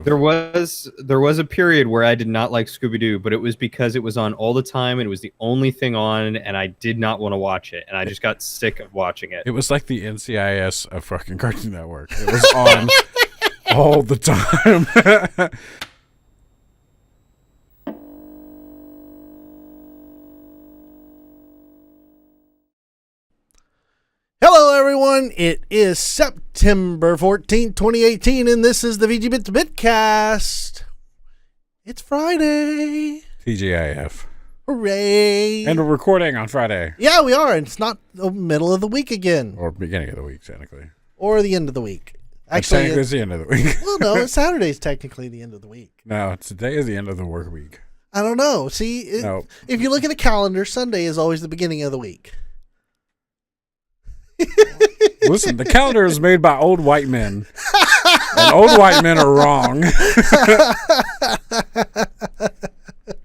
There was a period where I did not like Scooby-Doo, but it was because it was on all the time and it was the only thing on, and I did not want to watch it, and I just got sick of watching it. It was like the NCIS of fucking Cartoon Network. It was on all the time. Hello, everyone. It is September 14th, 2018, and this is the VGBits Bitcast. It's Friday. TGIF. Hooray. And we're recording on Friday. Yeah, we are. And it's not the middle of the week again. Or beginning of the week, technically. Or the end of the week. Actually, it's the end of the week. Well, no, Saturday's technically the end of the week. No, today is the end of the work week. I don't know. See, if you look at a calendar, Sunday is always the beginning of the week. Listen, the calendar is made by old white men. And old white men are wrong.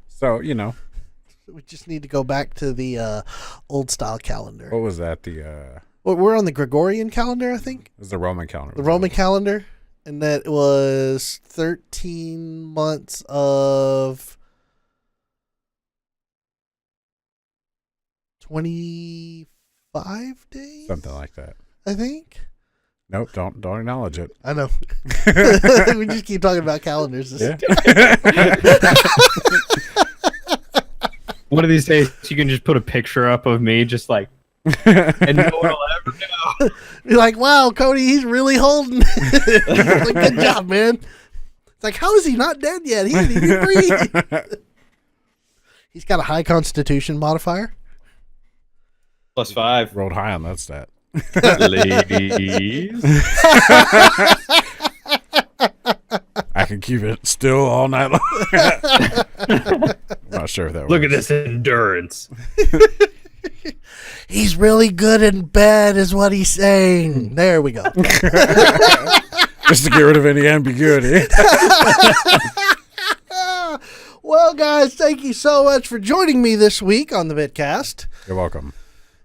So, you know. We just need to go back to the old style calendar. What was that? We're on the Gregorian calendar, I think. It was the Roman calendar. The Roman calendar. And that was 13 months of 25 days? Something like that. I think. Nope, don't acknowledge it. I know. We just keep talking about calendars. Yeah. One of these days, you can just put a picture up of me, just like, and no one will ever know. You're like, wow, Cody, he's really holding it. Like, good job, man. It's like, how is he not dead yet? He didn't even breathe. He's got a high constitution modifier. +5. Rolled high on that stat. Ladies. I can keep it still all night long. I'm not sure if that works. Look at this endurance. He's really good in bed is what he's saying. There we go. Just to get rid of any ambiguity. Well, guys, thank you so much for joining me this week on the Bitcast. You're welcome.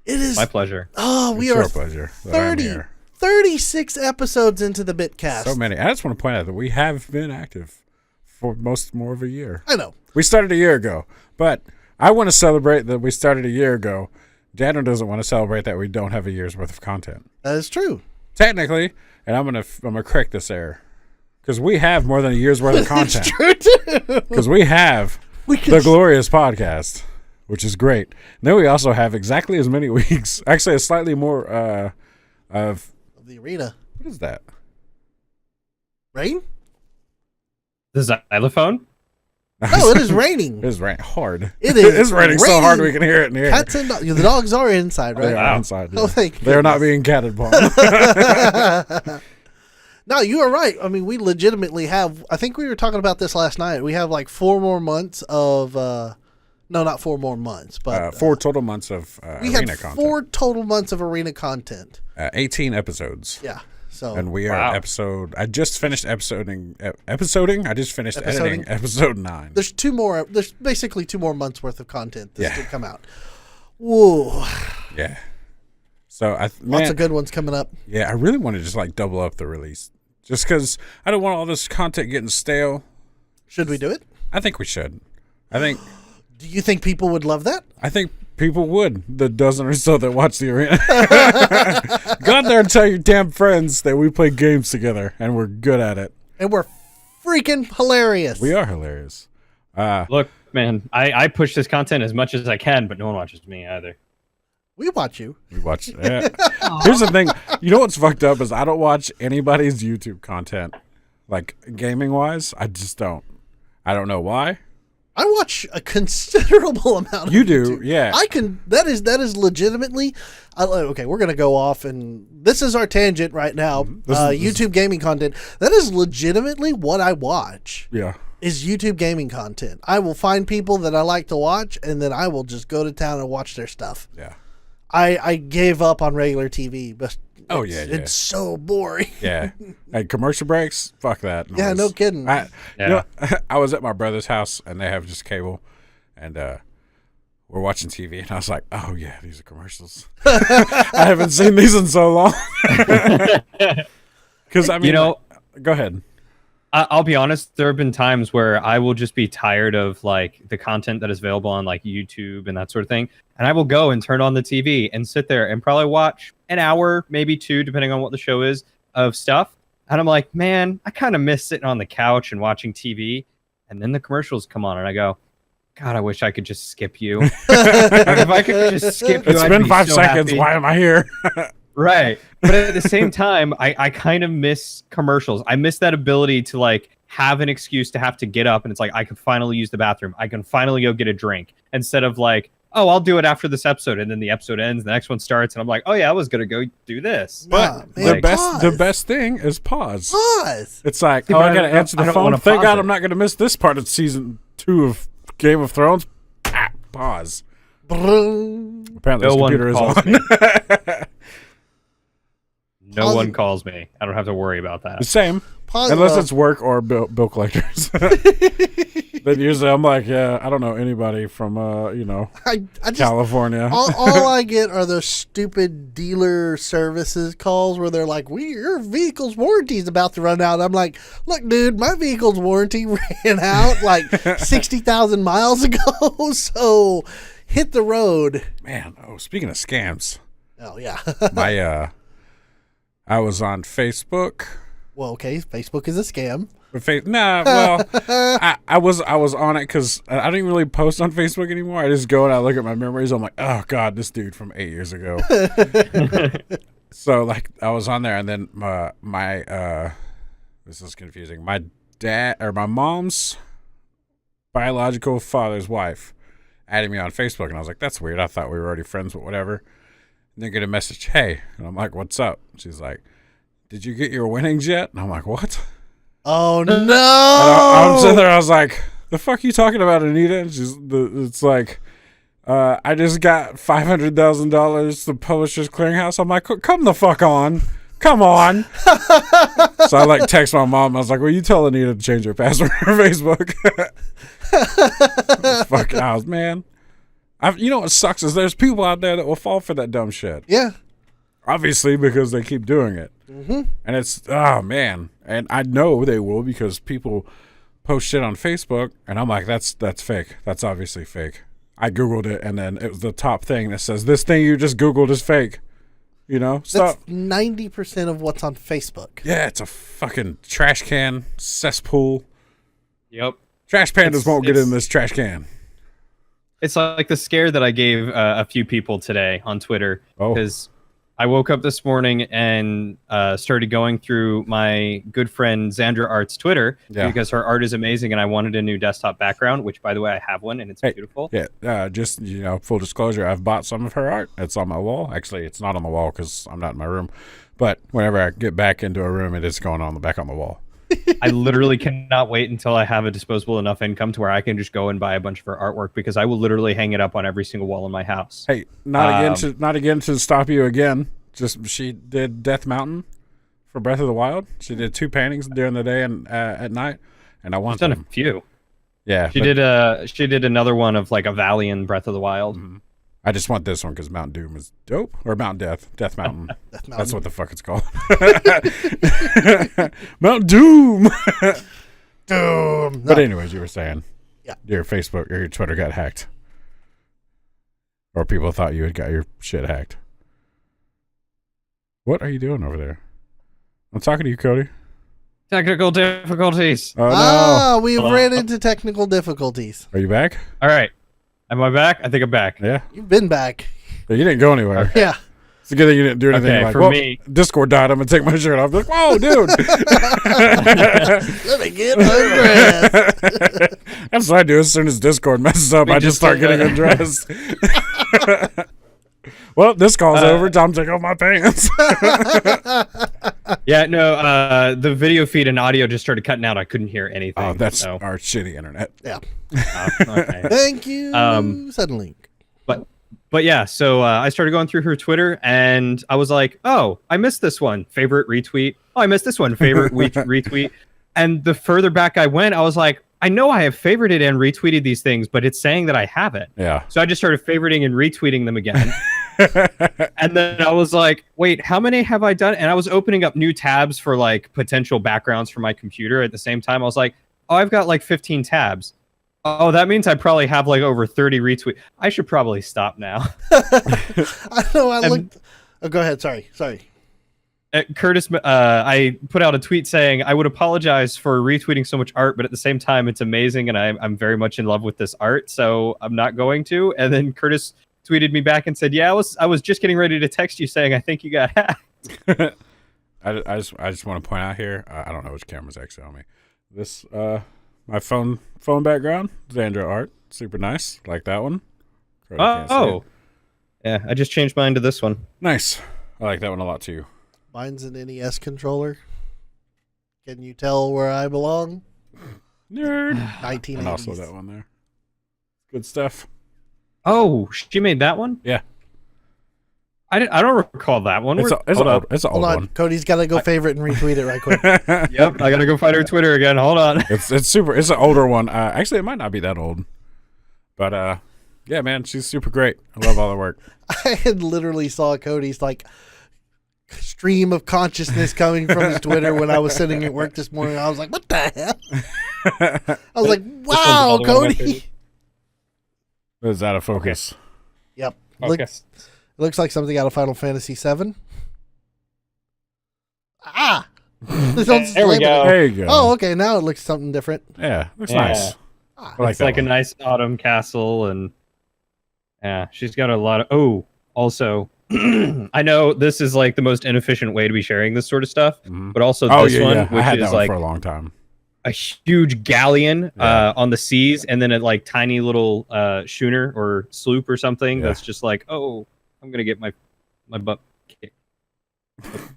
It is My pleasure. Oh, we It's are your pleasure that I'm 30, here. 36 episodes into the Bitcast. So many. I just want to point out that we have been active for more of a year. I know. We started a year ago, but I want to celebrate that we started a year ago. Daniel doesn't want to celebrate that we don't have a year's worth of content. That is true. Technically, and I'm gonna correct this error, because we have more than a year's worth of content. That's true, too. Because we have the Glorious Podcast, which is great. And then we also have exactly as many weeks, actually a slightly more of the arena. What is that? Rain? The xylophone? No, it is raining. It is raining hard. It is. It's raining so hard we can hear it in here. Cats and dogs. The dogs are inside, right? They are inside. Yeah. Oh, thank They're not goodness. being catted upon. No, you are right. I mean, we legitimately have, I think we were talking about this last night. We have like 4 more months of, no, not 4 more months, but 4 total months of we arena had content. 4 total months of arena content. 18 episodes. Yeah. So And we are episode. I just finished episoding. I just finished editing episode 9. There's 2 more. There's basically 2 more months worth of content that's to come out. Whoa. Yeah. So Lots of good ones coming up. Yeah, I really want to just like double up the release, just because I don't want all this content getting stale. Should we do it? I think we should. I think. Do you think people would love that? I think people would. The dozen or so that watch the arena. Go out there and tell your damn friends that we play games together and we're good at it. And we're freaking hilarious. We are hilarious. Look, man, I push this content as much as I can, but no one watches me either. We watch you. We watch. Yeah. Here's the thing. You know what's fucked up is I don't watch anybody's YouTube content, like gaming wise. I just don't. I don't know why. I watch a considerable amount of You do, YouTube. yeah. I can. That is legitimately. Okay, we're gonna go off, and this is our tangent right now. YouTube gaming content. That is legitimately what I watch. Yeah. Is YouTube gaming content. I will find people that I like to watch, and then I will just go to town and watch their stuff. Yeah. I gave up on regular TV, but it's so boring. Yeah. Hey, commercial breaks? Fuck that noise. Yeah, no kidding. You know, I was at my brother's house, and they have just cable, and we're watching TV, and I was like, oh, yeah, these are commercials. I haven't seen these in so long. Because, I mean, You know, go ahead. I'll be honest. There have been times where I will just be tired of like the content that is available on like YouTube and that sort of thing, and I will go and turn on the TV and sit there and probably watch an hour, maybe two, depending on what the show is, of stuff. And I'm like, man, I kind of miss sitting on the couch and watching TV. And then the commercials come on, and I go, God, I wish I could just skip you. Like, if I could just skip you, It's I'd been be 5 so seconds. happy. Why am I here? Right. But at the same time, I kind of miss commercials. I miss that ability to like have an excuse to have to get up and it's like, I can finally use the bathroom. I can finally go get a drink instead of like, oh, I'll do it after this episode. And then the episode ends, the next one starts. And I'm like, oh yeah, I was going to go do this. But man, the best thing is pause. Pause. It's like, See, oh, but I got to answer the I don't phone. wanna Thank pause God it. I'm not going to miss this part of season 2 of Game of Thrones. Pause. Brum. Apparently, No this one computer is calls on. me. No Pause one it. calls me. I don't have to worry about that. The same. Pause. Unless it's work or bill collectors. Then usually I'm like, yeah, I don't know anybody from, I just California. all I get are those stupid dealer services calls where they're like, your vehicle's warranty is about to run out. I'm like, look, dude, my vehicle's warranty ran out like 60,000 miles ago. So hit the road. Man, speaking of scams, Oh, yeah. I was on Facebook. Well, okay, Facebook is a scam. I was on it because I don't even really post on Facebook anymore. I just go and I look at my memories. I'm like, oh god, this dude from 8 years ago. So like I was on there, and then my this is confusing. My dad or my mom's biological father's wife added me on Facebook, and I was like, that's weird. I thought we were already friends, but whatever. And then get a message, hey, and I'm like, what's up? She's like, did you get your winnings yet? And I'm like, what? Oh, no. And I'm sitting there, I was like, the fuck you talking about, Anita? And it's like, I just got $500,000 the Publishers Clearinghouse. I'm like, come the fuck on. Come on. So I like text my mom. I was like, will you tell Anita to change her password on Facebook? Fucking house, man. You know what sucks is there's people out there that will fall for that dumb shit. Yeah. Obviously, because they keep doing it. Mm-hmm. And it's, oh, man. And I know they will because people post shit on Facebook, and I'm like, that's fake. That's obviously fake. I Googled it, and then it was the top thing that says, this thing you just Googled is fake. You know? That's 90% of what's on Facebook. Yeah, it's a fucking trash can, cesspool. Yep. Trash pandas won't get in this trash can. It's like the scare that I gave a few people today on Twitter because I woke up this morning and started going through my good friend Xandra Art's Twitter because her art is amazing and I wanted a new desktop background, which, by the way, I have one and it's beautiful. Yeah, just, full disclosure, I've bought some of her art. It's on my wall. Actually, it's not on the wall because I'm not in my room. But whenever I get back into a room, it is going on the back on the wall. I literally cannot wait until I have a disposable enough income to where I can just go and buy a bunch of her artwork because I will literally hang it up on every single wall in my house. Hey, not again to stop you again. Just she did Death Mountain for Breath of the Wild. She did 2 paintings during the day and at night, and I want She's done them. a few. Yeah, she did another one of like a valley in Breath of the Wild. Mm-hmm. I just want this one because Mount Doom is dope, or Mount Death Mountain. That's what the fuck it's called. Mount Doom. Doom. But anyways, you were saying, yeah, your Facebook or your Twitter got hacked, or people thought you had got your shit hacked. What are you doing over there? I'm talking to you, Cody. Technical difficulties. Oh no! We've ran into technical difficulties. Are you back? All right. Am I back? I think I'm back. Yeah. You've been back. You didn't go anywhere. Okay. Yeah. It's a good thing you didn't do anything. Okay, like, for me, Discord died. I'm gonna take my shirt off. Like, whoa, dude. Let me get undressed. That's what I do. As soon as Discord messes up, I just start getting undressed. Well, this call's over. Time to take off my pants. Yeah, no, the video feed and audio just started cutting out. I couldn't hear anything. Oh, that's our shitty internet. Yeah. Okay. Thank you, Suddenlink. But yeah, so I started going through her Twitter, and I was like, oh, I missed this one. Favorite retweet. Oh, I missed this one. Favorite retweet. And the further back I went, I was like, I know I have favorited and retweeted these things, but it's saying that I haven't. Yeah. So I just started favoriting and retweeting them again. And then I was like, wait, how many have I done? And I was opening up new tabs for like potential backgrounds for my computer at the same time. I was like, oh, I've got like 15 tabs. Oh, that means I probably have like over 30 retweets. I should probably stop now. I know. I looked. Oh, go ahead. Sorry. Curtis, I put out a tweet saying I would apologize for retweeting so much art, but at the same time, it's amazing, and I'm very much in love with this art, so I'm not going to. And then Curtis tweeted me back and said, "Yeah, I was just getting ready to text you saying I think you got hacked." I just want to point out here. I don't know which camera's actually on me. This my phone background, Xandra art, super nice. Like that one. Oh, yeah. I just changed mine to this one. Nice. I like that one a lot too. Mine's an NES controller. Can you tell where I belong? Nerd. 1980s. And also that one there. Good stuff. Oh, she made that one? Yeah. I don't recall that one. It's an old one. Cody's got to go favorite and retweet it right quick. Yep, I gotta go find her Twitter again. Hold on. It's super. It's an older one. Actually, it might not be that old, but yeah, man, she's super great. I love all her work. I had literally saw Cody's like stream of consciousness coming from his Twitter when I was sitting at work this morning. I was like, what the hell? I was like, wow, Cody. It was out of focus. Yep. Focus. Looks like something out of Final Fantasy VII. Ah! There we go. There you go. Oh, okay. Now it looks something different. Yeah, looks Yeah. nice. Ah. I like It's that like one. a nice autumn castle, and yeah, she's got a lot of. Oh, also, I know this is like the most inefficient way to be sharing this sort of stuff, Mhm. but also Oh this yeah, one, yeah. I which had that is one like for a long time. a huge galleon Yeah. on the seas, and then a like tiny little schooner or sloop or something Yeah. that's just like, oh, I'm gonna get my butt kicked.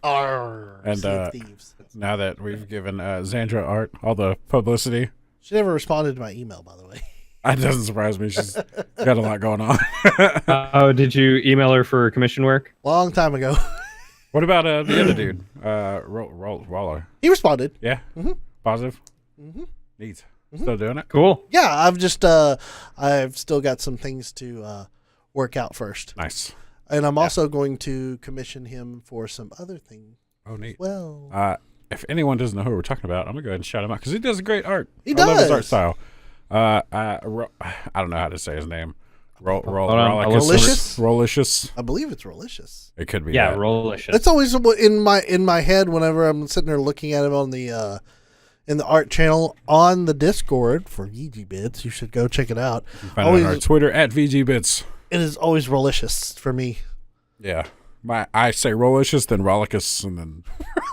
Arr, And, Sea of Thieves. Now that we've given Xandra art all the publicity, She never responded to my email, by the way. that doesn't surprise me. She's got a lot going on. Oh, did you email her for commission work? Long time ago. What about the other dude, Roller? He responded. Yeah, Mhm. positive. Mm-hmm. Neat. Still doing it. Cool. Yeah, I've still got some things to work out first. Nice. And I'm also going to commission him for some other things. Oh, neat. Well, If anyone doesn't know who we're talking about, I'm gonna go ahead and shout him out because he does great art. He I love his art does. style. I don't know how to say his name. Rolicious? Rolicious. I believe it's Rolicious. It could be. Yeah, that. rolicious. That's always in my head whenever I'm sitting there looking at him on the in the art channel on the Discord for VGBits. You should go check it out. You can find it on our Twitter at VGBits. It is always Rolicious for me. Yeah. I say Rolicious, then Rollicus, and then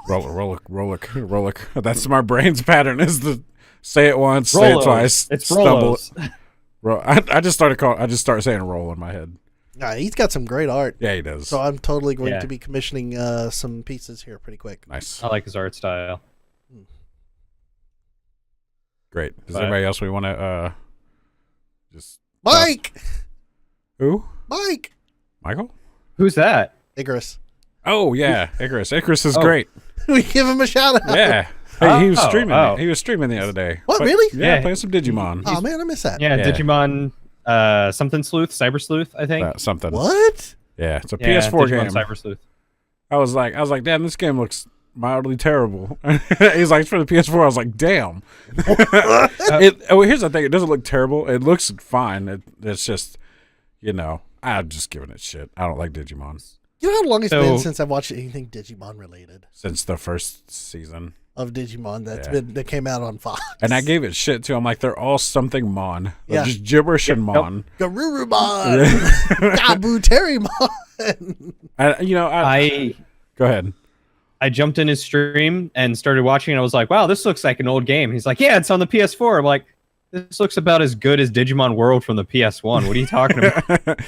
Rollic. That's my brain's pattern is to say it once, say it Rolos. twice, It's stumble. Rolos. I just started saying roll in my head. Nah, he's got some great art. Yeah, he does. So I'm totally going Yeah. to be commissioning some pieces here pretty quick. Nice. I like his art style. Great. Is But- there anybody else we want to just Mike! who? Mike! Michael? Who's that? Icarus. Oh yeah, Icarus. Icarus is Oh. great. We give him a shout out. Yeah. Hey, he was Oh, streaming. oh. He was streaming the other day. What, But- really? Yeah, Yeah. playing some Digimon. Oh, man, I missed that. Yeah, Yeah. Digimon something sleuth, Cyber Sleuth, I think. Something. What? Yeah, it's a Yeah, PS4 Digimon game. Cyber Sleuth. I was like, damn, this game looks mildly terrible. He's like, it's for the PS4. I was like, damn. Here's the thing. It doesn't look terrible. It looks fine. It's just, I'm just giving it shit. I don't like Digimon You know how long it's So- been since I've watched anything Digimon related since the first season. of Digimon Yeah. that came out on Fox. And I gave it shit too. I'm like, they're all something Mon. They're Yeah. just gibberish and Mon. Garurumon, Kabuterimon. I Go ahead. I jumped in his stream and started watching, and I was like, wow, this looks like an old game. He's like, yeah, it's on the PS4. I'm like, this looks about as good as Digimon World from the PS1. What are you talking about?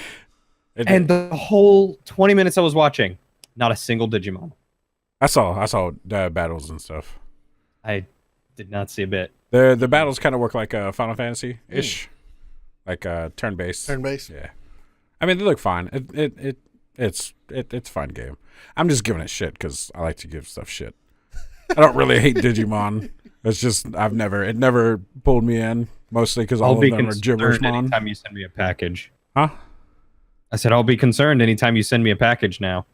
And the whole 20 minutes I was watching, not a single Digimon. I saw battles and stuff. I did not see a bit. The battles kind of work like Final Fantasy ish, like turn based. Turn based. Yeah, I mean they look fine. It's a fine game. I'm just giving it shit because I like to give stuff shit. I don't really hate Digimon. It's just it never pulled me in. Mostly because all I'll of be them are gibberish concerned mon. anytime you send me a package. Huh? I said I'll be concerned anytime you send me a package now.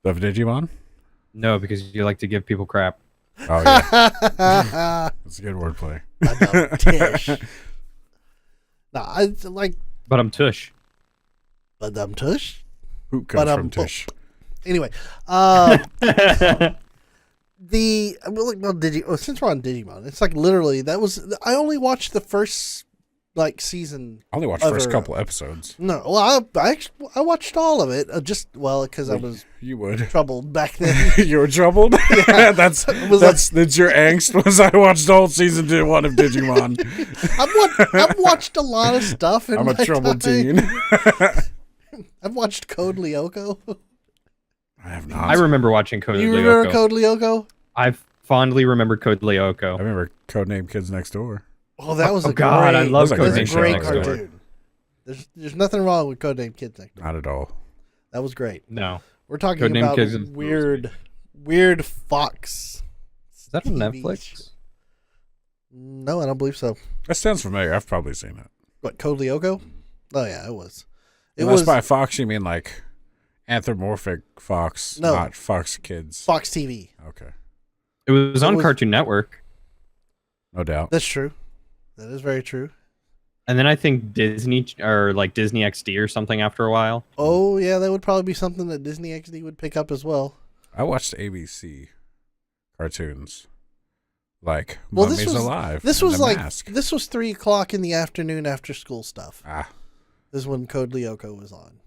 Of Digimon? No, because you like to give people crap. Oh yeah, that's a good wordplay. Tish. No, I like. But I'm tush. Tush. Who comes from Tish? Anyway, since we're on Digimon, it's like literally I only watched the first season. I only watched the first couple episodes. No, well, I watched all of it. Because I was troubled back then. You were troubled. Yeah. that's your angst. Was I watched the whole season 1 of Digimon? I've watched a lot of stuff. I'm a troubled teen. I've watched Code Lyoko. I have not. I remember watching Code Lyoko. You remember Code Lyoko? I fondly remember Code Lyoko. I remember Codename Kids Next Door. Oh, that was I love Codename Kids great Next Door. cartoon. There's nothing wrong with Codename Kids Next Door. Not at all. That was great. No. We're talking Codename about Kids weird Fox. Is that on TV Netflix? show. No, I don't believe so. That sounds familiar. I've probably seen it. What, Code Lyoko? Oh yeah, it was. It Unless was by Fox you mean like anthropomorphic Fox, No. not Fox Kids. Fox TV. Okay. It was on Cartoon Network. No doubt. That's true. That is very true. And then I think Disney or Disney XD or something after a while. Oh yeah, that would probably be something that Disney XD would pick up as well. I watched ABC cartoons. Like Well, Mummies Alive. This and was The like Mask. this was 3:00 in the afternoon after school stuff. Ah. This is when Code Lyoko was on.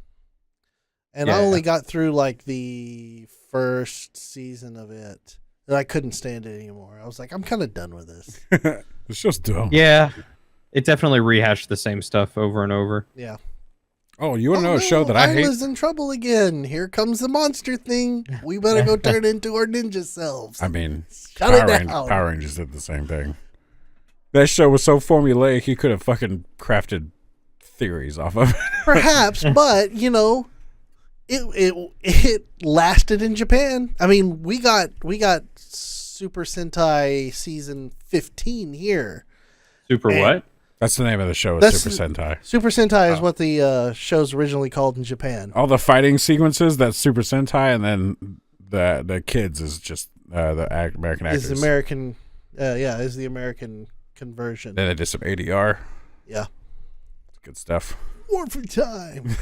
And Yeah. I only got through the first season of it. And I couldn't stand it anymore. I was like, I'm kind of done with this. It's just dumb. Yeah. It definitely rehashed the same stuff over and over. Yeah. Oh, you want to know a show that I hate? Isla's in trouble again. Here comes the monster thing. We better go turn into our ninja selves. I mean, Shut it down. Power Rangers did the same thing. That show was so formulaic, you could have fucking crafted theories off of it. Perhaps, but it lasted in Japan. I mean, we got Super Sentai season 15 here. What? That's the name of the show. That's- Super Sentai. Super Sentai is what the show's originally called in Japan. All the fighting sequences, that's Super Sentai, and then the kids is just the American actors. Is American, is the American conversion. Then they did some ADR. Yeah. Good stuff. Warfare time.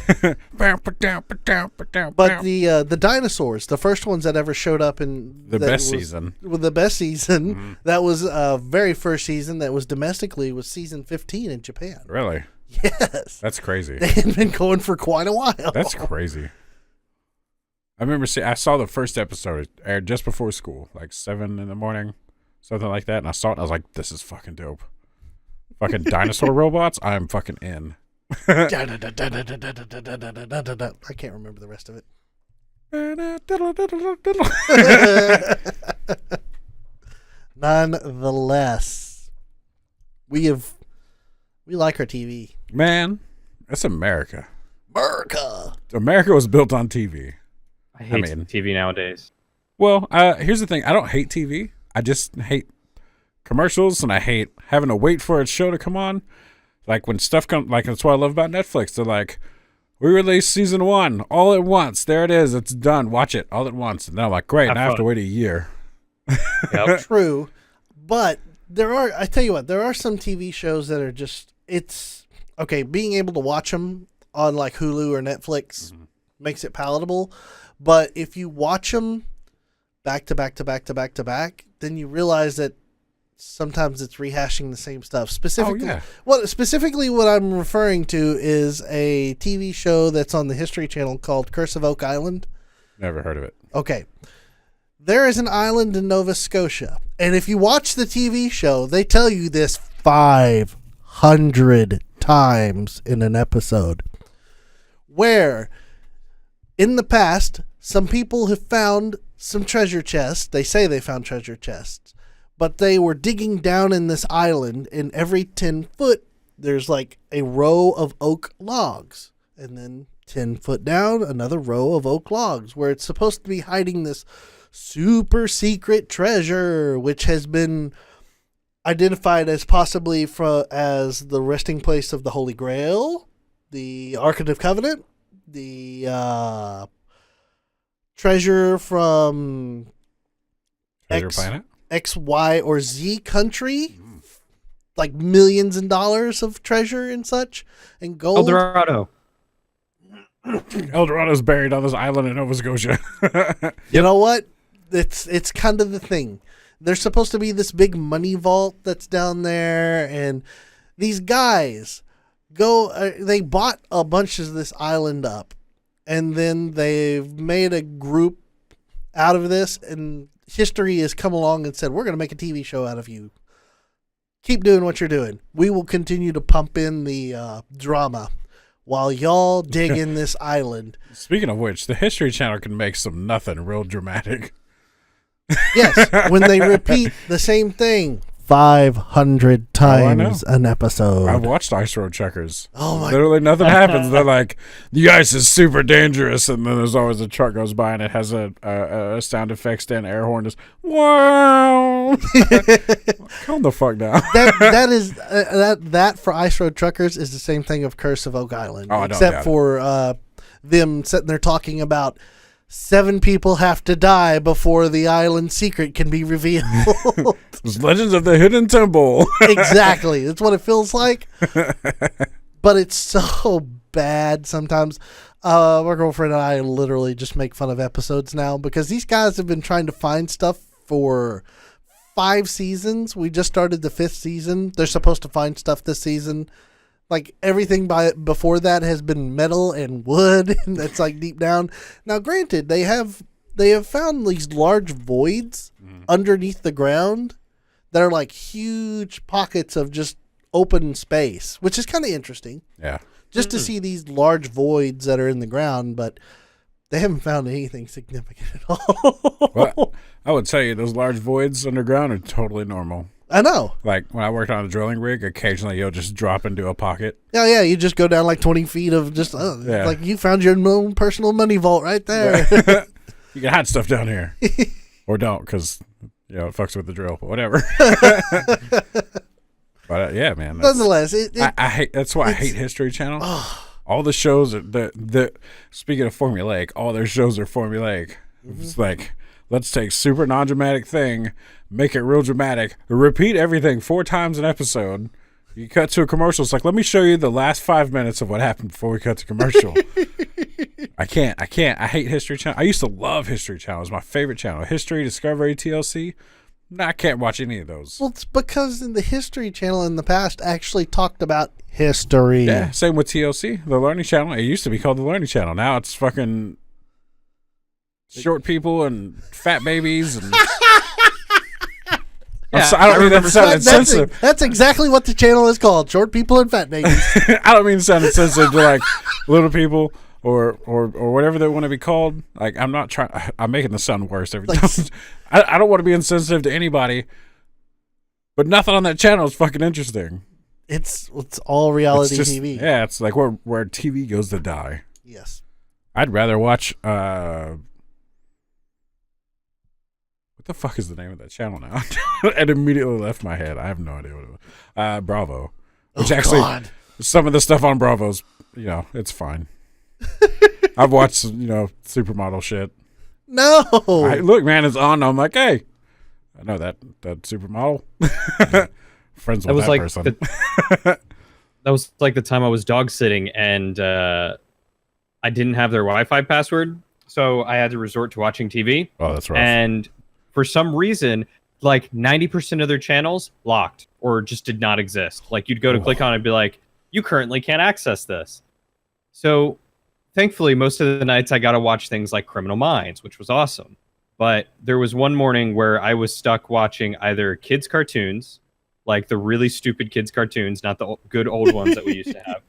But But the dinosaurs, the first ones that ever showed up in the best season. With the best season, that was very first season that was domestically was season 15 in Japan. Really? Yes. That's crazy. They had been going for quite a while. That's crazy. I remember I saw the first episode. It aired just before school, like 7 in the morning, something like that. And I saw it and I was like, this is fucking dope. Fucking dinosaur robots? I'm fucking in. I can't remember the rest of it. Nonetheless, we like our TV. Man, that's America. America was built on TV. I hate TV nowadays. Well, here's the thing. I don't hate TV. I just hate commercials, and I hate having to wait for a show to come on. Like when stuff comes, like that's what I love about Netflix. They're like, we released season 1 all at once. There it is. It's done. Watch it all at once. And then I'm like, great. Now I have to wait a year. Yep. True, but I tell you what, there are some TV shows that are just, it's okay. Being able to watch them on like Hulu or Netflix makes it palatable. But if you watch them back to back to back to back to back, then you realize that sometimes it's rehashing the same stuff. Specifically, what I'm referring to is a TV show that's on the History Channel called Curse of Oak Island. Never heard of it. Okay. There is an island in Nova Scotia. And if you watch the TV show, they tell you this 500 times in an episode. Where, in the past, some people have found some treasure chests. They say they found treasure chests. But they were digging down in this island, and every 10 foot, there's like a row of oak logs. And then 10 foot down, another row of oak logs, where it's supposed to be hiding this super secret treasure, which has been identified as possibly as the resting place of the Holy Grail, the Ark of the Covenant, the treasure from Treasure Planet? X, Y, or Z country, like millions and dollars of treasure and such, and gold. El Dorado. El Dorado's buried on this island in Nova Scotia. You know what? It's kind of the thing. There's supposed to be this big money vault that's down there, and these guys they bought a bunch of this island up, and then they've made a group out of this, and history has come along and said, we're going to make a TV show out of you. Keep doing what you're doing. We will continue to pump in the drama while y'all dig in this island. Speaking of which, the History Channel can make some nothing real dramatic. Yes, when they repeat the same thing 500 times an episode. I've watched Ice Road Checkers. Oh my! Literally nothing happens. They're like, the ice is super dangerous, and then there's always a truck goes by and it has a sound effects and air horn. Just wow! Calm the fuck down. that for Ice Road Truckers is the same thing of Curse of Oak Island, Oh, I don't except doubt for them sitting there talking about 7 people have to die before the island secret can be revealed. It's Legends of the Hidden Temple. Exactly. That's what it feels like. But it's so bad sometimes. My girlfriend and I literally just make fun of episodes now because these guys have been trying to find stuff for 5 seasons. We just started the 5th season. They're supposed to find stuff this season. Like everything before that has been metal and wood, and that's like deep down. Now, granted, they have found these large voids underneath the ground that are like huge pockets of just open space, which is kind of interesting. Yeah, just to see these large voids that are in the ground, but they haven't found anything significant at all. Well, I would tell you those large voids underground are totally normal. I know. Like when I worked on a drilling rig, occasionally you'll just drop into a pocket. Yeah, you just go down like 20 feet of just, like you found your own personal money vault right there. Yeah. You can hide stuff down here. Or don't, because, it fucks with the drill, but whatever. But yeah, man. Nonetheless, I hate, that's why I hate History Channel. All the shows, speaking of formulaic, all their shows are formulaic. Mm-hmm. It's like, let's take super non-dramatic thing, make it real dramatic, repeat everything 4 times an episode. You cut to a commercial. It's like, let me show you the last 5 minutes of what happened before we cut to commercial. I can't. I hate History Channel. I used to love History Channel. It was my favorite channel. History, Discovery, TLC. No, I can't watch any of those. Well, it's because in the History Channel in the past actually talked about history. Yeah, same with TLC, the Learning Channel. It used to be called the Learning Channel. Now it's fucking short people and fat babies and... I don't mean that to sound insensitive. That's exactly what the channel is called: short people and fat babies. I don't mean to sound insensitive to like little people or whatever they want to be called. Like I'm not trying. I'm making the sound worse every time. I don't want to be insensitive to anybody, but nothing on that channel is fucking interesting. It's all reality TV. Yeah, it's like where TV goes to die. Yes. I'd rather watch. What the fuck is the name of that channel now? It immediately left my head. I have no idea what it was. Bravo. Which some of the stuff on Bravo's, it's fine. I've watched, supermodel shit. No. Look, man, it's on. I'm like, hey, I know that supermodel. Friends with that person. That was like the time I was dog sitting and I didn't have their Wi-Fi password. So I had to resort to watching TV. Oh, that's right. And for some reason, like 90% of their channels locked or just did not exist. Like you'd go to click on it and be like, you currently can't access this. So thankfully, most of the nights I got to watch things like Criminal Minds, which was awesome. But there was one morning where I was stuck watching either kids' cartoons, like the really stupid kids' cartoons, not the good old ones that we used to have.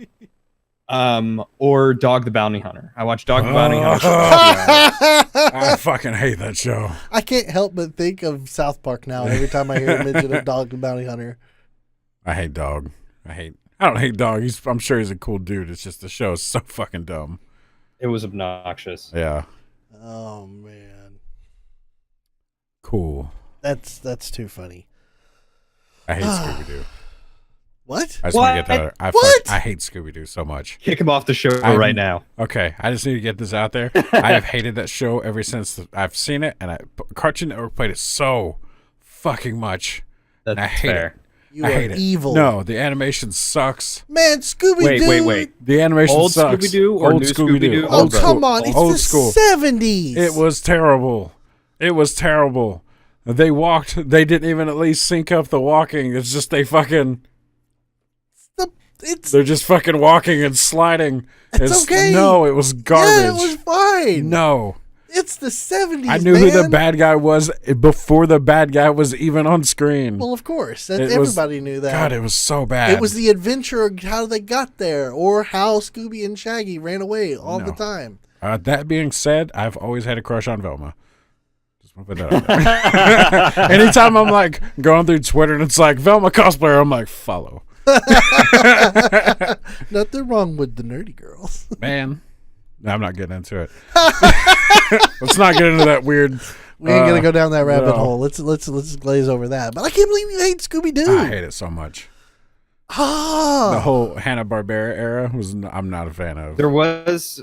Or Dog the Bounty Hunter. I watched Dog the Bounty Hunter. I fucking hate that show. I can't help but think of South Park now every time I hear a mention of Dog the Bounty Hunter. I hate Dog. I don't hate Dog. I'm sure he's a cool dude. It's just the show is so fucking dumb. It was obnoxious. Yeah. Oh man. Cool. That's too funny. I hate Scooby-Doo. What? I just want to get that out. What? I hate Scooby-Doo so much. Kick him off the show right now. Okay, I just need to get this out there. I have hated that show ever since I've seen it, and Cartoon Network played it so fucking much. That's I hate fair. it. You I are hate it. evil. No, the animation sucks. Man, Scooby-Doo. Wait. The animation Old sucks. Scooby-Doo or Old new Scooby-Doo? Scooby-Doo? Oh, Old come school. on. It's Old the school. 70s. It was terrible. They walked. They didn't even at least sync up the walking. It's just they fucking. They're just fucking walking and sliding. It's okay. No, it was garbage. Yeah, it was fine. No. It's the 70s, I knew who the bad guy was before the bad guy was even on screen. Well, of course. Everybody knew that. God, it was so bad. It was the adventure of how they got there or how Scooby and Shaggy ran away all the time. That being said, I've always had a crush on Velma. Just want to put that out there. Anytime I'm like going through Twitter and it's like Velma cosplayer, I'm like, follow. Nothing wrong with the nerdy girls. Man. No, I'm not getting into it. Let's not get into that weird. We ain't gonna go down that rabbit hole. Let's glaze over that. But I can't believe you hate Scooby-Doo. I hate it so much. Ah, The whole Hanna-Barbera era I'm not a fan of. There was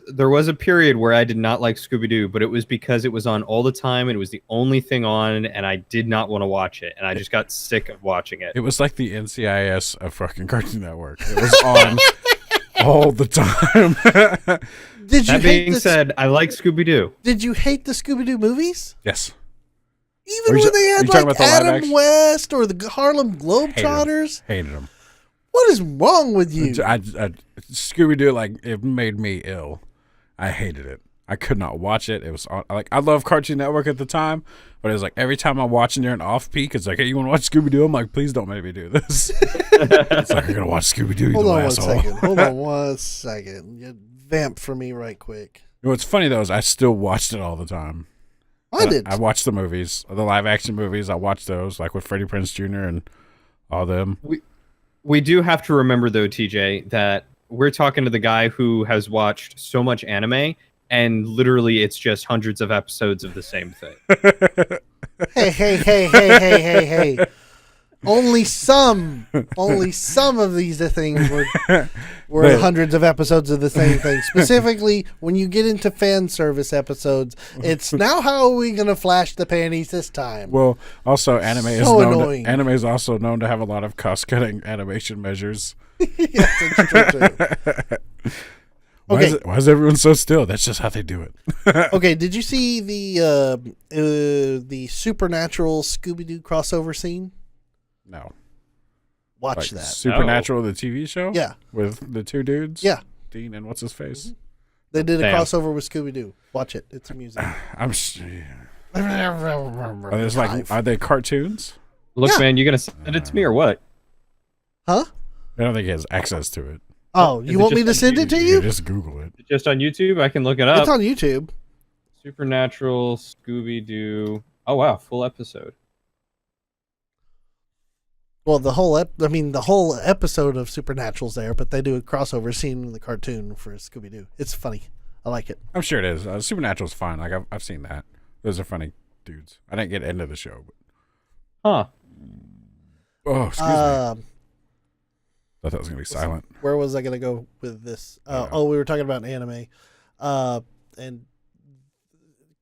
a period where I did not like Scooby-Doo, but it was because it was on all the time and it was the only thing on, and I did not want to watch it, and I just got sick of watching it. It was like the NCIS of fucking Cartoon Network. It was on all the time. That being said, I like Scooby-Doo. Did you hate the Scooby-Doo movies? Yes. Even when they had like Adam action? West or the Harlem Globetrotters? Hated them. What is wrong with you? Scooby-Doo, like, it made me ill. I hated it. I could not watch it. It was like, I loved Cartoon Network at the time, but it was like every time I'm watching during off peak, it's like, hey, you want to watch Scooby-Doo? I'm like, please don't make me do this. It's like, you're gonna watch Scooby-Doo. Hold on one second. You vamp for me right quick. What's funny though is I still watched it all the time. I did. I watched the movies, the live action movies. I watched those, like with Freddie Prinze Jr. and all them. We do have to remember though, TJ, that we're talking to the guy who has watched so much anime, and literally it's just hundreds of episodes of the same thing. Hey. Only some of these things were hundreds of episodes of the same thing. Specifically, when you get into fan service episodes, it's now how are we going to flash the panties this time? Well, also anime annoying. is also known to have a lot of cost-cutting animation measures. Yes, it's true too. Why is everyone so still? That's just how they do it. Okay, did you see the Supernatural Scooby-Doo crossover scene? No. Watch that. Supernatural, the TV show? Yeah. With the two dudes? Yeah. Dean and what's his face? They did a crossover with Scooby-Doo. Watch it. It's amusing. Are they cartoons? Look, man, you gonna send it to me or what? Huh? I don't think he has access to it. Oh, you want me to send it to you? Just Google it. Just on YouTube? I can look it up. It's on YouTube. Supernatural Scooby-Doo. Oh wow, full episode. Well, the whole episode of Supernatural's there, but they do a crossover scene in the cartoon for Scooby-Doo. It's funny. I like it. I'm sure it is. Supernatural's fine. Like I've seen that. Those are funny dudes. I didn't get into the show, but oh, excuse me. I thought that was gonna be silent. Where was I gonna go with this? We were talking about anime, and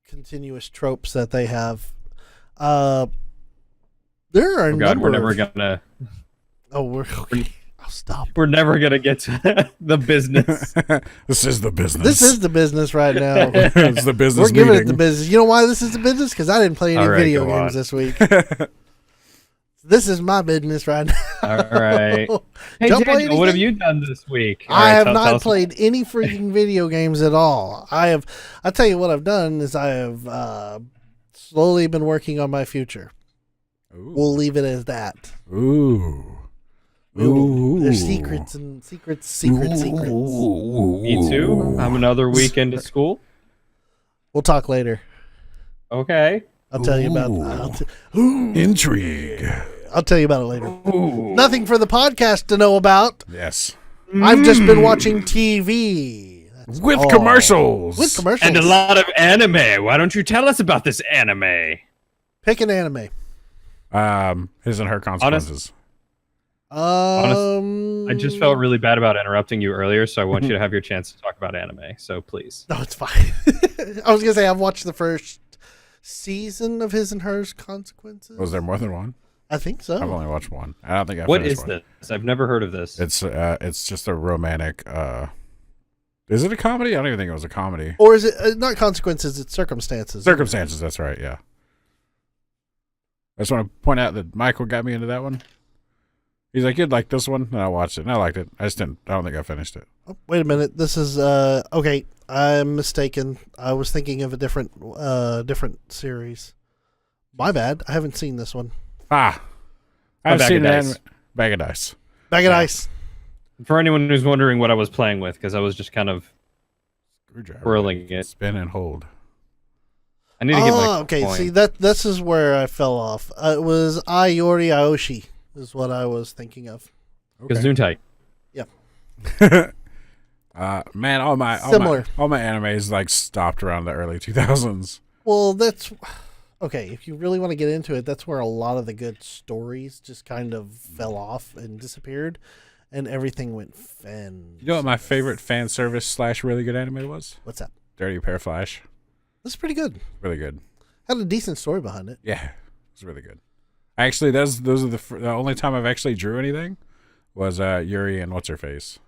continuous tropes that they have. There are we're never gonna. Oh, I'll stop. We're never gonna get to the business. This is the business. This is the business right now. It's the business. We're giving it the business. You know why this is the business? Because I didn't play any video games this week. This is my business right now. All right. Hey, Daniel, what have you done this week? I have not played any freaking video games at all. I'll tell you what I've done is I have slowly been working on my future. Ooh. We'll leave it as that. Ooh. There's secrets and secrets. Me too. I'm another weekend to school. We'll talk later. Okay. I'll tell you about intrigue. I'll tell you about it later. Nothing for the podcast to know about. Yes. I've just been watching TV. With commercials. And a lot of anime. Why don't you tell us about this anime? Pick an anime. His and Her Consequences. I just felt really bad about interrupting you earlier, so I want you to have your chance to talk about anime. So please. No, it's fine. I was gonna say I've watched the first season of His and Hers Consequences. Was there more than one? I think so. I've only watched one. I don't think I What finished is one. this? I've never heard of this. It's just a romantic. Is it a comedy? I don't even think it was a comedy. Or is it not Consequences? It's Circumstances. Circumstances. That's right. Yeah. I just want to point out that Michael got me into that one. He's like, "You'd like this one," and I watched it, and I liked it. I just didn't. I don't think I finished it. Oh, wait a minute. This is okay. I'm mistaken. I was thinking of a different series. My bad. I haven't seen this one. I've seen it. Bag of Dice. Bag of Dice. For anyone who's wondering what I was playing with, because I was just kind of Screwdriver. whirling it. Spin and hold. I need to get my okay. coin. See this is where I fell off. It was Ayori Aoshi is what I was thinking of. Gesundheit. Man, all my animes like stopped around the early 2000s. Well, that's okay. If you really want to get into it, that's where a lot of the good stories just kind of fell off and disappeared, and everything went You know what my favorite fan service / really good anime was? What's that? Dirty Pair Flash. That's pretty good. Really good. Had a decent story behind it. Yeah, it's really good. Actually, those are the only time I've actually drew anything was Yuri and what's her face.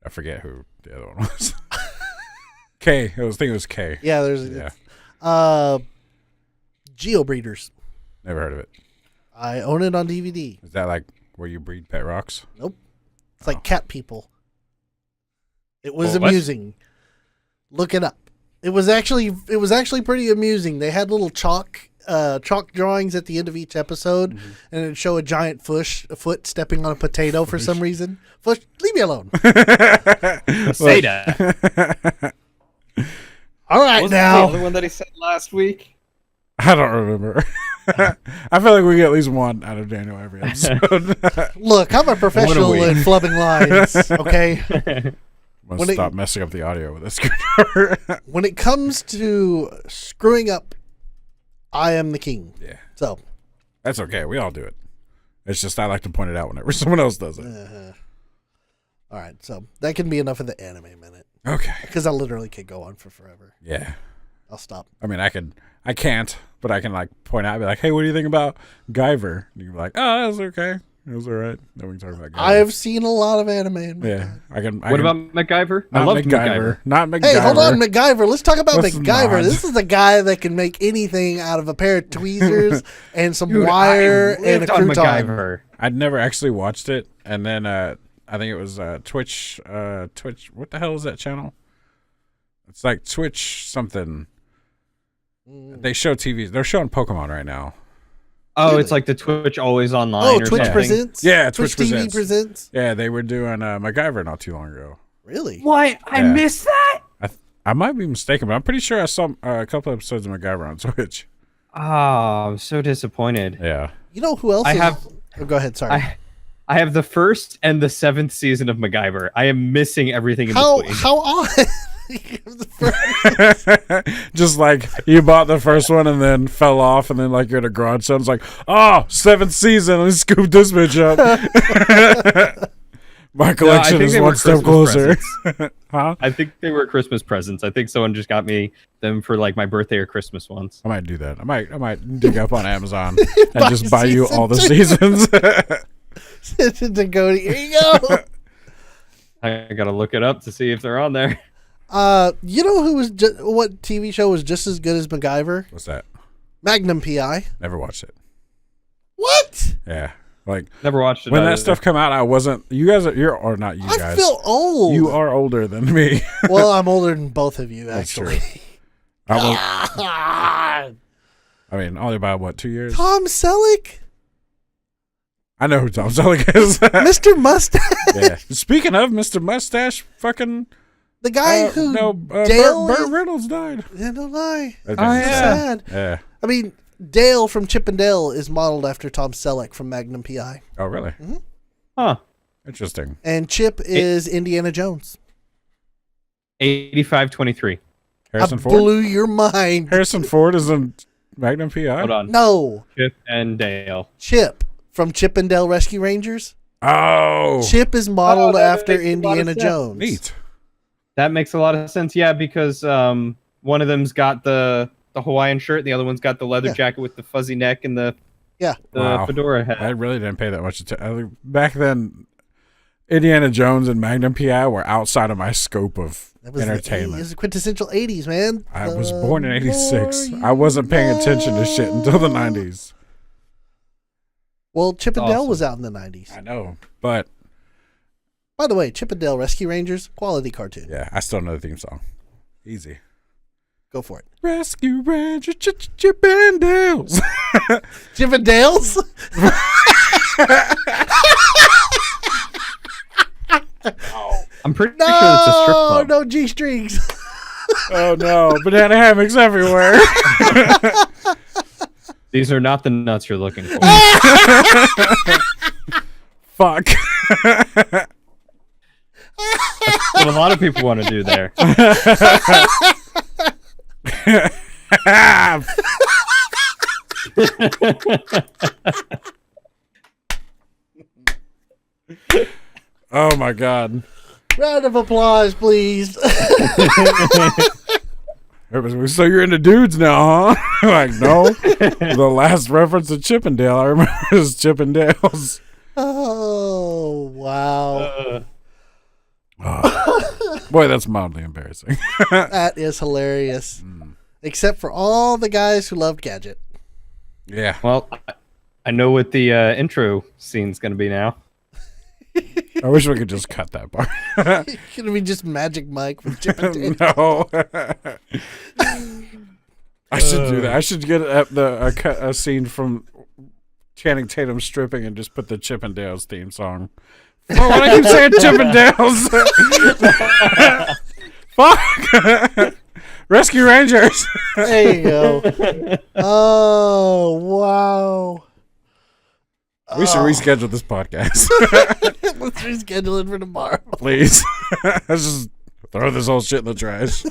I forget who the other one was. K. I think it was K. Yeah, there's Geobreeders. Never heard of it. I own it on DVD. Is that like where you breed pet rocks? Nope. It's like cat people. It was What? amusing. Look it up. It was actually pretty amusing. They had little chalk drawings at the end of each episode, and it'd show a giant foot stepping on a potato for some reason. Fush, leave me alone. Say that. All right, Wasn't now. the other one that he said last week? I don't remember. I feel like we get at least one out of Daniel every episode. Look, I'm a professional we? in flubbing lines, okay? Must stop messing up the audio with this screwdriver. When it comes to screwing up, I am the king. Yeah. So. That's okay. We all do it. It's just I like to point it out whenever someone else does it. All right, so that can be enough of the anime minute. Okay. Because I literally could go on for forever. Yeah. I'll stop. I mean, I can't, but I can like point out and be like, hey, what do you think about Guyver? And you can be like, oh, that was okay. It was all right. Then we can talk about Guyver. I have seen a lot of anime in my time. What about MacGyver? I love MacGyver. Not MacGyver. Hey, hold on, MacGyver. Let's talk about Let's MacGyver. not. This is the guy that can make anything out of a pair of tweezers and some wire and a crouton. MacGyver. I'd never actually watched it, and then I think it was Twitch. What the hell is that channel? It's like Twitch something. They show TV. They're showing Pokemon right now. Oh, Really? it's like the Twitch always online. Oh, or Twitch something. Presents? Yeah, Twitch Twitch TV Presents? Yeah, they were doing MacGyver not too long ago. Really? What? I Yeah. missed that? I might be mistaken, but I'm pretty sure I saw a couple episodes of MacGyver on Twitch. Oh, I'm so disappointed. Yeah. You know who else I is... have- Oh, go ahead, sorry. I have the 1st and the 7th season of MacGyver. I am missing everything in How between. odd? The first- Just like you bought the first one and then fell off, and then like you're at a garage sale. It's like, oh, 7th season. Let's scoop this bitch up. My collection is one step closer. Huh? I think they were Christmas presents. I think someone just got me them for like my birthday or Christmas once. I might do that. I might dig up on Amazon and Buy just buy you season all the 2. seasons. Send it to Cody. Here you go. I gotta look it up to see if they're on there. You know who was what TV show was just as good as MacGyver? What's that? Magnum PI. Never watched it. What? Yeah. Like Never watched it. when that either. stuff come out, I wasn't. You guys are. You're or not you I guys. feel old. You are older than me. Well, I'm older than both of you, That's actually. I mean, only by what, 2 years? Tom Selleck, I know who Tom Selleck is. Mr. Mustache, Yeah. Speaking of Mr. Mustache, fucking the guy who Dale Dale. Burt Reynolds died. Yeah, no lie. That Oh, thing's yeah. Sad. Yeah. I mean, Dale from Chip and Dale is modeled after Tom Selleck from Magnum PI, Oh, really? Huh. Interesting. and Chip is Indiana Jones. 85-23. Harrison I Ford. blew your mind. Harrison Ford is in Magnum PI. Hold on. No, Chip and Dale. Chip from Chip and Dale Rescue Rangers. Oh, Chip is modeled that after makes a lot of Indiana sense. Jones. neat. That makes a lot of sense. Yeah, because one of them's got the Hawaiian shirt, and the other one's got the leather jacket with the fuzzy neck and the Wow. fedora hat. I really didn't pay that much attention. Back then, Indiana Jones and Magnum P.I. were outside of my scope of That was entertainment. It was the quintessential 80s, man. I was born in 86. I wasn't paying attention to shit until the 90s. Well, Chip and Dale Awesome. was out in the 90s. I know, but By the way, Chip and Dale Rescue Rangers, quality cartoon. yeah, I still know the theme song. Easy. Go for it. Rescue Ranger, Chip and Dale's. Chip and Dale's? I'm pretty sure it's a strip No, club. no G-strings. Oh no, banana hammocks everywhere. These are not the nuts you're looking for. Fuck. What a lot of people want to do there. Oh my god. Round of applause, please. Everybody's, so you're into dudes now, huh? Like, no. The last reference to Chippendale I remember is Chippendales. Oh, wow. Boy, that's mildly embarrassing. That is hilarious. Except for all the guys who loved Gadget. Yeah. Well, I know what the intro scene's going to be now. I wish we could just cut that part. It's going to be just Magic Mike with Chip and Dale. No. I should do that. I should get a scene from Channing Tatum stripping and just put the Chippendales theme song. Oh, why do I keep saying Chippendales? Fuck. Rescue Rangers. There you go. Oh, wow. We should reschedule this podcast. Let's reschedule it for tomorrow. Please. Let's just throw this whole shit in the trash.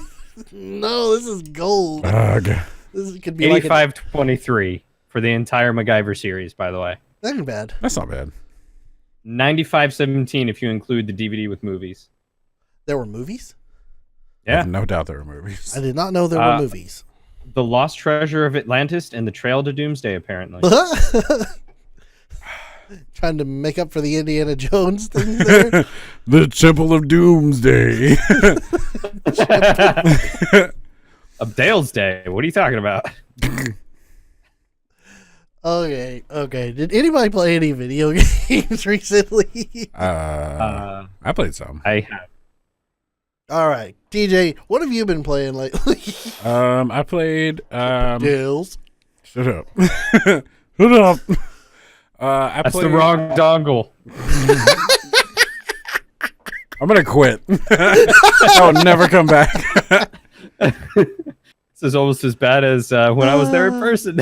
No, this is gold. Ugh. This could be like 85-23 for the entire MacGyver series, by the way. That ain't bad. That's not bad. 95-17 if you include the DVD with movies. There were movies? Yeah. No doubt there were movies. I did not know there were movies. The Lost Treasure of Atlantis and the Trail to Doomsday, apparently. Trying to make up for the Indiana Jones thing there. The Temple of Doomsday. Of Dale's Day. What are you talking about? Okay. Did anybody play any video games recently? I played some. I have. All right. DJ, what have you been playing lately? I played Dills. Shut up. Shut up. I That's played, the wrong dongle. I'm gonna quit. I will never come back. This is almost as bad as when I was there in person.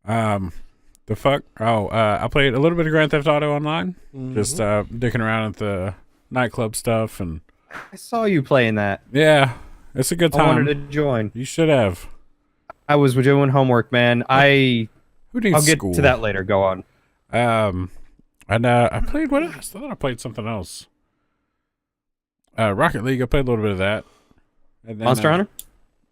The fuck? Oh, I played a little bit of Grand Theft Auto Online. Just dicking around at the nightclub stuff, and I saw you playing that. yeah, it's a good I time. wanted to join. You should have. I was doing homework, man. Who needs I'll get school? to that later. Go on. And I played what else? I thought I played something else. Rocket League. I played a little bit of that. And then, Monster Hunter?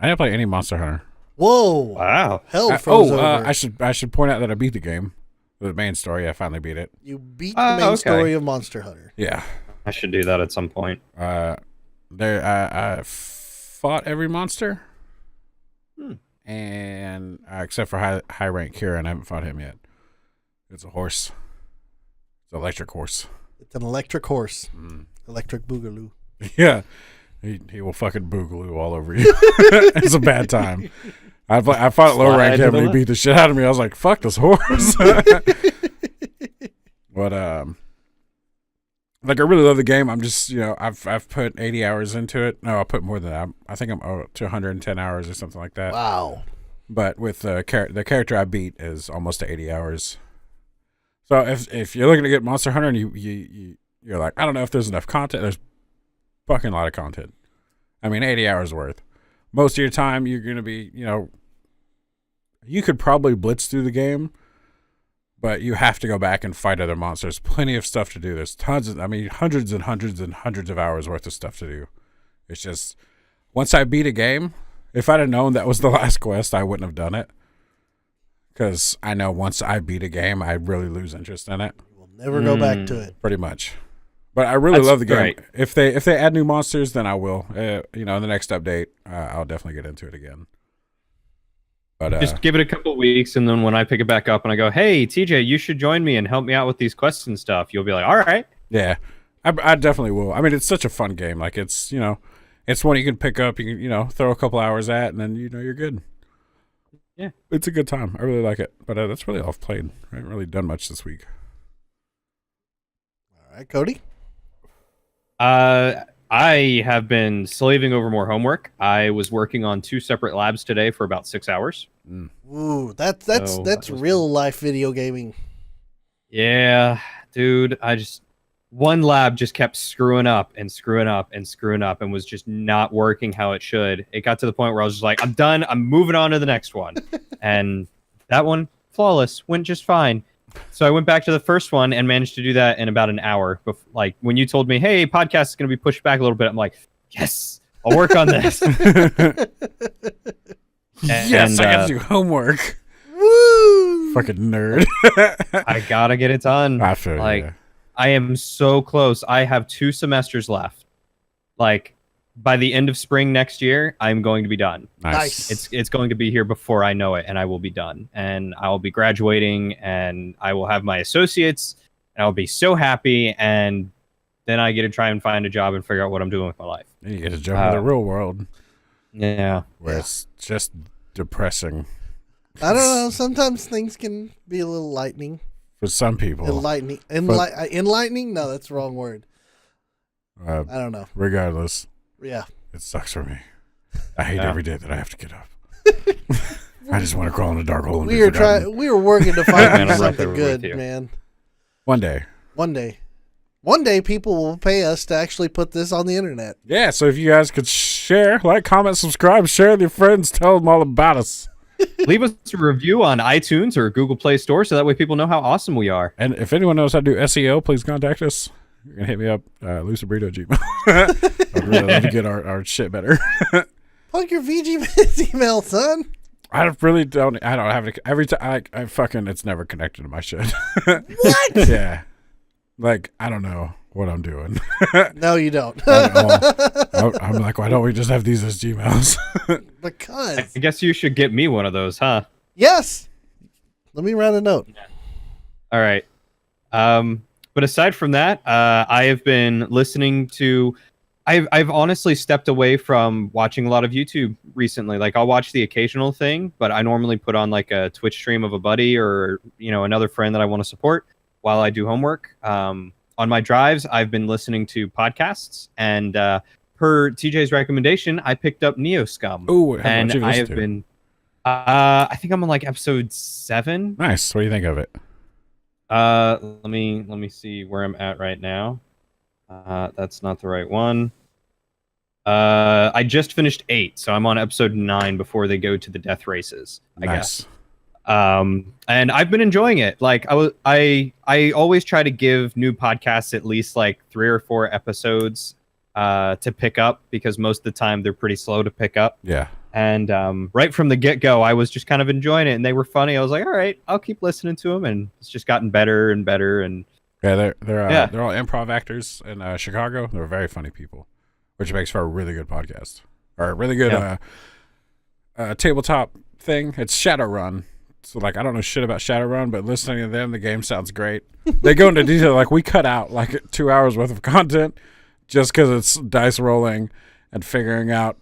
I didn't play any Monster Hunter. Whoa. Wow. Hell froze over. I should point out that I beat the game. The main story. I finally beat it. You beat the main story of Monster Hunter. Yeah. I should do that at some point. I fought every monster. And except for high rank Kieran, I haven't fought him yet. It's a horse. It's an electric horse. It's an electric horse. Electric boogaloo. Yeah. He will fucking boogaloo all over you. It's a bad time. I fought low rank him and he beat the shit out of me. I was like, fuck this horse. But like I really love the game. I'm just, I've put 80 hours into it. No, I put more than that. I think I'm to 110 hours or something like that. Wow. But with the character I beat is almost to 80 hours. So if you're looking to get Monster Hunter and you're like, I don't know if there's enough content, there's fucking a lot of content. I mean, 80 hours worth. Most of your time you're going to be, you could probably blitz through the game, but you have to go back and fight other monsters. Plenty of stuff to do. There's hundreds and hundreds and hundreds of hours worth of stuff to do. It's just, once I beat a game, if I'd have known that was the last quest, I wouldn't have done it. Because I know once I beat a game, I really lose interest in it. We'll never go back to it. Pretty much. But I really love the game. Right. If they add new monsters, then I will. In the next update, I'll definitely get into it again. But just give it a couple weeks, and then when I pick it back up and I go, "Hey, TJ, you should join me and help me out with these quests and stuff," you'll be like, "All right." Yeah, I definitely will. I mean, it's such a fun game. Like it's it's one you can pick up. You can throw a couple hours at, and then you're good. Yeah, it's a good time. I really like it. But that's really all I've played. I haven't really done much this week. All right, Cody. I have been slaving over more homework. I was working on 2 separate labs today for about 6 hours. Ooh, that's real life video gaming. Yeah, dude. One lab just kept screwing up and screwing up and screwing up and was just not working how it should. It got to the point where I was just like, I'm done. I'm moving on to the next one. And that one, flawless, went just fine. So I went back to the first one and managed to do that in about an hour. Like when you told me, hey, podcast is going to be pushed back a little bit, I'm like, yes, I'll work on this. Yes, I got to do homework. Woo! Fucking nerd. I got to get it done. I feel like, yeah. I am so close. I have 2 semesters left. Like by the end of spring next year, I'm going to be done. Nice. It's going to be here before I know it, and I will be done. And I will be graduating, and I will have my associates, and I'll be so happy. And then I get to try and find a job and figure out what I'm doing with my life. You get to jump into the real world. Yeah. Where it's just depressing. I don't know. Sometimes things can be a little lightning. For some people. Enlightening? No, that's the wrong word. I don't know. Regardless. Yeah. It sucks for me. I hate every day that I have to get up. I just want to crawl in a dark hole and we were working to find something good, man. One day. One day people will pay us to actually put this on the internet. Yeah, so if you guys could share, like, comment, subscribe, share with your friends, tell them all about us. Leave us a review on iTunes or Google Play Store so that way people know how awesome we are. And if anyone knows how to do SEO, please contact us. You can hit me up, luciburrito@gmail. I'd really love to get our shit better. Plug your VGBits email, son. I really don't. I don't have it. Every time I fucking, it's never connected to my shit. What? Yeah. Like, I don't know what I'm doing. No, you don't. I'm like, why don't we just have these as Gmails? Because. I guess you should get me one of those, huh? Yes. Let me write a note. All right. But aside from that, I have been listening to. I've honestly stepped away from watching a lot of YouTube recently. Like I'll watch the occasional thing, but I normally put on like a Twitch stream of a buddy or another friend that I want to support while I do homework. On my drives, I've been listening to podcasts, and per TJ's recommendation, I picked up Neo Scum. Ooh, and I have been. I think I'm on like episode 7. Nice. What do you think of it? Let me see where I'm at right now. That's not the right one. I just finished 8, so I'm on episode 9 before they go to the death races, I guess. And I've been enjoying it. Like I always try to give new podcasts at least like 3 or 4 episodes to pick up, because most of the time they're pretty slow to pick up. Yeah. And right from the get-go, I was just kind of enjoying it, and they were funny. I was like, all right, I'll keep listening to them, and it's just gotten better and better. And yeah, they're all improv actors in Chicago. They're very funny people, which makes for a really good podcast or a really good tabletop thing. It's Shadowrun. So like, I don't know shit about Shadowrun, but listening to them, the game sounds great. They go into detail. Like we cut out like 2 hours worth of content just because it's dice rolling and figuring out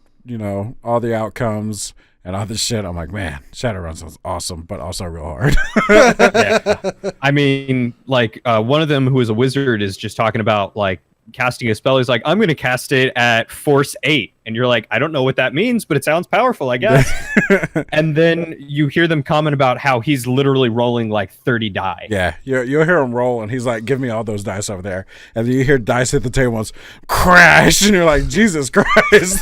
all the outcomes and all this shit. I'm like, man, Shadowrun sounds awesome, but also real hard. Yeah. I mean, like one of them who is a wizard is just talking about like casting a spell. He's like, I'm going to cast it at force 8. And you're like, I don't know what that means, but it sounds powerful, I guess. And then you hear them comment about how he's literally rolling like 30 die. Yeah, you'll hear him roll, and he's like, give me all those dice over there. And then you hear dice hit the table once, crash, and you're like, Jesus Christ.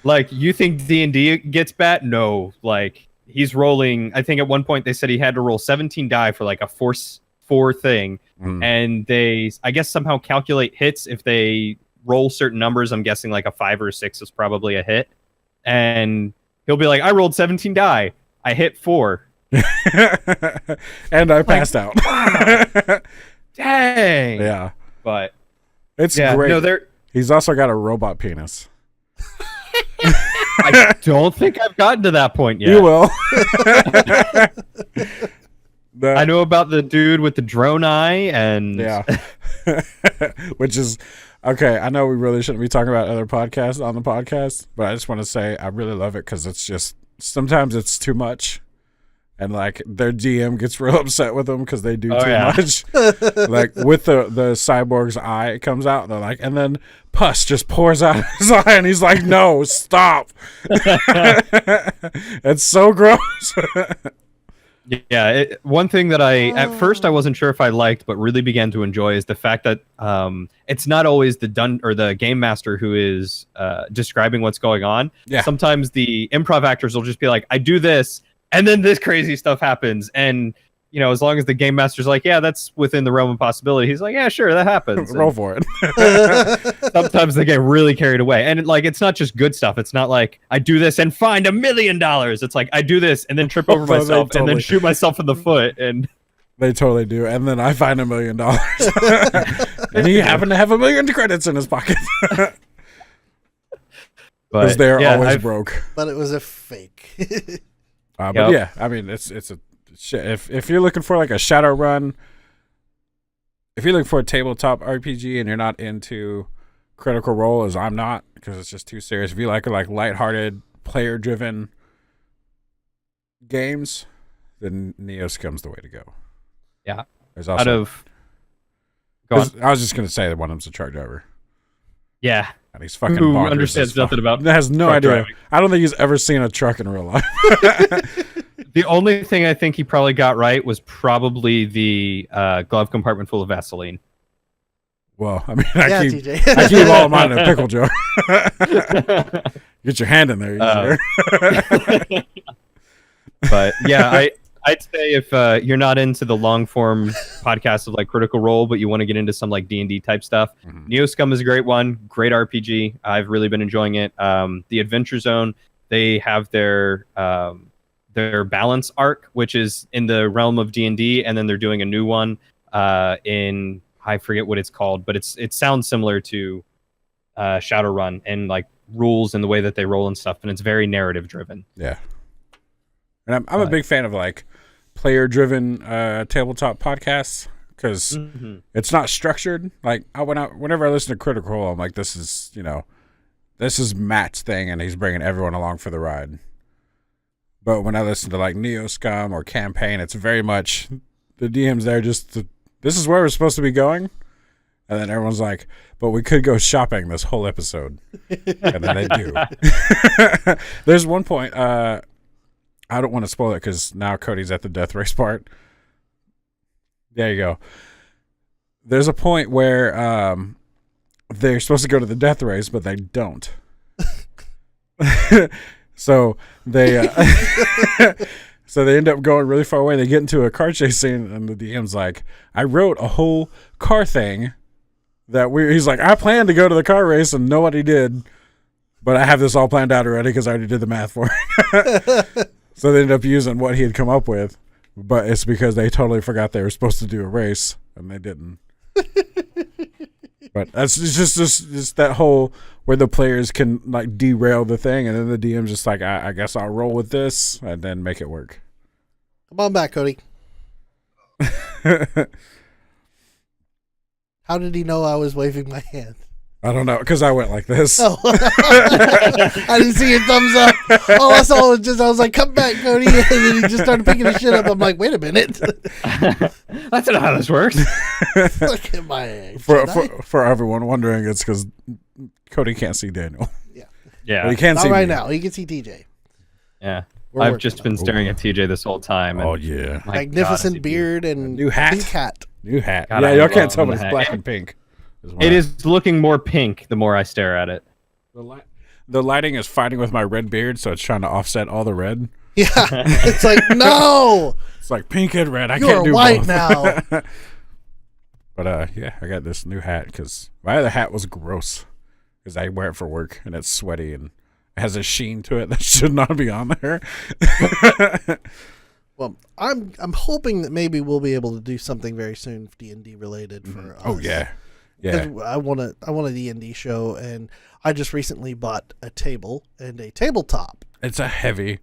Like, you think D&D gets bad? No, like, he's rolling. I think at one point they said he had to roll 17 die for like a force 4 thing, and they, I guess, somehow calculate hits if they roll certain numbers. I'm guessing like a 5 or a 6 is probably a hit, and he'll be like, I rolled 17 die, I hit 4, and I passed out. Wow. Dang. Yeah, but it's great. No, he's also got a robot penis. I don't think I've gotten to that point yet. You will. I know about the dude with the drone eye, and which is okay. I know we really shouldn't be talking about other podcasts on the podcast, but I just want to say I really love it because it's just sometimes it's too much, and like their GM gets real upset with them because they do too much. Like with the cyborg's eye, it comes out, and they're like, and then pus just pours out of his eye, and he's like, "No, stop!" It's so gross. Yeah, one thing that at first I wasn't sure if I liked, but really began to enjoy is the fact that it's not always the game master who is describing what's going on. Yeah. Sometimes the improv actors will just be like, I do this, and then this crazy stuff happens. And, you know, as long as the game master's like, yeah, that's within the realm of possibility, he's like, yeah, sure, that happens. Roll for it. Sometimes they get really carried away. And like, it's not just good stuff. It's not like, I do this and find $1 million. It's like, I do this and then trip over myself and then shoot myself in the foot. And they totally do. And then I find $1 million. And he happened to have $1 million credits in his pocket. Because they're always broke. But it was a fake. But yeah, I mean, it's a shit. If you're looking for like a shadow run, if you're looking for a tabletop RPG and you're not into Critical Role, as I'm not, because it's just too serious. If you like lighthearted, player-driven games, then Neoscum's the way to go. Yeah. There's also I was just gonna say that one of them's a truck driver. Yeah. And he's fucking Who bonkers. Understands nothing about. Has no idea. Driving. I don't think he's ever seen a truck in real life. The only thing I think he probably got right was probably the glove compartment full of Vaseline. Well, I mean, I keep all of mine in a pickle jar. Get your hand in there easier. But yeah, I'd say if you're not into the long form podcasts of like Critical Role, but you want to get into some like D&D type stuff, Neoscum is a great one. Great RPG. I've really been enjoying it. The Adventure Zone, they have their balance arc, which is in the realm of D&D, and then they're doing a new one in, I forget what it's called, but it sounds similar to Shadowrun and like rules and the way that they roll and stuff, and it's very narrative driven. Yeah. And I'm a big fan of like player-driven tabletop podcasts because it's not structured. Like whenever I listen to Critical Role, I'm like, this is Matt's thing, and he's bringing everyone along for the ride. But when I listen to like Neoscum or Campaign, it's very much the DM's there just to, this is where we're supposed to be going, and then everyone's like, but we could go shopping this whole episode, and then they do. There's one point. I don't want to spoil it because now Cody's at the death race part. There you go. There's a point where they're supposed to go to the death race, but they don't. So they end up going really far away. They get into a car chase scene, and the DM's like, I wrote a whole car thing he's like, I planned to go to the car race, and nobody did, but I have this all planned out already because I already did the math for it. So they ended up using what he had come up with, but it's because they totally forgot they were supposed to do a race, and they didn't. But that's just that whole where the players can like derail the thing, and then the DM's just like, I guess I'll roll with this and then make it work. Come on back, Cody. How did he know I was waving my hand? I don't know, because I went like this. Oh. I didn't see your thumbs up. All I saw was I was like, come back, Cody. And then he just started picking his shit up. I'm like, wait a minute. That's not how this works. Look at my hand. For everyone wondering, it's because Cody can't see Daniel. Yeah. But he can't Not see right me. now. He can see TJ. Yeah. We're I've just been staring at TJ this whole time. And oh, yeah. Magnificent beard and new hat. pink hat. New hat. God, yeah, y'all can't tell, but it's hat. black and pink. It is looking more pink the more I stare at it. The lighting is fighting with my red beard, so it's trying to offset all the red. Yeah, it's like no. It's like pink and red. I You can't are do white both. now. But yeah, I got this new hat because my other hat was gross because I wear it for work and it's sweaty and it has a sheen to it that should not be on there. Well, I'm hoping that maybe we'll be able to do something very soon D&D related for us. Oh yeah. 'Cause I want a D&D show, and I just recently bought a table and a tabletop. It's a heavy.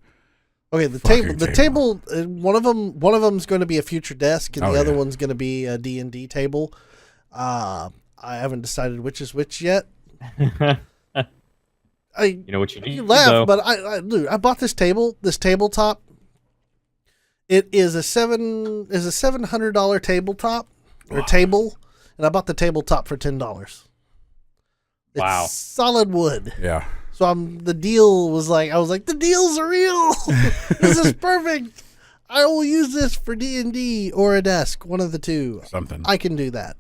Okay, the Fucking table. One of them's going to be a future desk, and the other yeah. one's going to be a D&D table. I haven't decided which is which yet. You know what you need. You laugh, though. but I bought this tabletop. It is a $700 tabletop or table, and I bought the tabletop for $10. It's Wow. solid wood. Yeah. So I was like, the deals are real. This is perfect. I will use this for D&D or a desk, one of the two. Something. I can do that.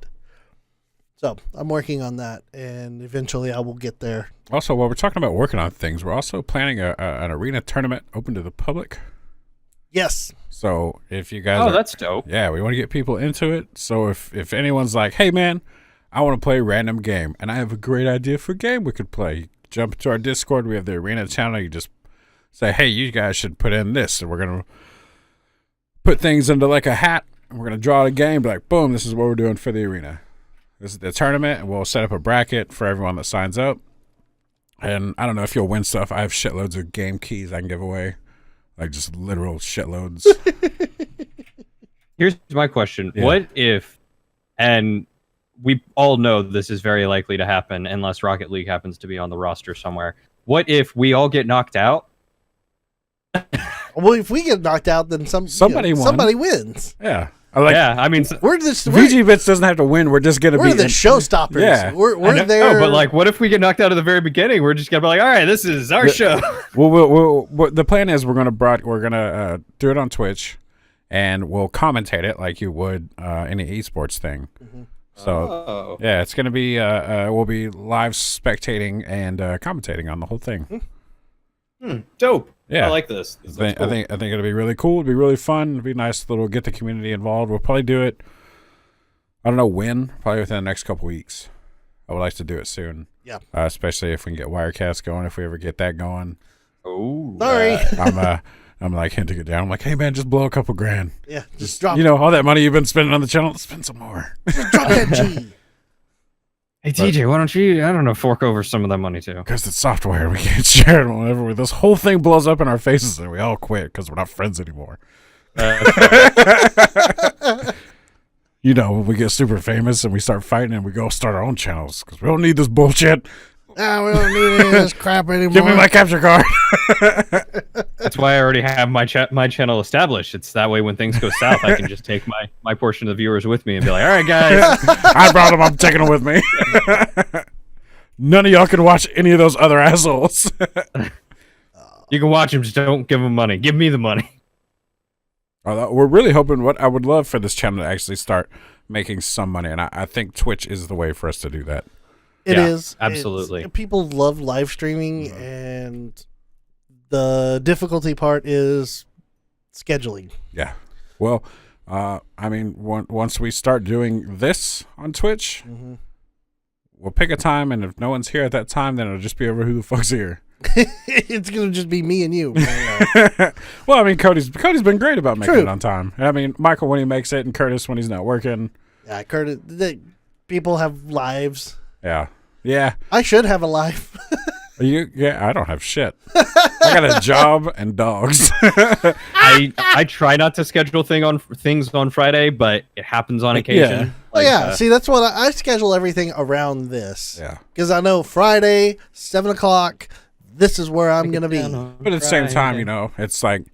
So I'm working on that, and eventually I will get there. Also, while we're talking about working on things, we're also planning an arena tournament open to the public. Yes. So if you guys, that's dope. Yeah, we want to get people into it. So if anyone's like, hey man, I want to play a random game, and I have a great idea for a game we could play, jump to our Discord. We have the arena channel. You just say, hey, you guys should put in this, and we're gonna put things into like a hat, and we're gonna draw a game. Be like, boom, this is what we're doing for the arena. This is the tournament, and we'll set up a bracket for everyone that signs up. And I don't know if you'll win stuff. I have shitloads of game keys I can give away, like just literal shitloads. Here's my question. Yeah. What if, and we all know this is very likely to happen unless Rocket League happens to be on the roster somewhere. What if we all get knocked out? Well, if we get knocked out, then somebody wins. Yeah. I mean, We're just VGBits doesn't have to win. We're just gonna we're be the showstoppers. Yeah. We're there. but like, what if we get knocked out at the very beginning? We're just gonna be like, all right, this is our show. Well, the plan is we're gonna do it on Twitch, and we'll commentate it like you would any esports thing. Mm-hmm. So yeah, it's gonna be we'll be live spectating and commentating on the whole thing. Dope. Yeah. I like this. I think it'll be really cool. It'll be really fun. It'll be nice little get the community involved. We'll probably do it. I don't know when. Probably within the next couple weeks. I would like to do it soon. Yeah. Especially if we can get Wirecast going. If we ever get that going. Oh, Sorry. I'm like hinting it down. I'm like, hey man, just blow a couple grand. Yeah. Just drop. All that money you've been spending on the channel, spend some more. Just drop that G. hey TJ, why don't you? I don't know, fork over some of that money too. Because it's software, we can't share it whenever this whole thing blows up in our faces and we all quit because we're not friends anymore. When we get super famous and we start fighting and we go start our own channels because we don't need this bullshit. We don't need any of this crap anymore. Give me my capture card. That's why I already have my channel established. It's that way when things go south, I can just take my portion of the viewers with me and be like, all right, guys. I brought them. I'm taking them with me. None of y'all can watch any of those other assholes. You can watch them, just don't give them money. Give me the money. We're really hoping. What I would love for this channel to actually start making some money, and I think Twitch is the way for us to do that. It is absolutely. People love live streaming, and the difficulty part is scheduling. Yeah. Well, once we start doing this on Twitch, we'll pick a time, and if no one's here at that time, then it'll just be over who the fuck's here. It's gonna just be me and you. Well, I mean, Cody's been great about making it on time. I mean, Michael when he makes it, and Curtis when he's not working. Yeah, Curtis. People have lives. Yeah. I should have a life. I don't have shit. I got a job and dogs. I try not to schedule things on Friday, but it happens on occasion. See, that's what I schedule everything around this. Yeah. Because I know Friday, 7:00, this is where I'm gonna be. But at the same time, it's like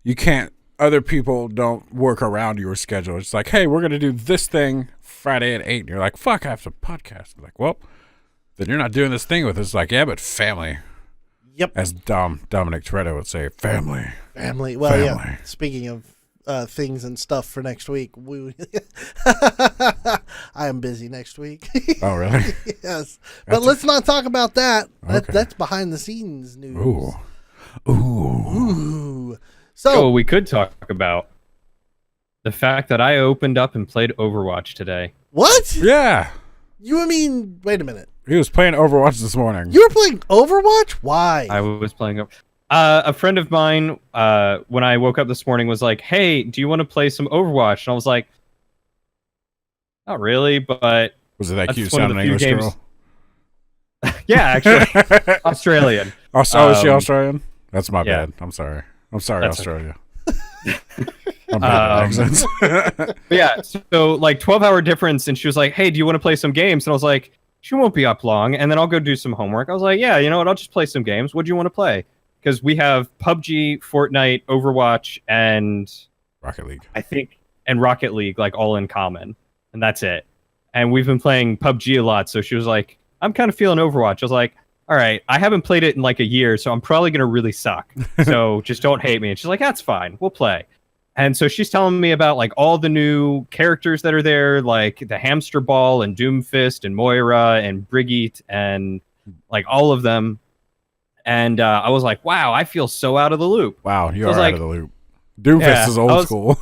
you can't. Other people don't work around your schedule. It's like, hey, we're gonna do this thing Friday at 8. And you're like, fuck, I have to podcast. I'm like, well, then you're not doing this thing with us. It's like, yeah, but family. Yep. As Dominic Toretto would say, family. Family. Well, family. Yeah. Speaking of things and stuff for next week, I am busy next week. Oh, really? Yes. But let's not talk about that. Okay. That's behind the scenes news. Ooh. Ooh. So we could talk about the fact that I opened up and played Overwatch today. what? Yeah. You mean? Wait a minute. He was playing Overwatch this morning. You were playing Overwatch? Why? I was playing. A friend of mine, when I woke up this morning, was like, "Hey, do you want to play some Overwatch?" And I was like, "Not really, but." Was it that That's cute one of sounding the few English girl? Yeah, actually, Australian. Oh, is she Australian? That's my yeah. bad. I'm sorry. I'm sorry, That's Australia. I'm bad at accents. But yeah, so like 12-hour difference, and she was like, "Hey, do you want to play some games?" And I was like, "She won't be up long, and then I'll go do some homework." I was like, "Yeah, you know what? I'll just play some games. What do you want to play?" Because we have PUBG, Fortnite, Overwatch, and Rocket League. I think and Rocket League, like all in common, and that's it. And we've been playing PUBG a lot, so she was like, "I'm kind of feeling Overwatch." I was like, "All right, I haven't played it in like a year, so I'm probably gonna really suck. So just don't hate me." And she's like, "That's fine, we'll play." And so she's telling me about like all the new characters that are there, like the Hamster Ball and Doomfist and Moira and Brigitte and like all of them. And I was like, "Wow, I feel so out of the loop." Wow, you So I are was out like, of the loop. Doomfist is old school.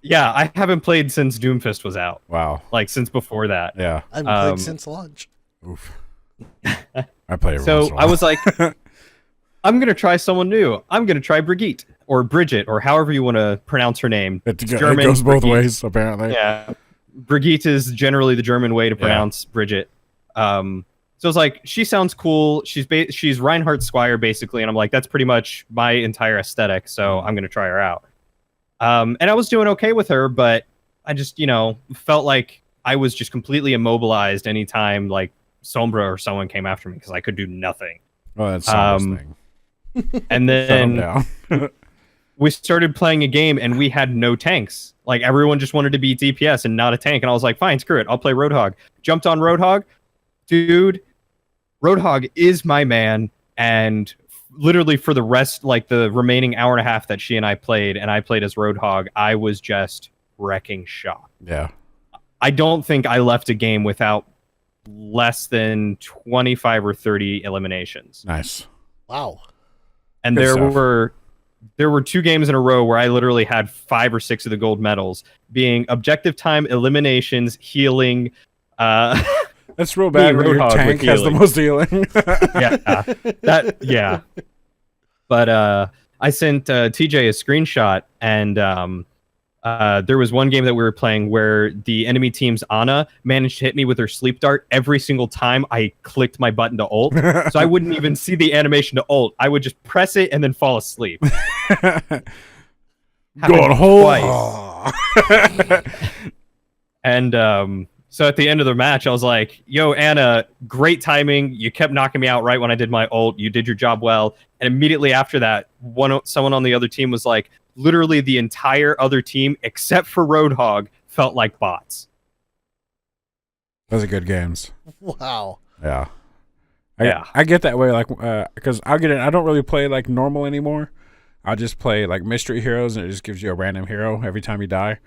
Yeah, I haven't played since Doomfist was out. Wow. Like since before that. Yeah. I haven't played since lunch. Oof. I play it So once in a I while. was like, I'm going to try someone new. I'm going to try Brigitte or Bridget or however you want to pronounce her name. it German, goes both Brigitte. ways, apparently. Yeah. Brigitte is generally the German way to pronounce Bridget. So it's like, she sounds cool. She's Reinhardt Squire, basically. And I'm like, that's pretty much my entire aesthetic. So I'm going to try her out. And I was doing okay with her, but I just, felt like I was just completely immobilized anytime like Sombra or someone came after me because I could do nothing. Oh, that's Sombra's thing. And Shut 'em then down. we started playing a game and we had no tanks. Like everyone just wanted to be DPS and not a tank. And I was like, fine, screw it. I'll play Roadhog. Jumped on Roadhog. Dude, Roadhog is my man. And literally for the rest, like the remaining hour and a half that she and I played as Roadhog, I was just wrecking shop. Yeah. I don't think I left a game without less than 25 or 30 eliminations. Nice. Wow. And Good there stuff. were 2 games in a row where I literally had 5 or 6 of the gold medals, being objective time, eliminations, healing. That's real bad when your Roadhog tank with has the healing. most healing. Yeah. But I sent TJ a screenshot, and there was one game that we were playing where the enemy team's Ana managed to hit me with her sleep dart every single time I clicked my button to ult. So I wouldn't even see the animation to ult. I would just press it and then fall asleep. Going home. Twice. And so at the end of the match, I was like, "Yo, Anna, great timing. You kept knocking me out right when I did my ult. You did your job well." And immediately after that, someone on the other team was like, literally the entire other team, except for Roadhog, felt like bots. Those are good games. Wow. Yeah. Yeah. I get that way, like, because I'll get it. I don't really play like normal anymore. I'll just play like mystery heroes, and it just gives you a random hero every time you die.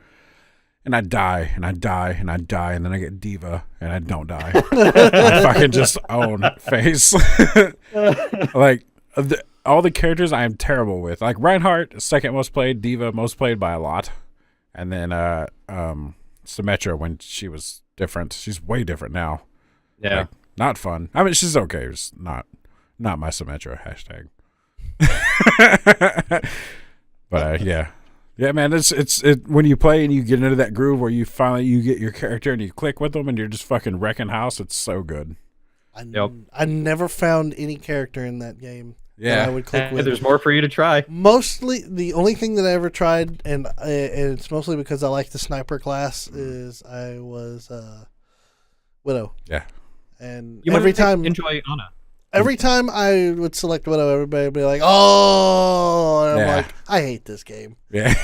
And I die, and I die, and I die, and then I get diva, and I don't die. I fucking just own face. Like, all the characters I am terrible with. Like, Reinhardt, second most played, diva, most played by a lot. And then Symmetra, when she was different. She's way different now. Yeah. Like, not fun. I mean, she's okay. It's not my Symmetra hashtag. But yeah. Yeah, man, it's when you play and you get into that groove where you get your character and you click with them and you're just fucking wrecking house. It's so good. I never found any character in that game that I would click with. There's more for you to try. Mostly, the only thing that I ever tried, and it's mostly because I like the sniper class, is I was Widow. Yeah. And You every might time enjoy Ana. Every time I would select Widow, everybody would be like, "Oh!" And I'm Yeah. like, "I hate this game." Yeah.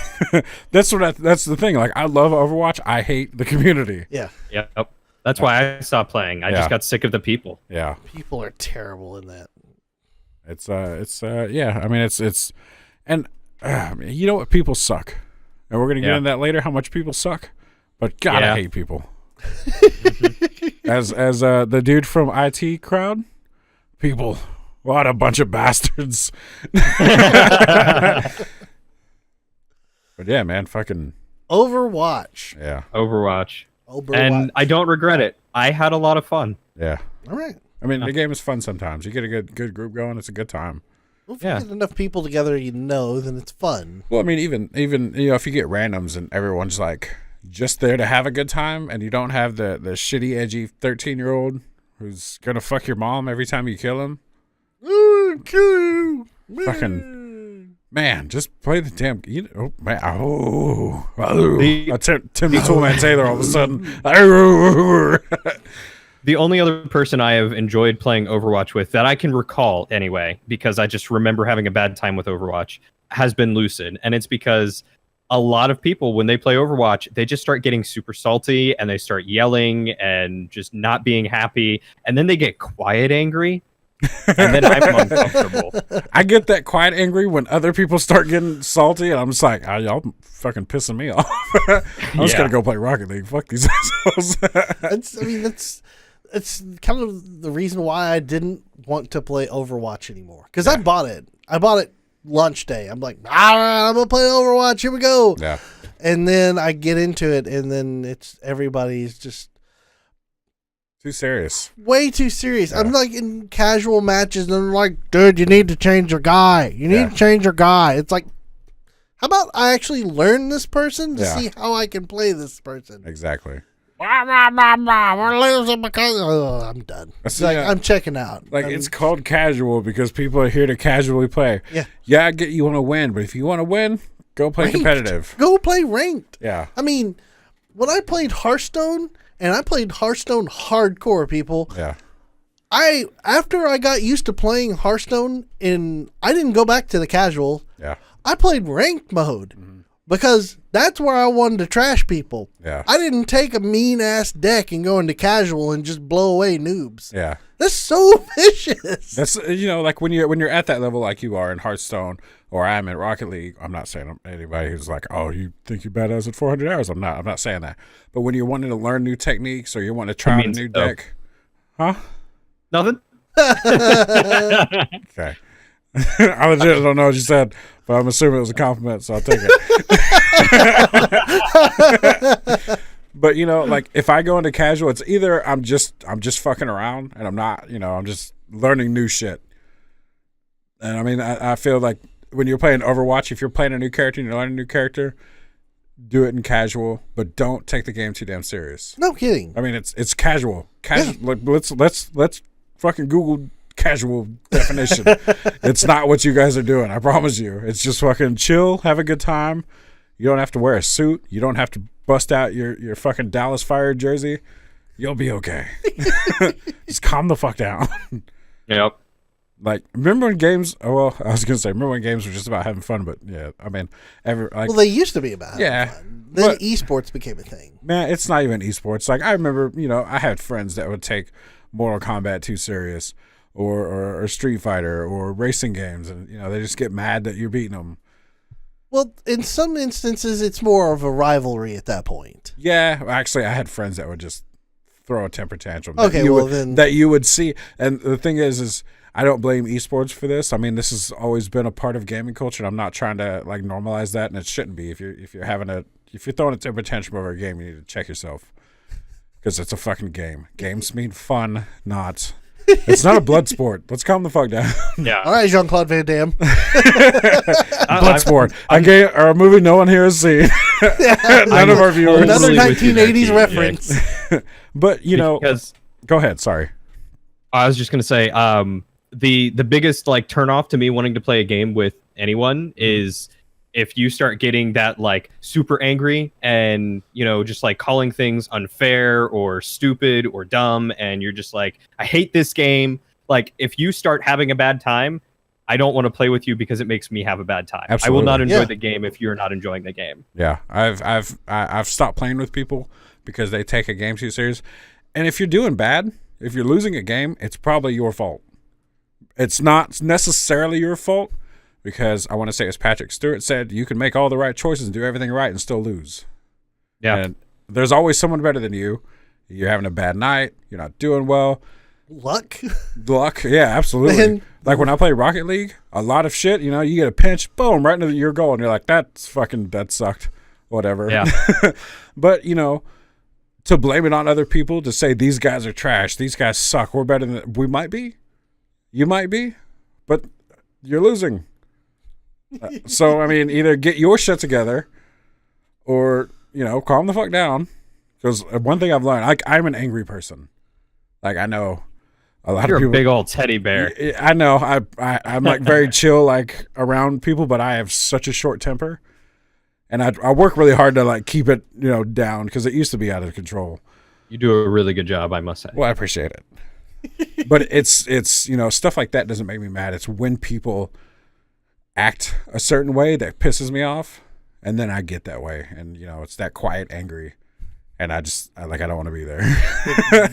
That's the thing. Like, I love Overwatch. I hate the community. Yeah, Yep. That's why I stopped playing. I just got sick of the people. Yeah. people are terrible in that. Yeah. I mean, it's, and you know what? People suck, and we're gonna get into that later. How much people suck, but God, I hate people. as the dude from IT crowd, people, what a bunch of bastards. But yeah, man, fucking Overwatch. yeah. Overwatch. And I don't regret it. I had a lot of fun. Yeah. All right. I mean, the game is fun sometimes. You get a good group going, it's a good time. Well, if you get enough people together then it's fun. Well, I mean, even if you get randoms and everyone's like just there to have a good time, and you don't have the shitty, edgy 13-year-old who's gonna fuck your mom every time you kill him. Kill you. Fucking man, just play the damn. Oh man! Tim the Toolman Taylor all of a sudden. The only other person I have enjoyed playing Overwatch with that I can recall anyway, because I just remember having a bad time with Overwatch, has been Lucid. And it's because a lot of people, when they play Overwatch, they just start getting super salty and they start yelling and just not being happy. And then they get quiet angry. And then I'm uncomfortable. I get that quiet angry when other people start getting salty, and I'm just like, y'all fucking pissing me off. I'm just gonna go play Rocket League. Fuck these assholes. It's kind of the reason why I didn't want to play Overwatch anymore. Because I bought it. I bought it launch day. I'm like, all right, I'm gonna play Overwatch. Here we go. Yeah. And then I get into it, and then everybody's just too serious. Way too serious. Yeah. I'm like in casual matches, and I'm like, dude, you need to change your guy. You need to change your guy. It's like, how about I actually learn this person to see how I can play this person? Exactly. We're losing because I'm done. It's like I'm checking out. Like it's called casual because people are here to casually play. Yeah, I get you want to win, but if you want to win, go play competitive. Go play ranked. Yeah. I mean, when I played Hearthstone, and I played Hearthstone hardcore, people. Yeah. After I got used to playing Hearthstone, I didn't go back to the casual. Yeah. I played ranked mode. Because that's where I wanted to trash people. Yeah. I didn't take a mean-ass deck and go into casual and just blow away noobs. Yeah. That's so vicious. That's, like when you're at that level like you are in Hearthstone or I'm in Rocket League, I'm not saying anybody who's like, oh, you think you're badass at 400 hours? I'm not saying that. But when you're wanting to learn new techniques or you're wanting to try out a new deck. Huh? Nothing? Okay. I legit don't know what you said, but I'm assuming it was a compliment, so I'll take it. But like if I go into casual, it's either I'm just fucking around and I'm not, I'm just learning new shit. And I mean, I feel like when you're playing Overwatch, if you're playing a new character and you're learning a new character, do it in casual, but don't take the game too damn serious. No kidding. I mean, it's casual. Like let's fucking Google casual definition. It's not what you guys are doing. I promise you. It's just fucking chill, have a good time. You don't have to wear a suit. You don't have to bust out your fucking Dallas Fire jersey. You'll be okay. Just calm the fuck down. Yep. Like, remember when games? Oh, well, I was gonna say, remember when games were just about having fun? But yeah, I mean, well, they used to be about having fun. Then esports became a thing. Man, it's not even esports. Like, I remember, I had friends that would take Mortal Kombat too serious, or Street Fighter, or racing games, and they just get mad that you're beating them. Well, in some instances, it's more of a rivalry at that point. Yeah, actually, I had friends that would just throw a temper tantrum. Okay, that you would see, and the thing is I don't blame esports for this. I mean, this has always been a part of gaming culture, and I'm not trying to like normalize that, and it shouldn't be. If you're throwing a temper tantrum over a game, you need to check yourself because it's a fucking game. Games mean fun, not. It's not a blood sport. Let's calm the fuck down. Yeah. All right, Jean-Claude Van Damme. Blood sport. A movie no one here has seen. None of our viewers. Another 1980s reference. But go ahead. Sorry. I was just gonna say, the biggest like turn off to me wanting to play a game with anyone is if you start getting that like super angry and just like calling things unfair or stupid or dumb, and you're just like, I hate this game. Like if you start having a bad time, I don't want to play with you because it makes me have a bad time. Absolutely. I will not enjoy the game if you're not enjoying the game. Yeah, I've stopped playing with people because they take a game too serious. And if you're doing bad, if you're losing a game, it's probably your fault. It's not necessarily your fault because I want to say, as Patrick Stewart said, you can make all the right choices and do everything right and still lose. Yeah. And there's always someone better than you. You're having a bad night. You're not doing well. luck. Luck, yeah, absolutely. Man. Like when I play Rocket League, a lot of shit, you know, you get a pinch, boom, right into your goal, and you're like, that sucked, whatever. Yeah. But, you know, to blame it on other people, to say these guys are trash, these guys suck, we're better than, we might be, you might be, but you're losing. So, I mean, either get your shit together or, you know, calm the fuck down. Because one thing I've learned, like, I'm an angry person. Like, I know a lot You're of people. a big old teddy bear. I know. I'm like very chill, like, around people, but I have such a short temper. And I work really hard to, like, keep it, you know, down because it used to be out of control. You do a really good job, I must say. Well, I appreciate it. But it's, you know, stuff like that doesn't make me mad. It's when people act a certain way that pisses me off, and then I get that way, and you know, it's that quiet angry, and I don't want to be there.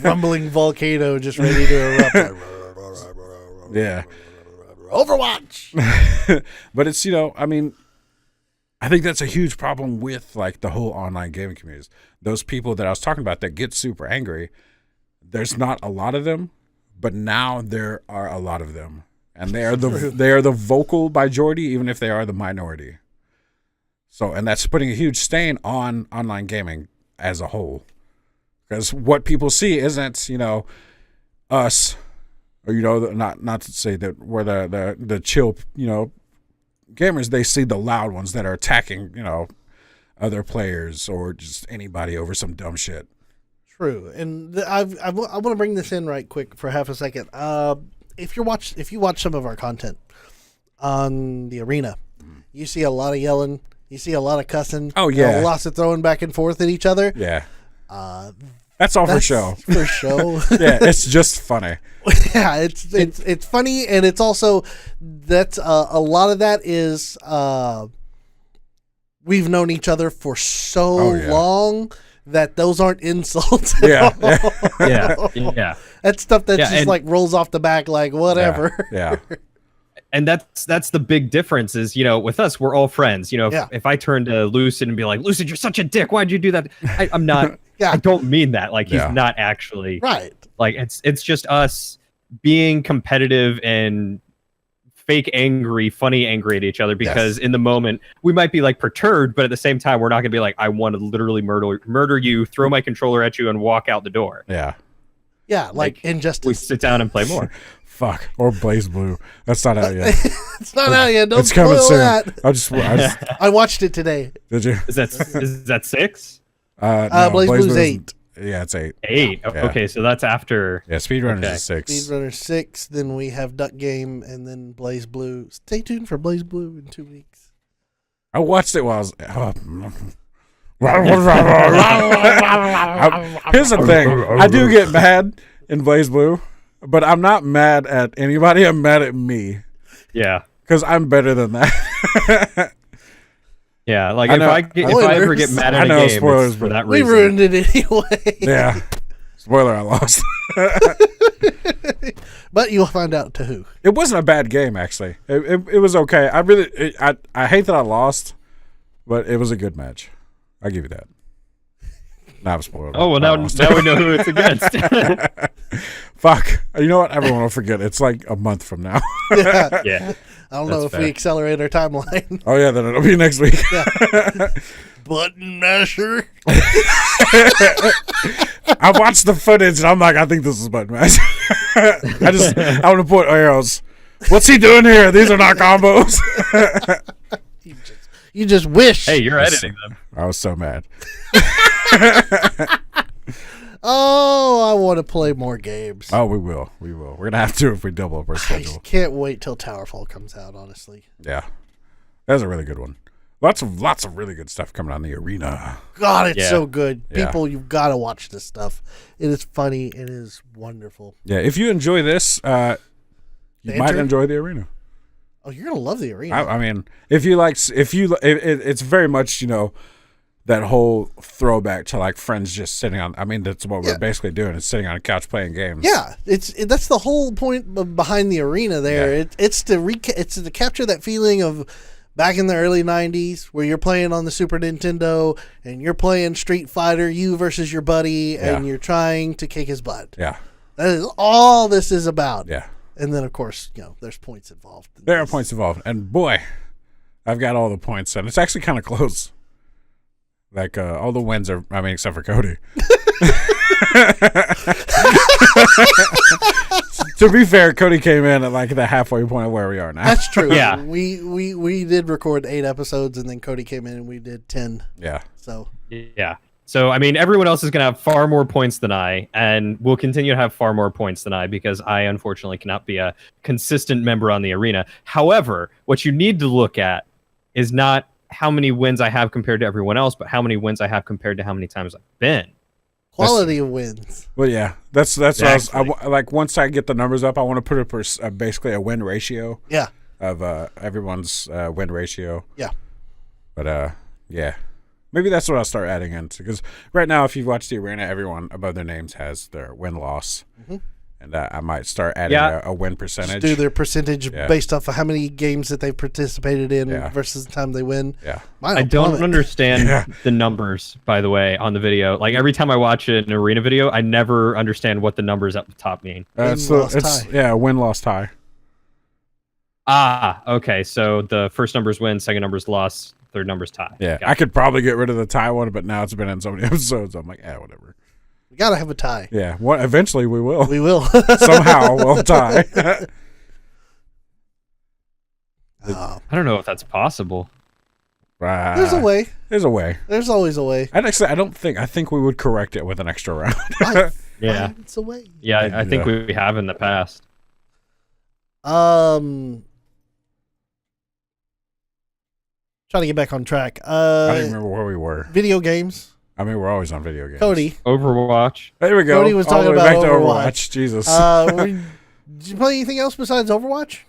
Rumbling volcano just ready to erupt. Yeah. Overwatch. But it's, you know, I mean, I think that's a huge problem with like the whole online gaming communities. Those people that I was talking about that get super angry, there's not a lot of them, but now there are a lot of them. And they are the vocal majority, even if they are the minority. So, and that's putting a huge stain on online gaming as a whole, because what people see isn't, you know, us, or you know, not to say that we're the chill, you know, gamers. They see the loud ones that are attacking, you know, other players or just anybody over some dumb shit. True, and I want to bring this in right quick for half a second. If you watch some of our content on the arena, you see a lot of yelling, you see a lot of cussing. Oh yeah, lots of throwing back and forth at each other. Yeah, that's all for show. For show. Yeah, it's just funny. Yeah, it's funny, and it's also that's a lot of that is we've known each other for so long that those aren't insults. Yeah. Yeah. That's stuff that just and, like rolls off the back like whatever. Yeah. And that's the big difference is, you know, with us, we're all friends. You know, if I turn to Lucid and be like, Lucid, you're such a dick. Why'd you do that? I'm not. I don't mean that. Like, he's not actually. Right. Like, it's just us being competitive and fake angry, funny angry at each other, because in the moment we might be like perturbed, but at the same time we're not gonna be like, I want to literally murder you, throw my controller at you, and walk out the door. Yeah. Yeah, like Injustice. We sit down and play more. Fuck. Or Blaze Blue. That's not out yet. It's not out yet. Don't it's coming spoil soon. that. I watched it today. Did you? Is that 6? No, Blaze Blue's 8. Yeah, it's 8. 8. Yeah. Okay, so that's after. Yeah, Speedrunners is 6. Speedrunner 6. Then we have Duck Game, and then Blaze Blue. Stay tuned for Blaze Blue in 2 weeks. I watched it while I was. Here's the thing. I do get mad in Blaze Blue, but I'm not mad at anybody. I'm mad at me. Yeah. Because I'm better than that. Yeah, like if I ever get mad at a game, spoilers, it's for that we reason. ruined it anyway. Yeah. Spoiler, I lost. But you'll find out to who. It wasn't a bad game, actually. It was okay. I hate that I lost, but it was a good match. I'll give you that. Now I'm spoiled. Oh, well, now we know who it's against. Fuck. You know what? Everyone will forget. It's like a month from now. Yeah. I don't know if we accelerate our timeline. Oh, yeah, then it'll be next week. Yeah. Button masher. I watched the footage and I'm like, I think this is Button Masher. I want to put arrows. What's he doing here? These are not combos. You just wish. Hey, you're editing them. I was so mad. Oh, I want to play more games. Oh, we will. We will. We're going to have to if we double up our I schedule. can't wait till Towerfall comes out, honestly. Yeah. That's a really good one. Lots of really good stuff coming on the arena. God, it's so good. Yeah. People, you've got to watch this stuff. It is funny. It is wonderful. Yeah, if you enjoy this, you might enjoy the arena. Oh, you're going to love the arena. I mean, it's very much, you know, that whole throwback to like friends just sitting on. I mean, that's what we're basically doing. Is sitting on a couch playing games. Yeah, that's the whole point behind the arena. There, Yeah. it's to capture that feeling of back in the early '90s where you're playing on the Super Nintendo and you're playing Street Fighter, you versus your buddy, and you're trying to kick his butt. Yeah. That is all this is about. Yeah. And then, of course, there's points involved. There are points involved. And boy, I've got all the points. And it's actually kind of close. Like, all the wins are, except for Cody. To be fair, Cody came in at like the halfway point of where we are now. That's true. Yeah. We did record 8 episodes, and then Cody came in and we did 10. Yeah. So. Yeah. So, everyone else is going to have far more points than I, and will continue to have far more points than I, because I unfortunately cannot be a consistent member on the arena. However, what you need to look at is not how many wins I have compared to everyone else, but how many wins I have compared to how many times I've been. Quality of wins. Well, yeah, that's Exactly. what like once I get the numbers up, I want to put up basically a win ratio. Yeah. Of everyone's win ratio. Yeah. But yeah, maybe that's what I'll start adding into, because right now, if you watch the arena, everyone above their names has their win loss, and I might start adding a win percentage. Just do their percentage based off of how many games that they've participated in versus the time they win. Yeah. I don't understand the numbers, by the way, on the video. Like, every time I watch an arena video, I never understand what the numbers at the top mean. Win loss tie. Ah, okay. So the first number's win, second number's loss, third number's tie. Yeah, Gotcha. I could probably get rid of the tie one, but now it's been in so many episodes. I'm like, whatever. We got to have a tie. Yeah, eventually we will. We will. Somehow we'll tie. I don't know if that's possible. There's a way. There's a way. There's always a way. I think we would correct it with an extra round. Yeah. It's a way. Yeah, I think we have in the past. Trying to get back on track. I don't even remember where we were. Video games. We're always on video games. Cody. Overwatch. There we go. Cody was All the talking way about back Overwatch. to Overwatch. Jesus. Did you play anything else besides Overwatch?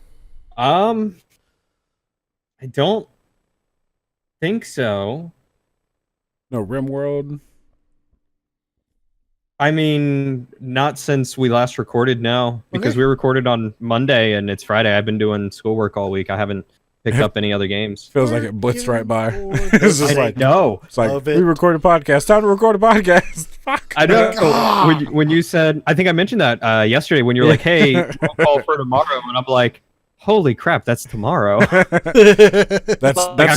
I don't think so. No RimWorld. Not since we last recorded, no. Because we recorded on Monday and it's Friday. I've been doing schoolwork all week. I haven't picked up any other games. Feels like it blitzed right by. It's just like, no. It's like, we record a podcast. Time to record a podcast. Fuck. I know. When you said, I think I mentioned that yesterday when you were like, hey, we'll call for tomorrow. And I'm like, holy crap, that's tomorrow. I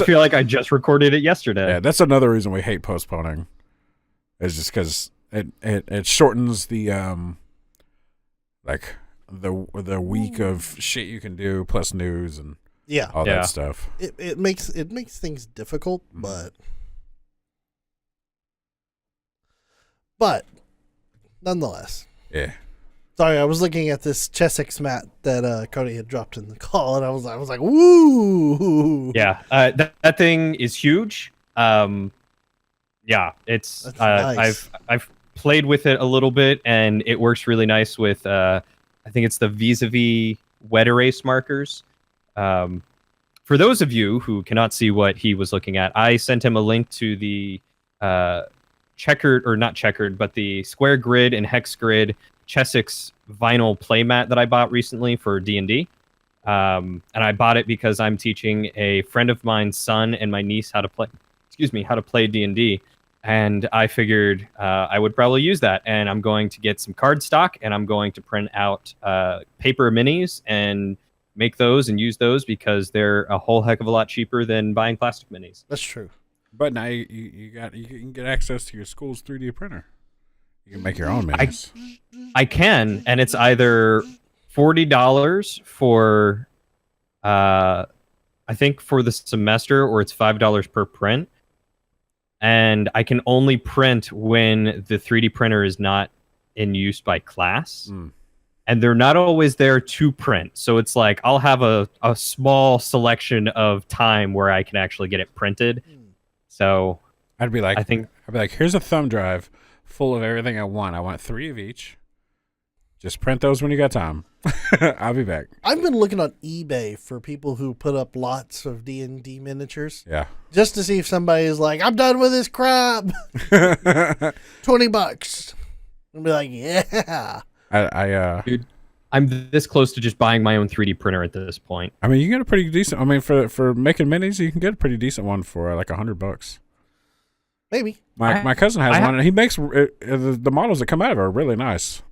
feel like I just recorded it yesterday. Yeah, that's another reason we hate postponing. It's just because it shortens the the week of shit you can do plus news and all that stuff. It makes things difficult, but nonetheless. Yeah. Sorry, I was looking at this Chessex mat that Cody had dropped in the call, and I was like, woo! Yeah, that thing is huge. Yeah, it's nice. I've played with it a little bit, and it works really nice with I think it's the vis-a-vis wet erase markers. For those of you who cannot see what he was looking at, I sent him a link to the checkered, or not checkered, but the square grid and hex grid Chessex vinyl playmat that I bought recently for D&D. And I bought it because I'm teaching a friend of mine's son and my niece how to play D&D. And I figured I would probably use that. And I'm going to get some card stock, and I'm going to print out paper minis and make those and use those, because they're a whole heck of a lot cheaper than buying plastic minis. That's true. But now you can get access to your school's 3D printer. You can make your own minis. I can, and it's either $40 for I think for the semester, or it's $5 per print. And I can only print when the 3D printer is not in use by class. And they're not always there to print. So it's like I'll have a small selection of time where I can actually get it printed. So I'd be like, here's a thumb drive full of everything I want. I want 3 of each. Just print those when you got time. I'll be back. I've been looking on eBay for people who put up lots of D&D miniatures. Yeah. Just to see if somebody is like, I'm done with this crap. $20. And be like, yeah. Dude, I'm this close to just buying my own 3D printer at this point. I mean, you get a pretty decent. I mean, for making minis, you can get a pretty decent one for like $100. Maybe. My cousin has one, and he makes the models that come out of it are really nice.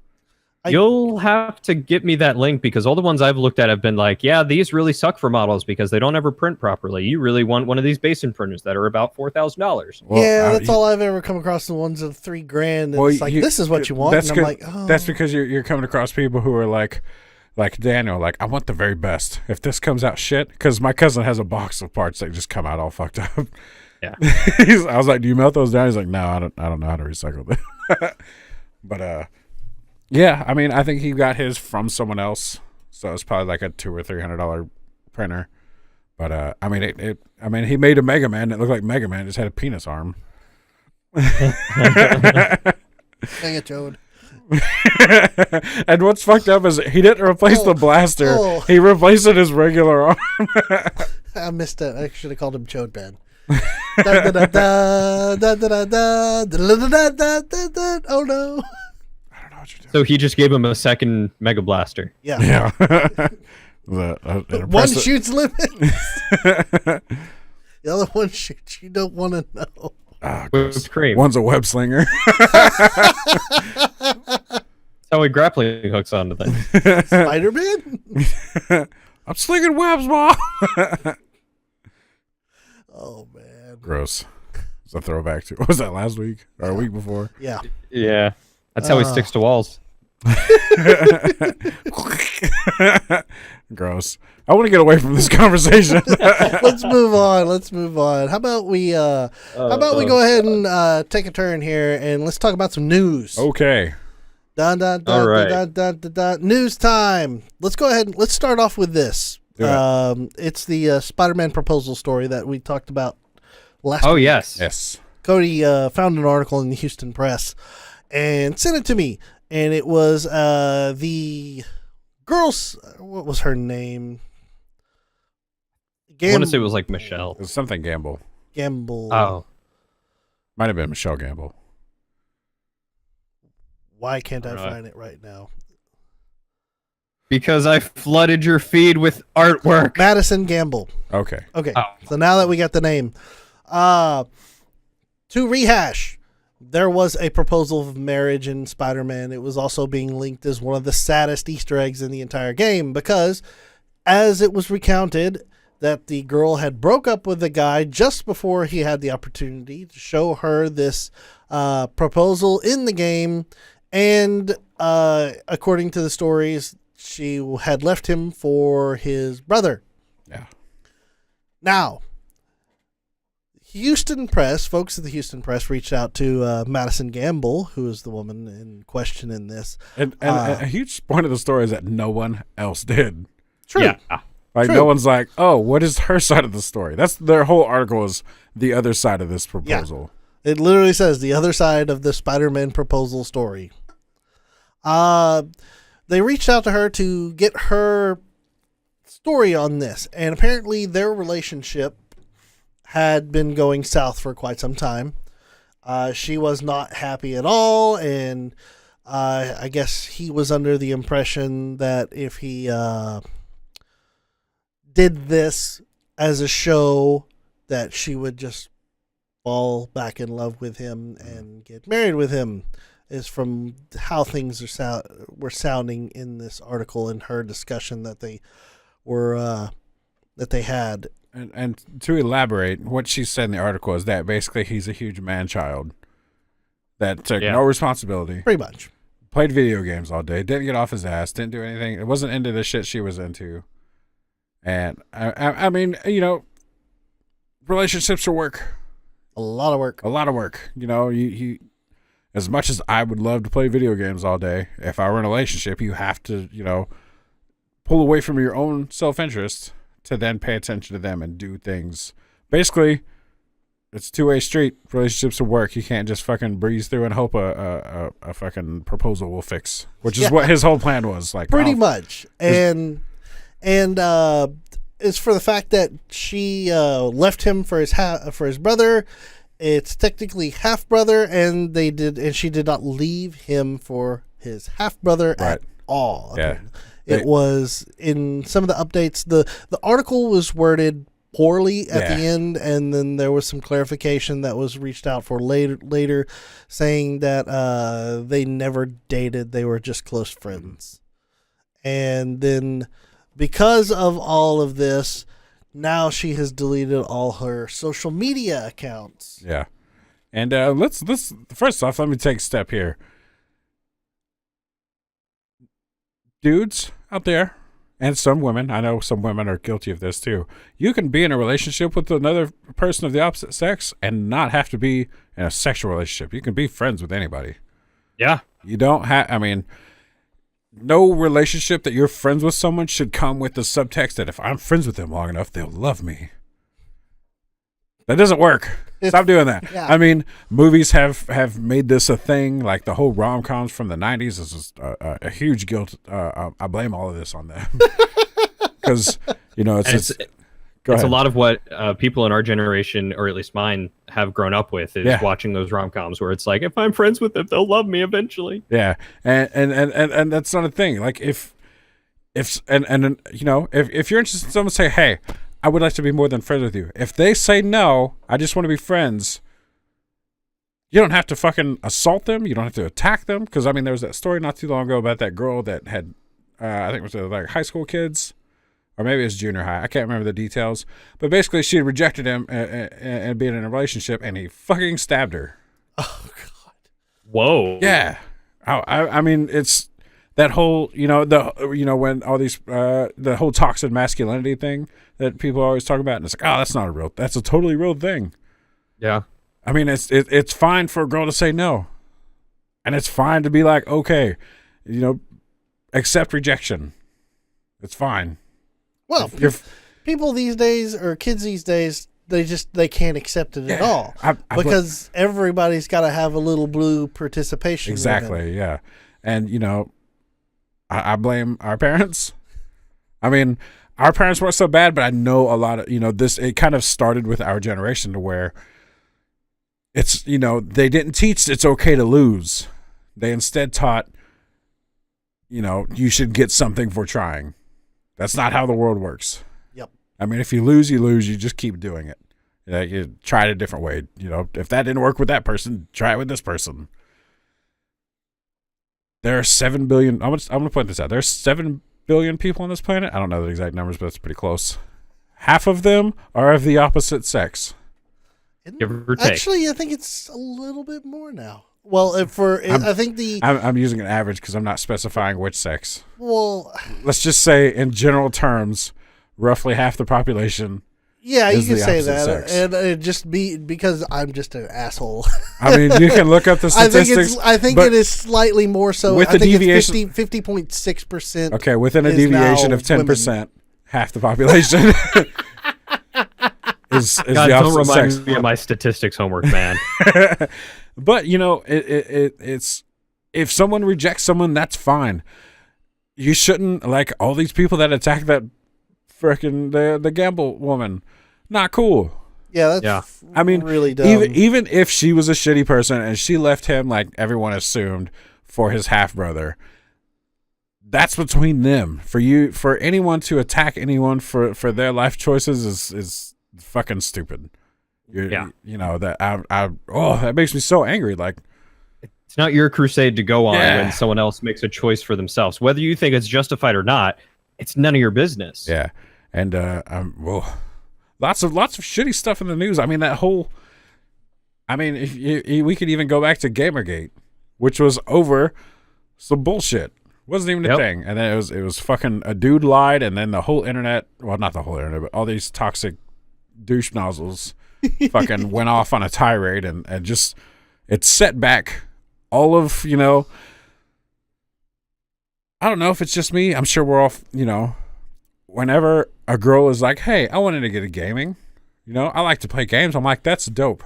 You'll have to get me that link because all the ones I've looked at have been like, yeah, these really suck for models because they don't ever print properly. You really want one of these basin printers that are about $4,000. Well, yeah, that's all I've ever come across. The ones of $3,000. And it's like, this is what you want. And I'm like, oh. That's because you're coming across people who are like Daniel, like, I want the very best. If this comes out shit, because my cousin has a box of parts that just come out all fucked up. Yeah. I was like, do you melt those down? He's like, no, I don't know how to recycle them. But yeah, I mean, I think he got his from someone else, so it's probably like a $200 or $300 printer. But I mean, I mean, he made a Mega Man that looked like Mega Man, just had a penis arm. Dang it, Jode. And what's fucked up is he didn't replace the blaster. Oh. He replaced it his regular arm. I missed it. I should have called him Chode Man. Oh no. I don't know what you're doing. So he just gave him a second Mega Blaster. Yeah. One shoots limits. The other one shoots you don't want to know. Whipped cream. One's a web slinger. That's how he grappling hooks onto things. Spider-Man? I'm slinging webs, Mom. Oh, man. Gross. It's a throwback to, what was that, last week? Or a week before? Yeah. Yeah. That's how he sticks to walls. Gross. I want to get away from this conversation. Let's move on. How about we go ahead and take a turn here and let's talk about some news. Okay. Dun, dun, dun, All right. dun, dun, dun, dun. News time. Let's go ahead and let's start off with this. It's the Spider-Man proposal story that we talked about last week. Yes. Yes. Cody found an article in the Houston Press and sent it to me. And it was the girl's, what was her name? I want to say it was like Michelle. It was something Gamble. Gamble. Oh. Might have been Michelle Gamble. Why can't I find it right now? Because I flooded your feed with artwork. Madison Gamble. Okay. Okay. Oh. So now that we got the name, to rehash, there was a proposal of marriage in Spider-Man. It was also being linked as one of the saddest Easter eggs in the entire game because, as it was recounted, that the girl had broke up with the guy just before he had the opportunity to show her this proposal in the game. And according to the stories, she had left him for his brother. Yeah. Now, Houston Press, folks at the Houston Press reached out to Madison Gamble, who is the woman in question in this. And a huge point of the story is that no one else did. True. Yeah. Like, True. no one's like, oh, what is her side of the story? That's their whole article is the other side of this proposal. It literally says the other side of the Spider-Man proposal story. They reached out to her to get her story on this. And apparently their relationship had been going south for quite some time. She was not happy at all. And I guess he was under the impression that if he did this as a show, that she would just fall back in love with him and get married with him, is from how things were sounding in this article and her discussion that they were that they had. And to elaborate, what she said in the article is that basically he's a huge man-child that took no responsibility, Pretty much. played video games all day, didn't get off his ass, didn't do anything. It wasn't into the shit she was into. And I mean, you know, relationships are work. A lot of work. A lot of work. You know, you as much as I would love to play video games all day, if I were in a relationship, you have to, you know, pull away from your own self-interest to then pay attention to them and do things. Basically, it's a two-way street. Relationships will work. You can't just fucking breeze through and hope a fucking proposal will fix, which is what his whole plan was. Like, Pretty much. And it's for the fact that she left him for his brother. It's technically half brother, and she did not leave him for his half brother at all. Yeah. It was in some of the updates. The article was worded poorly at Yeah. the end, and then there was some clarification that was reached out for later saying that they never dated, they were just close friends. And then because of all of this, now she has deleted all her social media accounts. Yeah. And let's first off, let me take a step here. Dudes out there, and some women, I know some women are guilty of this too. You can be in a relationship with another person of the opposite sex and not have to be in a sexual relationship. You can be friends with anybody. Yeah. You don't have, I mean, no relationship that you're friends with someone should come with the subtext that if I'm friends with them long enough, they'll love me. That doesn't work. Stop doing that. Yeah. I mean, movies have made this a thing. Like the whole rom-coms from the 90s is just a huge guilt. I blame all of this on them. Because, you know, it's a lot of what people in our generation, or at least mine, have grown up with is watching those rom-coms where it's like, if I'm friends with them, they'll love me eventually. Yeah. And that's not a thing. Like if you know, if you're interested in someone, say, hey, I would like to be more than friends with you. If they say no, I just want to be friends, you don't have to fucking assault them. You don't have to attack them. Because, I mean, there was that story not too long ago about that girl that had, I think it was like high school kids, or maybe it was junior high. I can't remember the details. But basically, she had rejected him and being in a relationship, and he fucking stabbed her. Oh, God. Whoa. Yeah. I mean, it's that whole, you know, when all these, the whole toxic masculinity thing that people always talk about, and it's like, oh, that's a totally real thing. Yeah. I mean, it's fine for a girl to say no. And it's fine to be like, okay, you know, accept rejection. It's fine. Well, people these days, or kids these days, they can't accept it at all. Because everybody's got to have a little blue participation. Exactly, yeah. And, you know, I blame our parents. I mean, our parents weren't so bad, but I know a lot of, you know, it kind of started with our generation to where it's, you know, they didn't teach it's okay to lose. They instead taught, you know, you should get something for trying. That's not how the world works. Yep. I mean, if you lose, you lose. You just keep doing it. You try it a different way. You know, if that didn't work with that person, try it with this person. There are 7 billion. I'm gonna point this out. There's 7 billion people on this planet. I don't know the exact numbers, but it's pretty close. Half of them are of the opposite sex. Give or take. Actually, I think it's a little bit more now. Well, I think I'm using an average because I'm not specifying which sex. Well, let's just say in general terms, roughly half the population. Yeah, you can say that, sex. and it just be because I'm just an asshole. I mean, you can look up the statistics. I think it is slightly more so. With the deviation, 50.6%. Okay, within a deviation of 10%, half the population is God, the opposite don't remind sex. me of my statistics homework, man. But you know, it's if someone rejects someone, that's fine. You shouldn't, like all these people that attack that frickin' the Gamble woman. Not cool. Yeah, that's I mean, really dumb. Even if she was a shitty person and she left him, like everyone assumed, for his half brother, that's between them. For anyone to attack anyone for their life choices is fucking stupid. You know that that makes me so angry. Like, it's not your crusade to go on when someone else makes a choice for themselves, whether you think it's justified or not. It's none of your business. Yeah, and lots of shitty stuff in the news. I mean, that whole. I mean, if we could even go back to Gamergate, which was over some bullshit. Wasn't even a thing, and then it was fucking a dude lied, and then the whole internet. Well, not the whole internet, but all these toxic douche nozzles fucking went off on a tirade, and just it set back all of, you know. I don't know if it's just me. I'm sure we're all, you know, whenever a girl is like, hey, I wanted to get a gaming, you know, I like to play games. I'm like, that's dope.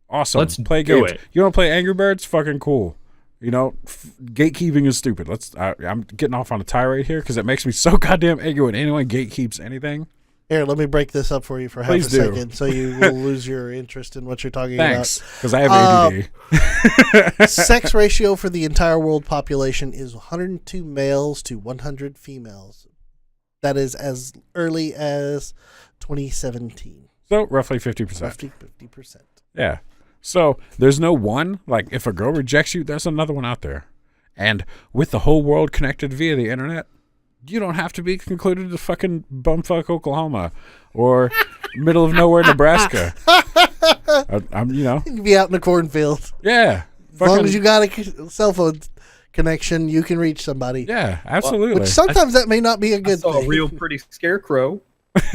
Awesome. Let's play do games. it. You want to play Angry Birds? Fucking cool. You know, gatekeeping is stupid. I'm getting off on a tirade here because it makes me so goddamn angry when anyone gatekeeps anything. Here, let me break this up for you for half a second so you will lose your interest in what you're talking Thanks, about. because I have ADD. Sex ratio for the entire world population is 102 males to 100 females. That is as early as 2017. So roughly 50%. Roughly 50%. Yeah. So there's no one, like if a girl rejects you, there's another one out there. And with the whole world connected via the internet, you don't have to be concluded to fucking bumfuck Oklahoma or middle of nowhere Nebraska. I'm, You can be out in the cornfield. Yeah. As long as you got a cell phone connection, you can reach somebody. Yeah, absolutely. Which sometimes that may not be a good saw thing. a real pretty scarecrow.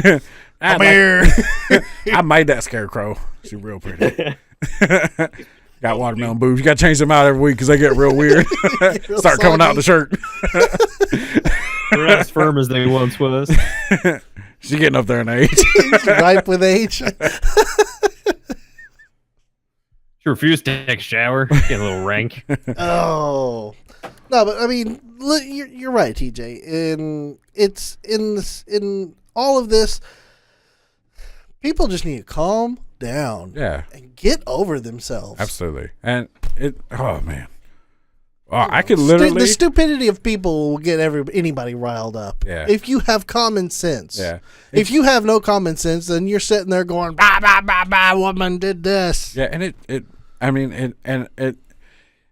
Come here. I made that scarecrow. She's real pretty. Got watermelon boobs. You got to change them out every week because they get real weird. Real Start coming out of the shirt. They're not as firm as they once was. She's getting up there in age. Ripe with age. She refused to take a shower. Getting a little rank. Oh. No, but I mean, you're right, TJ. In all of this, people just need to calm down. Yeah. And get over themselves. Absolutely. And oh man. Oh, I could literally the stupidity of people will get anybody riled up. Yeah. If you have common sense. Yeah. If you have no common sense, then you're sitting there going, bah, bah, bah, bah, woman did this. Yeah, and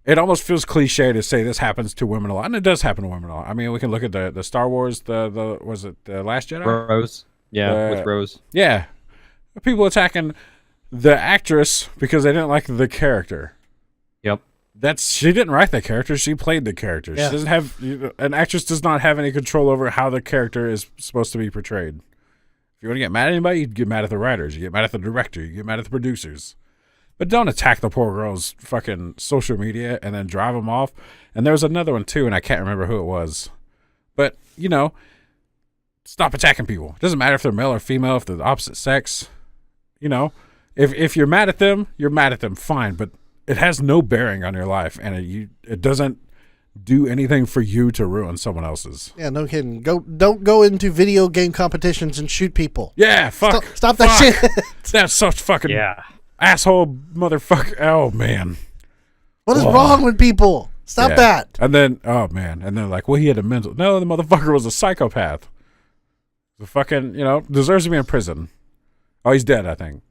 it almost feels cliche to say this happens to women a lot, and it does happen to women a lot. I mean, we can look at the Star Wars, was it the Last Jedi? Rose. Yeah, with Rose. Yeah. People attacking the actress because they didn't like the character. Yep. She didn't write the character. She played the character. Yeah. She doesn't have an actress does not have any control over how the character is supposed to be portrayed. If you want to get mad at anybody, you get mad at the writers. You get mad at the director. You get mad at the producers. But don't attack the poor girl's fucking social media and then drive them off. And there was another one too, and I can't remember who it was. But stop attacking people. It doesn't matter if they're male or female, if they're the opposite sex. If you're mad at them, you're mad at them. Fine, but it has no bearing on your life, and it doesn't do anything for you to ruin someone else's. Yeah, no kidding. Don't go into video game competitions and shoot people. Yeah, fuck. Stop that shit. That's such fucking Yeah. asshole motherfucker. Oh man. What is wrong with people? Stop Yeah. that. And then like, well, he had a mental. No, the motherfucker was a psychopath. The fucking deserves to be in prison. Oh, he's dead, I think.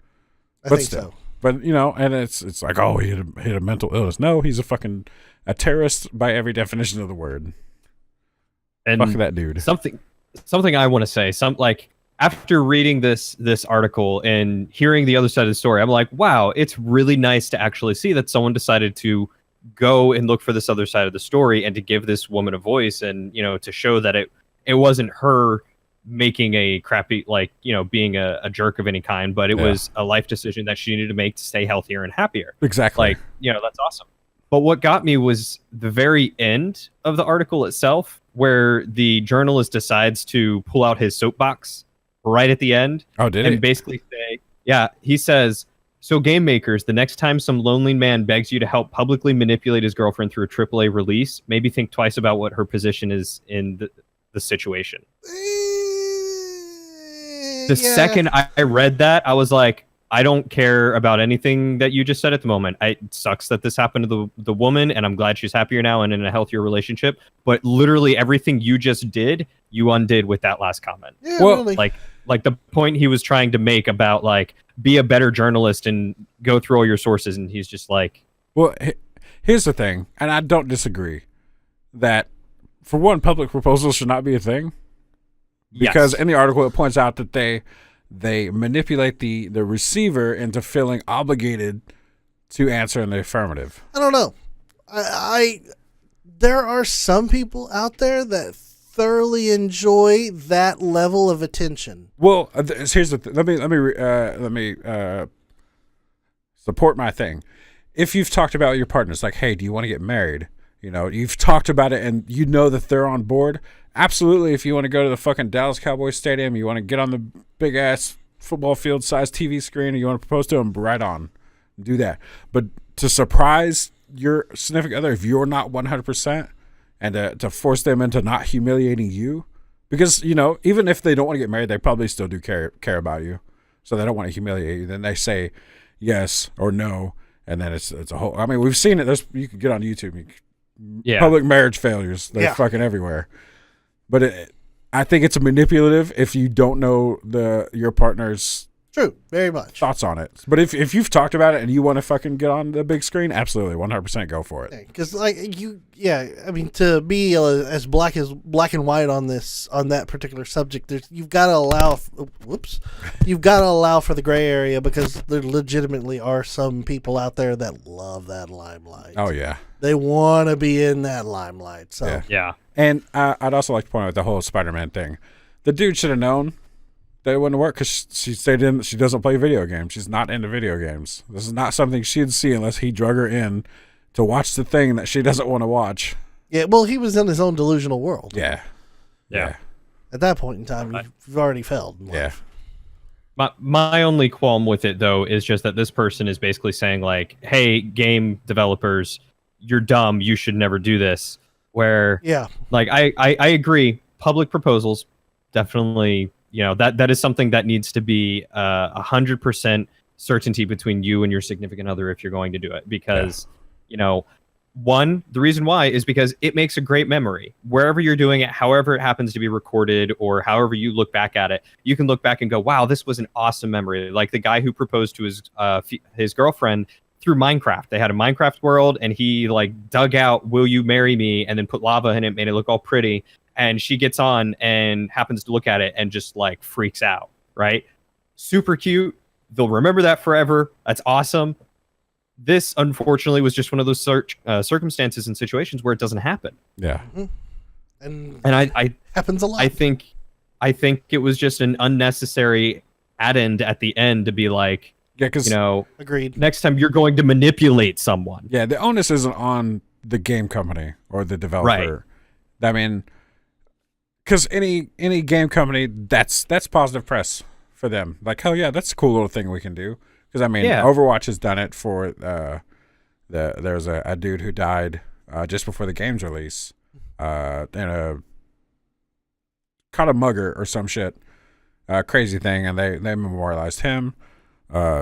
I think so. But and it's like, oh, he had a mental illness. No, he's a terrorist by every definition of the word. And fuck that dude. Something I want to say. After reading this article and hearing the other side of the story, I'm like, wow, it's really nice to actually see that someone decided to go and look for this other side of the story and to give this woman a voice and to show that it wasn't her making a crappy being a jerk of any kind, but it was a life decision that she needed to make to stay healthier and happier. Exactly. That's awesome. But what got me was the very end of the article itself, where the journalist decides to pull out his soapbox right at the end. Oh, did and he? Basically say, he says, so game makers, the next time some lonely man begs you to help publicly manipulate his girlfriend through a AAA release, maybe think twice about what her position is in the situation. The second I read that, I was like, I don't care about anything that you just said at the moment. It sucks that this happened to the woman, and I'm glad she's happier now and in a healthier relationship. But literally everything you just did, you undid with that last comment. Yeah, well, really. Like the point he was trying to make about be a better journalist and go through all your sources, and he's just like, well, here's the thing, and I don't disagree that for one, public proposals should not be a thing. Because in the article, it points out that they manipulate the receiver into feeling obligated to answer in the affirmative. I don't know. There are some people out there that thoroughly enjoy that level of attention. Well, here's the thing. Let me support my thing. If you've talked about your partners, like, hey, do you want to get married? You've talked about it and you know that they're on board. Absolutely. If you want to go to the fucking Dallas Cowboys stadium, you want to get on the big ass football field size TV screen, and you want to propose to them, right on. Do that. But to surprise your significant other, if you're not 100%, and to force them into not humiliating you, because, even if they don't want to get married, they probably still do care about you. So they don't want to humiliate you. Then they say yes or no. And then it's a whole, I mean, we've seen it. You can get on YouTube. Public marriage failures. They're fucking everywhere. But I think it's manipulative if you don't know your partner's True, very much. thoughts on it. But if you've talked about it and you want to fucking get on the big screen, absolutely, 100% go for it. Because I mean, to be as black and white on that particular subject, you've got to allow. You've got to allow for the gray area because there legitimately are some people out there that love that limelight. Oh yeah, they want to be in that limelight. So Yeah. And I'd also like to point out the whole Spider-Man thing. The dude should have known that it wouldn't work because she doesn't play video games. She's not into video games. This is not something she'd see unless he drug her in to watch the thing that she doesn't want to watch. Yeah, well, he was in his own delusional world. Yeah. At that point in time, you've already failed. Yeah. My only qualm with it, though, is just that this person is basically saying, like, hey, game developers, you're dumb. You should never do this. Where, like, I agree. Public proposals, definitely, that is something that needs to be 100% certainty between you and your significant other if you're going to do it. Because, the reason why is because it makes a great memory. Wherever you're doing it, however it happens to be recorded, or however you look back at it, you can look back and go, wow, this was an awesome memory. Like the guy who proposed to his girlfriend through Minecraft. They had a Minecraft world, and he like dug out "Will you marry me?" and then put lava in it, made it look all pretty. And she gets on and happens to look at it and just like freaks out. Right? Super cute. They'll remember that forever. That's awesome. This, unfortunately, was just one of those circumstances and situations where it doesn't happen. Yeah. And I happens a lot. I think it was just an unnecessary addend at the end to be like, Yeah, because agreed. Next time you're going to manipulate someone. Yeah, the onus isn't on the game company or the developer. Right. I mean, because any game company, that's positive press for them. Like, hell yeah, that's a cool little thing we can do. Because I mean, Overwatch has done it for there's a dude who died just before the game's release, in a caught a mugger or some shit, crazy thing, and they memorialized him.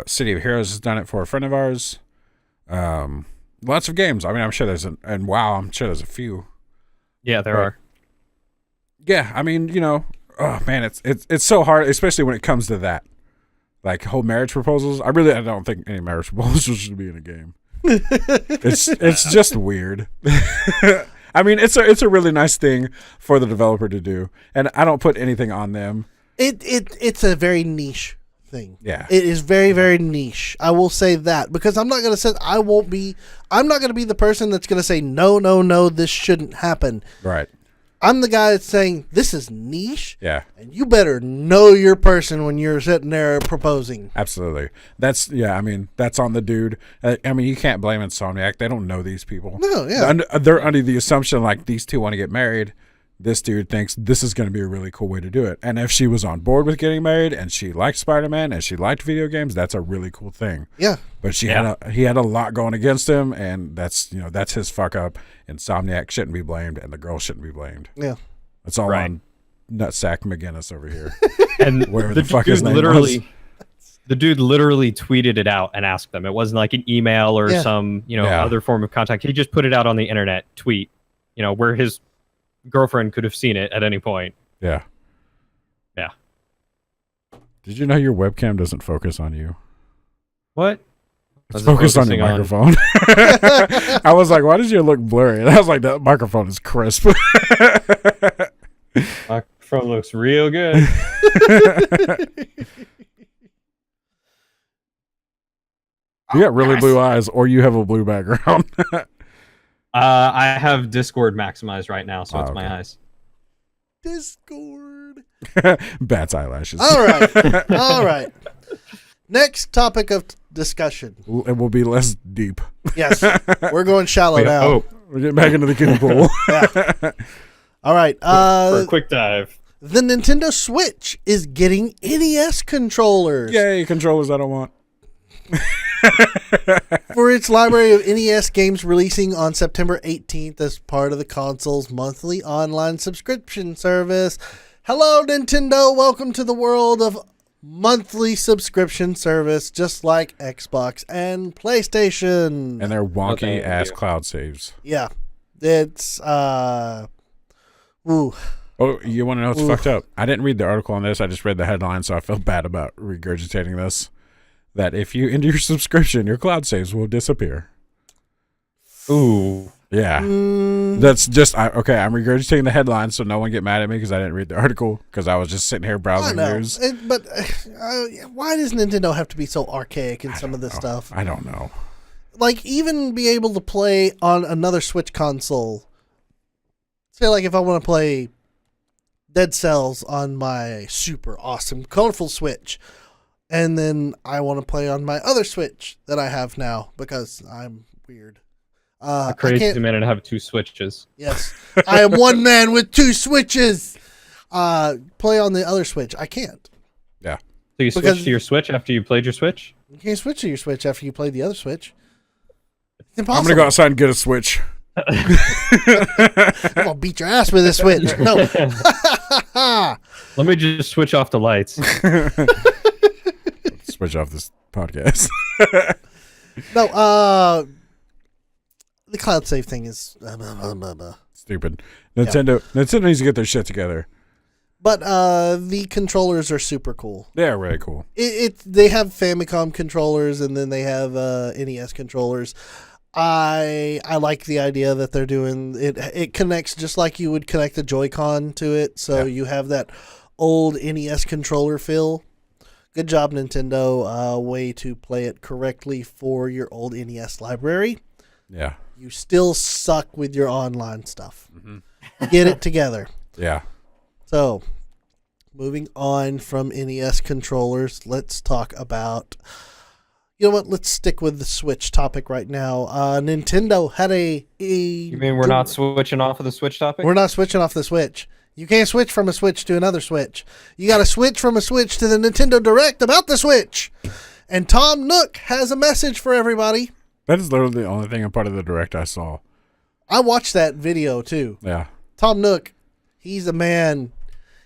City of Heroes has done it for a friend of ours. Lots of games. I mean, I'm sure and WoW, I'm sure there's a few. Yeah, there are. Yeah, I mean, oh man, it's so hard, especially when it comes to that. Like whole marriage proposals. I don't think any marriage proposals should be in a game. It's just weird. I mean, it's a really nice thing for the developer to do, and I don't put anything on them. It's a very niche thing. Yeah, it is very, very niche. I will say that because I'm not going to say I'm not going to be the person that's going to say no, this shouldn't happen. Right. I'm the guy that's saying this is niche. Yeah. And you better know your person when you're sitting there proposing. Absolutely. That's on the dude. I mean, you can't blame Insomniac. They don't know these people. No, yeah. They're under the assumption like these two want to get married. This dude thinks this is going to be a really cool way to do it. And if she was on board with getting married and she liked Spider-Man and she liked video games, that's a really cool thing. Yeah. But he had a lot going against him, and that's his fuck up. Insomniac shouldn't be blamed, and the girl shouldn't be blamed. Yeah. That's all on Nutsack McGinnis over here. And wherever the fuck his name was. The dude literally tweeted it out and asked them. It wasn't like an email or some other form of contact. He just put it out on the internet, tweet, where his girlfriend could have seen it at any point. Yeah. Yeah. Did you know your webcam doesn't focus on you? What? It's focused on your microphone. I was like, why does your look blurry? And I was like, that microphone is crisp. Microphone looks real good. You got really blue eyes, or you have a blue background. I have Discord maximized right now, so it's okay. my eyes. Discord. Bat's eyelashes. All right. Next topic of discussion. It will be less deep. Yes, we're going shallow now. We're getting back into the kiddie pool. Yeah. All right. For a quick dive. The Nintendo Switch is getting NES controllers. Yay, controllers I don't want. For its library of NES games releasing on September 18th as part of the console's monthly online subscription service. Hello, Nintendo. Welcome to the world of monthly subscription service, just like Xbox and PlayStation. And their wonky ass cloud saves. Yeah. It's, Well, Oh, you want to know what's Oof. fucked up? I didn't read the article on this. I just read the headline, so I feel bad about regurgitating this. That if you end your subscription, your cloud saves will disappear. Ooh. Yeah. That's just, okay, I'm regurgitating the headline so no one get mad at me because I didn't read the article because I was just sitting here browsing news. But why does Nintendo have to be so archaic in some of this stuff? I don't know. Like, even be able to play on another Switch console. Say, like, if I want to play Dead Cells on my super awesome, colorful Switch, and then I want to play on my other Switch that I have now because I'm weird. A crazy man and have 2 Switches. Yes. I am one man with 2 Switches. Play on the other Switch. I can't. Yeah. So you switch to your Switch after you played your Switch? You can't switch to your Switch after you play the other Switch. It's impossible. I'm going to go outside and get a Switch. I'm going to beat your ass with a Switch. No. Let me just switch off the lights. Switch off this podcast. No, the cloud save thing is Stupid. Nintendo needs to get their shit together. But the controllers are super cool. They are really cool. They have Famicom controllers and then they have NES controllers. I like the idea that they're doing it. It connects just like you would connect a Joy-Con to it, so you have that old NES controller feel. Good job, Nintendo. Way to play it correctly for your old NES library. Yeah. You still suck with your online stuff. Mm-hmm. Get it together. Yeah. So, moving on from NES controllers, let's talk about... You know what? Let's stick with the Switch topic right now. Nintendo had You mean we're not switching off of the Switch topic? We're not switching off the Switch. You can't switch from a Switch to another Switch. You got to switch from a Switch to the Nintendo Direct about the Switch. And Tom Nook has a message for everybody. That is literally the only thing in part of the Direct I saw. I watched that video too. Yeah. Tom Nook, he's a man.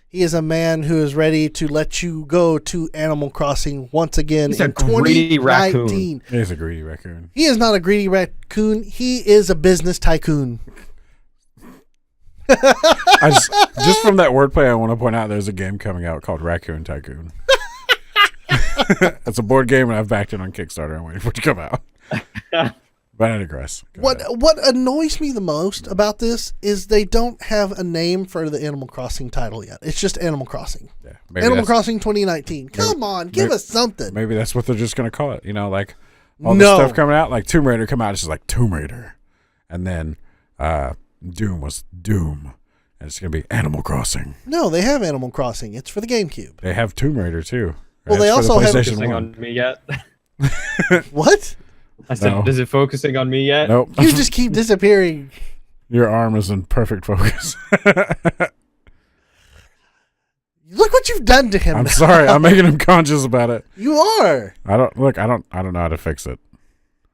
He is a man who is ready to let you go to Animal Crossing once again in 2019. He's a greedy raccoon. He is not a greedy raccoon. He is a business tycoon. Just from that wordplay, I want to point out there's a game coming out called Raccoon Tycoon. It's a board game, and I've backed it on Kickstarter. I'm waiting for it to come out. But I digress. What annoys me the most about this is they don't have a name for the Animal Crossing title yet. It's just Animal Crossing. Yeah, Animal Crossing 2019. Come on, give us something. Maybe that's what they're just going to call it. You know, like all the stuff coming out, like Tomb Raider come out, it's just like Tomb Raider. And then Doom was Doom. And it's going to be Animal Crossing. No, they have Animal Crossing. It's for the GameCube. They have Tomb Raider too. Well, they also have focusing on me yet. What? I said, No. Is it focusing on me yet? Nope. You just keep disappearing. Your arm is in perfect focus. Look what you've done to him. I'm sorry. I'm making him conscious about it. You are. I don't know how to fix it.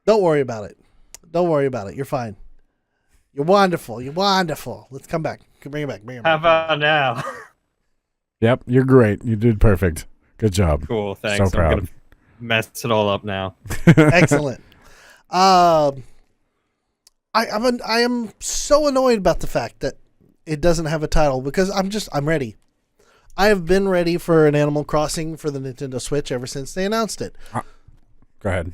Don't worry about it. Don't worry about it. You're fine. You're wonderful. You're wonderful. Let's come back. Bring it back. Bring it back. How about now? Yep, you're great. You did perfect. Good job. Cool, thanks. So proud. I'm going to mess it all up now. Excellent. I am so annoyed about the fact that it doesn't have a title because I'm ready. I have been ready for an Animal Crossing for the Nintendo Switch ever since they announced it. Go ahead.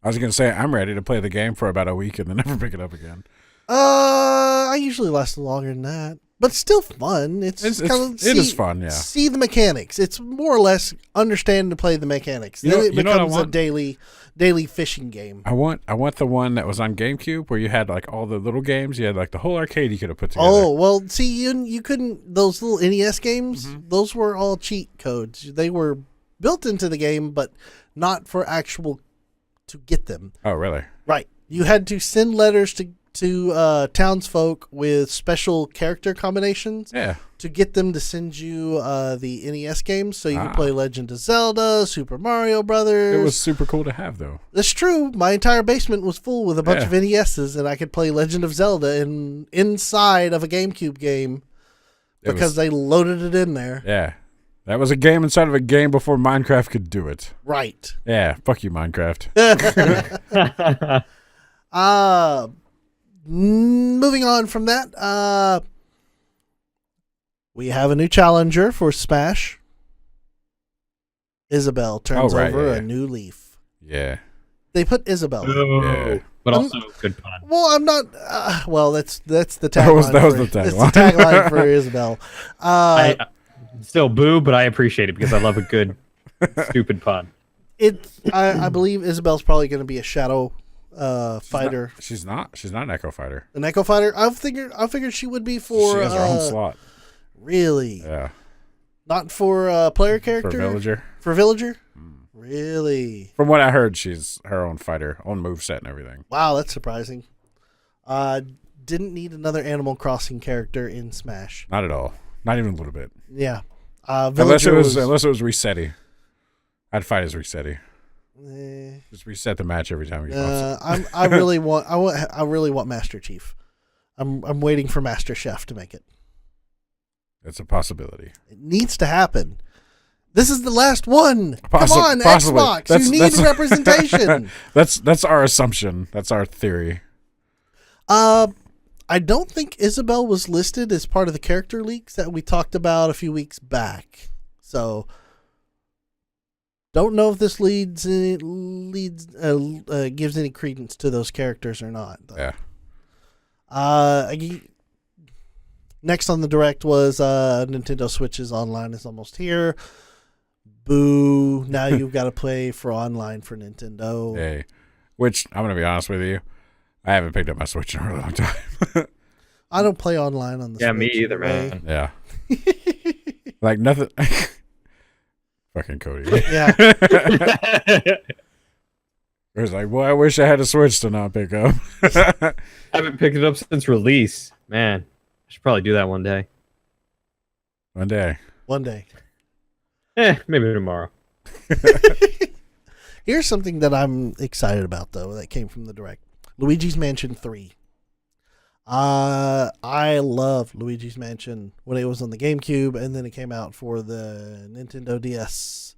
I was going to say I'm ready to play the game for about a week and then never pick it up again. I usually last longer than that, but it's still fun. It is fun, yeah. See the mechanics. It's more or less understand to play the mechanics. Then it becomes a daily fishing game. I want the one that was on GameCube where you had like all the little games. You had like the whole arcade you could have put together. Oh, well, see, you couldn't, those little NES games, those were all cheat codes. They were built into the game, but not for actual to get them. Oh, really? Right. You had to send letters to townsfolk with special character combinations to get them to send you the NES games so you could play Legend of Zelda, Super Mario Brothers. It was super cool to have, though. That's true. My entire basement was full with a bunch of NESs, and I could play Legend of Zelda inside of a GameCube game because they loaded it in there. Yeah. That was a game inside of a game before Minecraft could do it. Right. Yeah, fuck you, Minecraft. Moving on from that, We have a new challenger for Smash. Isabel turns over a new leaf. Yeah. They put Isabel. Yeah. But also good pun. Well, I'm not. Well, that's the tagline. That was the tagline. It's the tagline for Isabel. I still boo, but I appreciate it because I love a good stupid pun. I believe Isabel's probably going to be a shadow fighter. She's not an Echo fighter. An Echo fighter. I figured she would be for. She has her own slot. Really? Yeah. Not for player character. For villager. For villager. Really? From what I heard, she's her own fighter, own moveset and everything. Wow, that's surprising. Didn't need another Animal Crossing character in Smash. Not at all. Not even a little bit. Yeah. Unless it was Resetti. I'd fight as Resetti. Just reset the match every time he pops. I really want Master Chief. I'm waiting for Master Chef to make it. It's a possibility. It needs to happen. This is the last one. Come on, possibly. Xbox. You need representation. That's our assumption. That's our theory. I don't think Isabel was listed as part of the character leaks that we talked about a few weeks back. So, don't know if this gives any credence to those characters or not. Yeah. Next on the Direct was Nintendo Switch's online is almost here. Boo. Now you've got to play for online for Nintendo. Hey. Which, I'm going to be honest with you, I haven't picked up my Switch in a really long time. I don't play online on the Switch. Yeah, me either, man. Yeah. Like nothing. Fucking Cody. Yeah. It was like, well, I wish I had a Switch to not pick up. I haven't picked it up since release. Man, I should probably do that one day. One day. One day. Maybe tomorrow. Here's something that I'm excited about, though, that came from the Direct. Luigi's Mansion 3. I love Luigi's Mansion when it was on the GameCube, and then it came out for the Nintendo DS.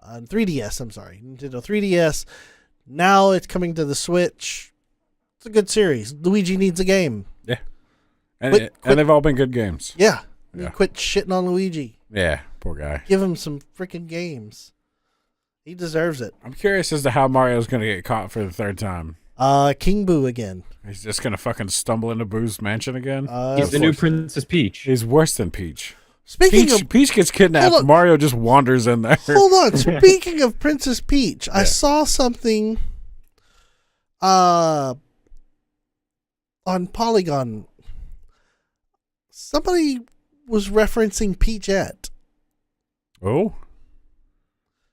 3DS, I'm sorry. Nintendo 3DS. Now it's coming to the Switch. It's a good series. Luigi needs a game. Yeah. And they've all been good games. Yeah. Yeah. Quit shitting on Luigi. Yeah, poor guy. Give him some freaking games. He deserves it. I'm curious as to how Mario's going to get caught for the third time. King Boo again. He's just going to fucking stumble into Boo's mansion again? He's the new Princess Peach. He's worse than Peach. Peach gets kidnapped. Mario just wanders in there. Hold on. Speaking of Princess Peach, I saw something on Polygon. Somebody was referencing Peachette. Oh?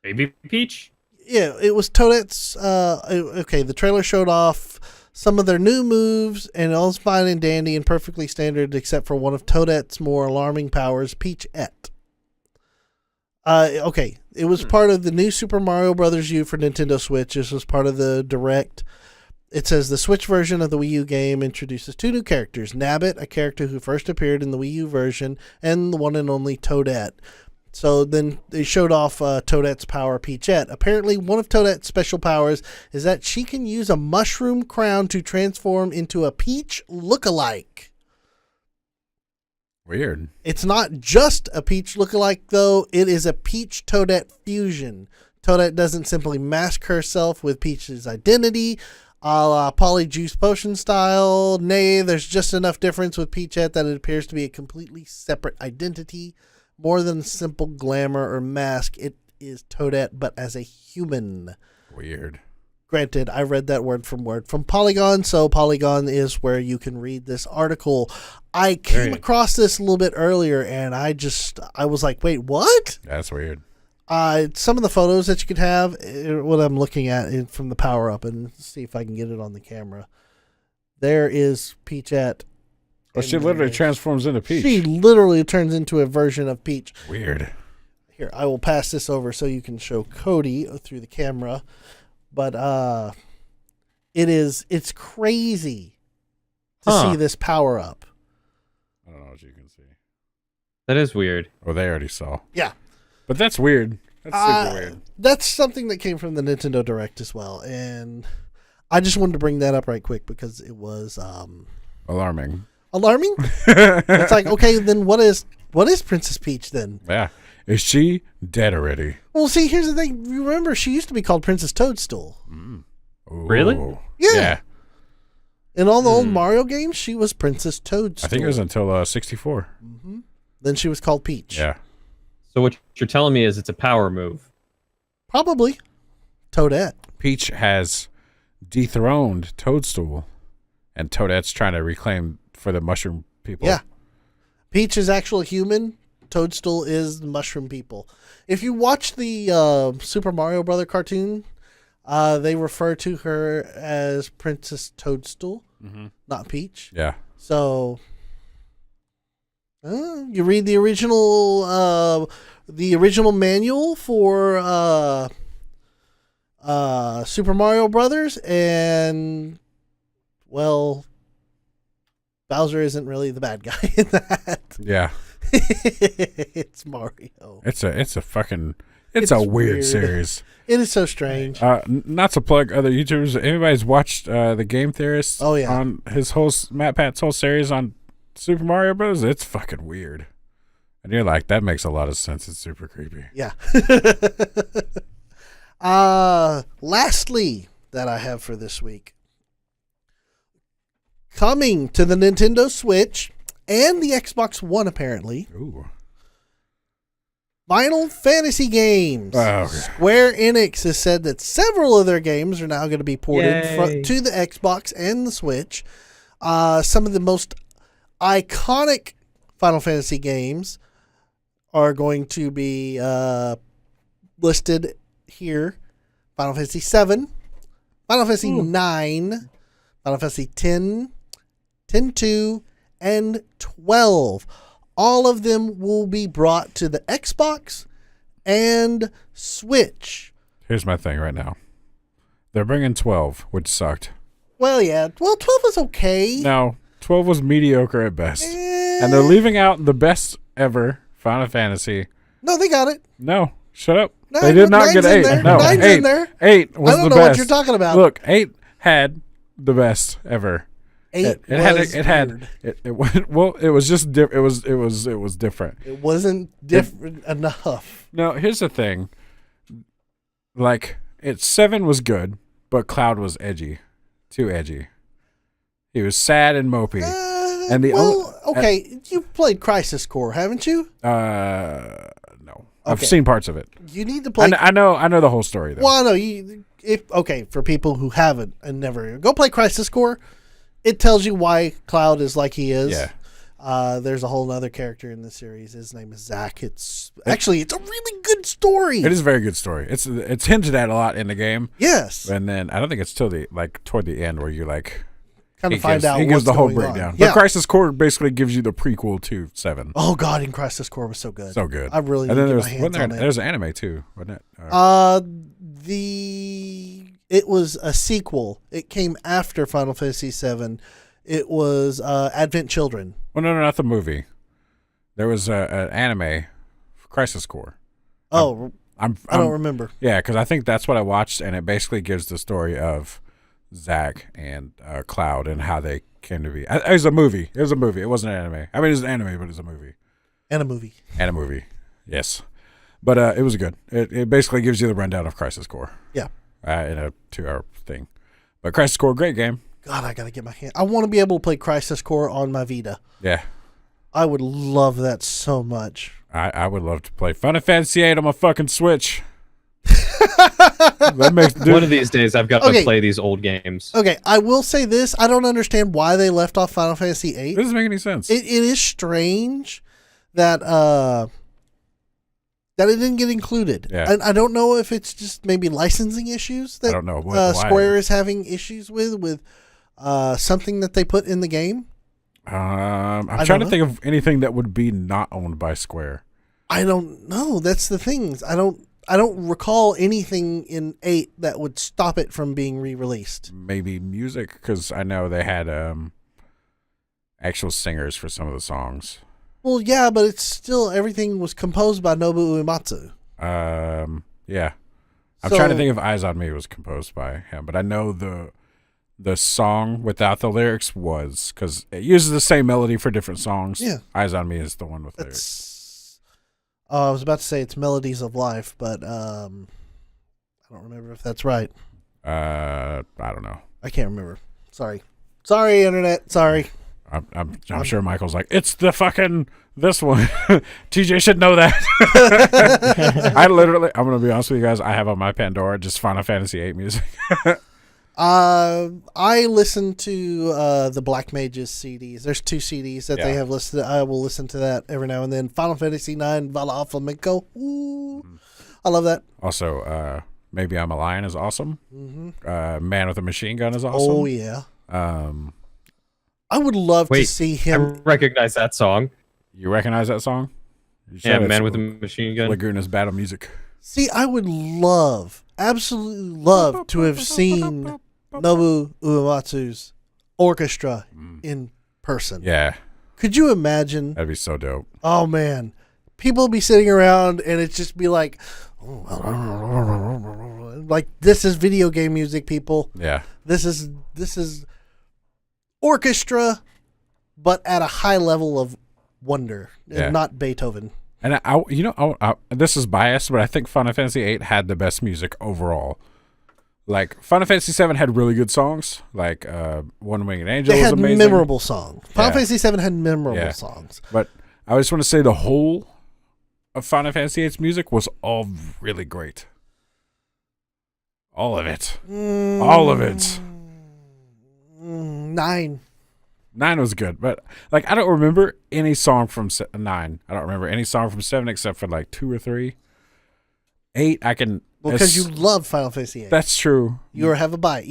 Baby Peach? Yeah, it was Toadette's. Okay, the trailer showed off some of their new moves, and all was fine and dandy and perfectly standard, except for one of Toadette's more alarming powers, Peachette. Okay, it was part of the new Super Mario Brothers U for Nintendo Switch. This was part of the Direct. It says the Switch version of the Wii U game introduces two new characters, Nabbit, a character who first appeared in the Wii U version, and the one and only Toadette. So then they showed off Toadette's power, Peachette. Apparently, one of Toadette's special powers is that she can use a mushroom crown to transform into a Peach lookalike. Weird. It's not just a Peach lookalike, though. It is a Peach Toadette fusion. Toadette doesn't simply mask herself with Peach's identity, a la Polyjuice Potion style. Nay, there's just enough difference with Peachette that it appears to be a completely separate identity. More than simple glamour or mask, it is Toadette, but as a human. Weird. Granted, I read that word from Polygon, so Polygon is where you can read this article. I came across this a little bit earlier, and I was like, wait, what? That's weird. Some of the photos that you could have, what I'm looking at from the power up, and see if I can get it on the camera. There is Peachette. Well, she literally transforms into Peach. She literally turns into a version of Peach. Weird. Here, I will pass this over so you can show Cody through the camera. But it's crazy to see this power up. I don't know what you can see. That is weird. Oh, they already saw. Yeah. But that's weird. That's super weird. That's something that came from the Nintendo Direct as well. And I just wanted to bring that up right quick because it was alarming. Alarming? It's like, okay, then what is What is Princess Peach then? Yeah. Is she dead already? Well, see, here's the thing. You remember, she used to be called Princess Toadstool. Ooh. Really? Yeah. In all the old Mario games, she was Princess Toadstool. I think it was until 64. Mm-hmm. Then she was called Peach. Yeah. So what you're telling me is it's a power move. Probably. Toadette. Peach has dethroned Toadstool, and Toadette's trying to reclaim for the mushroom people. Yeah. Peach is actual human. Toadstool is the mushroom people. If you watch the Super Mario Brother cartoon, they refer to her as Princess Toadstool, not Peach. Yeah. So you read the original manual for Super Mario Brothers, and well, Bowser isn't really the bad guy in that. Yeah. It's Mario. It's a weird series. It is so strange. Not to plug other YouTubers. Anybody's watched the Game Theorist? Oh, yeah. On his Matt Pat's whole series on Super Mario Bros. It's fucking weird, and you're like, that makes a lot of sense. It's super creepy. Yeah. Lastly, that I have for this week, coming to the Nintendo Switch and the Xbox One, apparently. Ooh. Final Fantasy games. Oh, okay. Square Enix has said that several of their games are now going to be ported to the Xbox and the Switch. Some of the most iconic Final Fantasy games are going to be listed here. Final Fantasy VII, Final Fantasy IX, Final Fantasy X, X-2, and 12. All of them will be brought to the Xbox and Switch. Here's my thing right now. They're bringing 12, which sucked. Well, yeah. Well, 12 was okay. No, 12 was mediocre at best. Eh. And they're leaving out the best ever Final Fantasy. No, they got it. No, shut up. No, They did not nine's get in 8. there. No, Nine's 8. in there. 8 was I don't the know best. what you're talking about. Look, 8 had the best ever. 8 It was had weird. it was just it was different. It wasn't different enough. No, here's the thing. Like, 7 was good, but Cloud was edgy. Too edgy. He was sad and mopey. And the okay, you've played Crisis Core, haven't you? No. I've Okay. seen parts of it. You need to play. I know the whole story though. Well, I know for people who haven't and never go play Crisis Core, it tells you why Cloud is like he is. Yeah. There's a whole other character in the series. His name is Zack. It's a really good story. It is a very good story. It's hinted at a lot in the game. Yes. And then I don't think it's till toward the end where you like Kind of find out he what's gives the whole going breakdown. on. But Yeah. Crisis Core basically gives you the prequel to 7. Oh God, and Crisis Core was so good. So good. I really and need then to there's get my hands on it. there's an anime too, wasn't it? It was a sequel. It came after Final Fantasy VII. It was Advent Children. Well, no, not the movie. There was an anime, Crisis Core. Oh, I don't remember. Yeah, because I think that's what I watched, and it basically gives the story of Zack and Cloud and how they came to be. It was a movie. It was a movie. It wasn't an anime. I mean, it was an anime, but it was a movie. And a movie. And a movie. Yes. But it was good. It basically gives you the rundown of Crisis Core. Yeah. In a 2-hour thing. But Crisis Core, great game. God, I gotta get my hand. I want to be able to play Crisis Core on my Vita. Yeah. I would love that so much. I would love to play Final Fantasy VIII on my fucking Switch. One of these days, I've got to play these old games. Okay, I will say this. I don't understand why they left off Final Fantasy VIII. It doesn't make any sense. It is strange that it didn't get included. Yeah. I don't know if it's just maybe licensing issues that I don't know why. Square is having issues with something that they put in the game. I'm trying to think of anything that would be not owned by Square. I don't know. That's the things. I don't recall anything in 8 that would stop it from being re-released. Maybe music, because I know they had actual singers for some of the songs. Well, yeah, but it's still everything was composed by Nobuo Uematsu. Yeah. I'm trying to think if Eyes on Me was composed by him, but I know the the song without the lyrics was, because it uses the same melody for different songs. Yeah. Eyes on Me is the one with lyrics. I was about to say it's Melodies of Life, but I don't remember if that's right. I don't know. I can't remember. Sorry, internet. Sorry. I'm sure Michael's like, it's the fucking this one. TJ should know that. I'm gonna be honest with you guys. I have on my Pandora just Final Fantasy VIII music. I listen to the Black Mages CDs. There's 2 CDs that they have listed. I will listen to that every now and then. Final Fantasy IX, Valhalla Flamenco. Ooh, I love that. Also, Maybe I'm a Lion is awesome. Mm-hmm. Man with a Machine Gun is awesome. Oh yeah. I would love to see him. I recognize that song. You recognize that song? Yeah, Man with a Machine Gun. Laguna's Battle Music. See, I would absolutely love to have seen Nobu Uematsu's orchestra in person. Yeah. Could you imagine? That'd be so dope. Oh man, people be sitting around and it just be like, like this is video game music, people. Yeah. This is orchestra, but at a high level of wonder, and not Beethoven. And I this is biased, but I think Final Fantasy VIII had the best music overall. Like Final Fantasy VII had really good songs, like One Winged Angel was amazing. They had memorable songs. Final Fantasy VII had memorable songs. But I just want to say the whole of Final Fantasy VIII's music was all really great. All of it. All of it. 9. 9 was good, but like I don't remember any song from 9. I don't remember any song from 7 except for like 2 or 3. 8, I can. Well, because you love Final Fantasy VIII. That's true. You have a bias.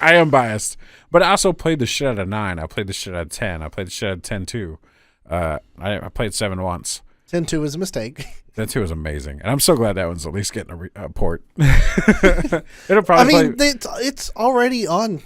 I am biased, but I also played the shit out of 9. I played the shit out of 10. I played the shit out of 10 too. I played 7 once. 10-2 was a mistake. 10-2 was amazing, and I'm so glad that one's at least getting a port. It'll probably. It's already on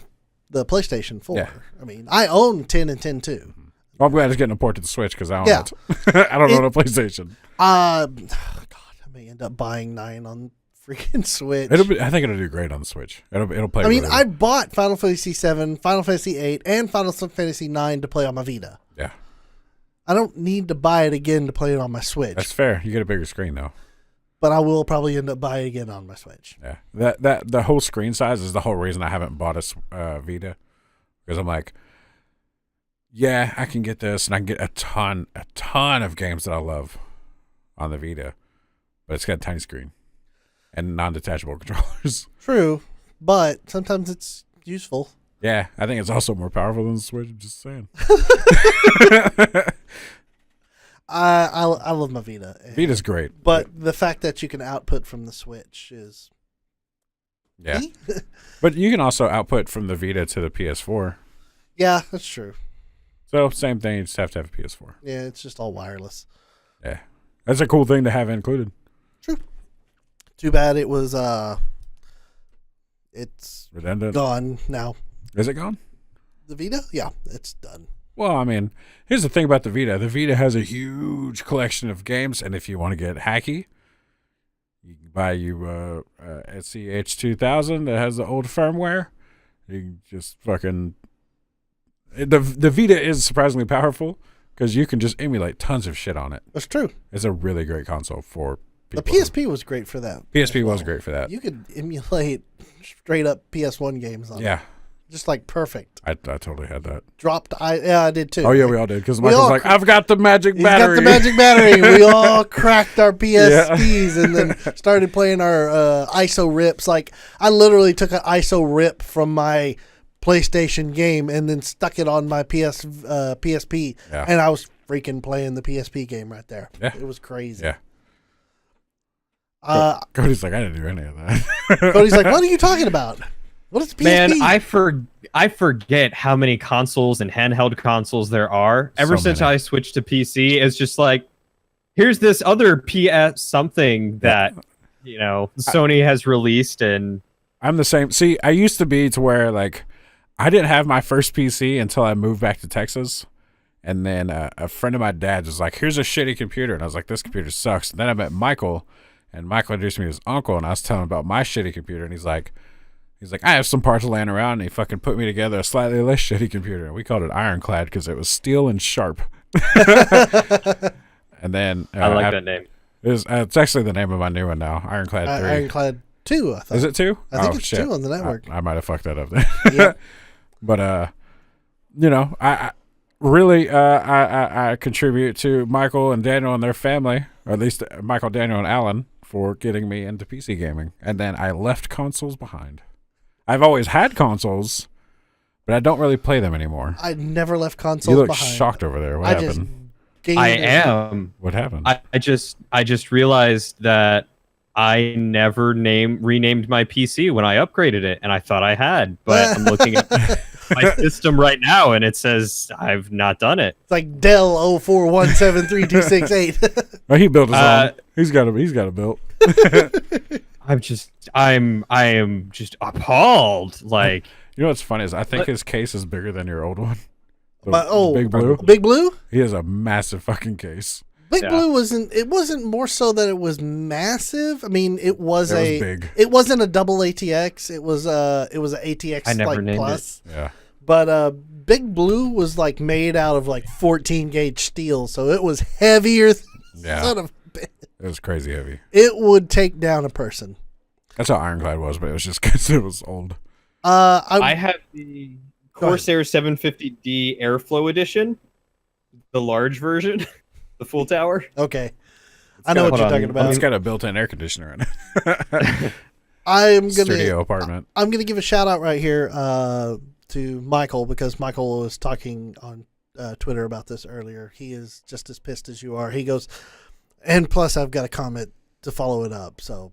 the PlayStation 4. Yeah. I mean, I own 10 and 10 too. Well, I'm glad it's getting a port to the Switch because I don't know. I don't own a PlayStation. God, I may end up buying 9 on freaking Switch. I think it'll do great on the Switch. It'll play. I mean, really I bought Final Fantasy 7, Final Fantasy 8, and Final Fantasy 9 to play on my Vita. Yeah. I don't need to buy it again to play it on my Switch. That's fair. You get a bigger screen though. But I will probably end up buying it again on my Switch. Yeah. That the whole screen size is the whole reason I haven't bought a Vita, because I'm like, yeah, I can get this and I can get a ton of games that I love on the Vita, but it's got a tiny screen and non-detachable controllers. True, but sometimes it's useful. Yeah, I think it's also more powerful than the Switch. I'm just saying. I love my Vita. Vita's great. But the fact that you can output from the Switch is... Yeah. But you can also output from the Vita to the PS4. Yeah, that's true. So, same thing. You just have to have a PS4. Yeah, it's just all wireless. Yeah. That's a cool thing to have included. True. Too bad it was... It's redundant. Gone now. Is it gone? The Vita? Yeah, it's done. Well, I mean, here's the thing about the Vita. The Vita has a huge collection of games, and if you want to get hacky, you can buy you SCH-2000 that has the old firmware. You can just fucking... The Vita is surprisingly powerful because you can just emulate tons of shit on it. That's true. It's a really great console for people. The PSP was great for that. PSP was great for that. You could emulate straight up PS1 games on it. Yeah. Just like perfect. I totally had that. I did too. Oh yeah, we all did because Michael's like, I've got the magic battery. He's got the magic battery. We all cracked our PSPs and then started playing our ISO rips. Like I literally took an ISO rip from my PlayStation game and then stuck it on my PSP, and I was freaking playing the PSP game right there. Yeah. It was crazy. Yeah. Cody's like, I didn't do any of that. Cody's like, what are you talking about? What is PSP? Man, I forget how many consoles and handheld consoles there are. Ever since I switched to PC, it's just like, here's this other PS something that, Sony has released, and I'm the same. See, I used to be to where, like, I didn't have my first PC until I moved back to Texas. And then a friend of my dad's was like, here's a shitty computer. And I was like, this computer sucks. And then I met Michael, and Michael introduced me to his uncle, and I was telling him about my shitty computer. And he's like, He's like, I have some parts laying around, and he fucking put me together a slightly less shitty computer. We called it Ironclad because it was steel and sharp. And then I like that name. It's actually the name of my new one now, Ironclad 3. Ironclad 2, I thought. Is it 2? I think it's 2 on the network. I might have fucked that up there. Yep. But you know, I really I contribute to Michael and Daniel and their family, or at least Michael, Daniel, and Alan, for getting me into PC gaming. And then I left consoles behind. I've always had consoles, but I don't really play them anymore. I never left consoles You look behind. shocked over there. What happened? I am. What happened? I just realized that I never renamed my PC when I upgraded it, and I thought I had, but I'm looking at my system right now, and it says I've not done it. It's like Dell 04173268. Oh, he built his own. He's got a build. I am just appalled. Like, you know what's funny is I think his case is bigger than your old one. Big Blue. Big Blue? He has a massive fucking case. Big Blue wasn't more so that it was massive. I mean, it was big. It wasn't a double ATX. It was an ATX I never named Plus. It. Yeah. But Big Blue was like made out of like 14 gauge steel, so it was heavier. Son of a bitch. It was crazy heavy. It would take down a person. That's how Ironclad was, but it was just because it was old. I have the Corsair 750D Airflow Edition, the large version, the full tower. Okay. I know what you're talking about. It's got a built-in air conditioner in it. Studio apartment. I'm gonna give a shout out right here to Michael, because Michael was talking on Twitter about this earlier. He is just as pissed as you are. He goes, and plus I've got a comment to follow it up. So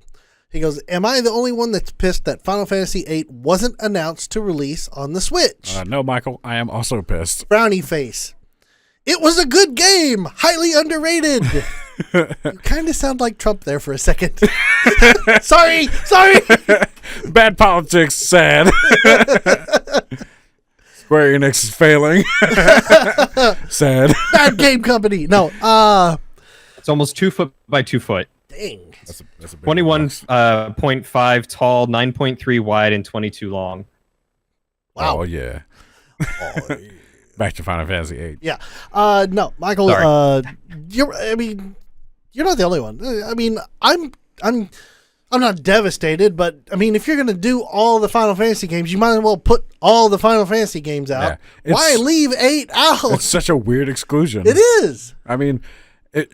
he goes, am I the only one that's pissed that Final Fantasy VIII wasn't announced to release on the Switch? No, Michael, I am also pissed. Brownie face. It was a good game. Highly underrated. You kind of sound like Trump there for a second. Sorry. Bad politics, sad. Square Enix is failing. Sad. Bad game company. No. It's almost 2 foot by 2 foot. Dang. That's a big 21.5 tall, 9.3 wide, and 22 long. Wow. Oh, yeah. Back to Final Fantasy VIII. Yeah. No, Michael. You're not the only one. I mean, I'm not devastated, but I mean, if you're gonna do all the Final Fantasy games, you might as well put all the Final Fantasy games out. Yeah. Why leave 8 out? It's such a weird exclusion. It is. I mean,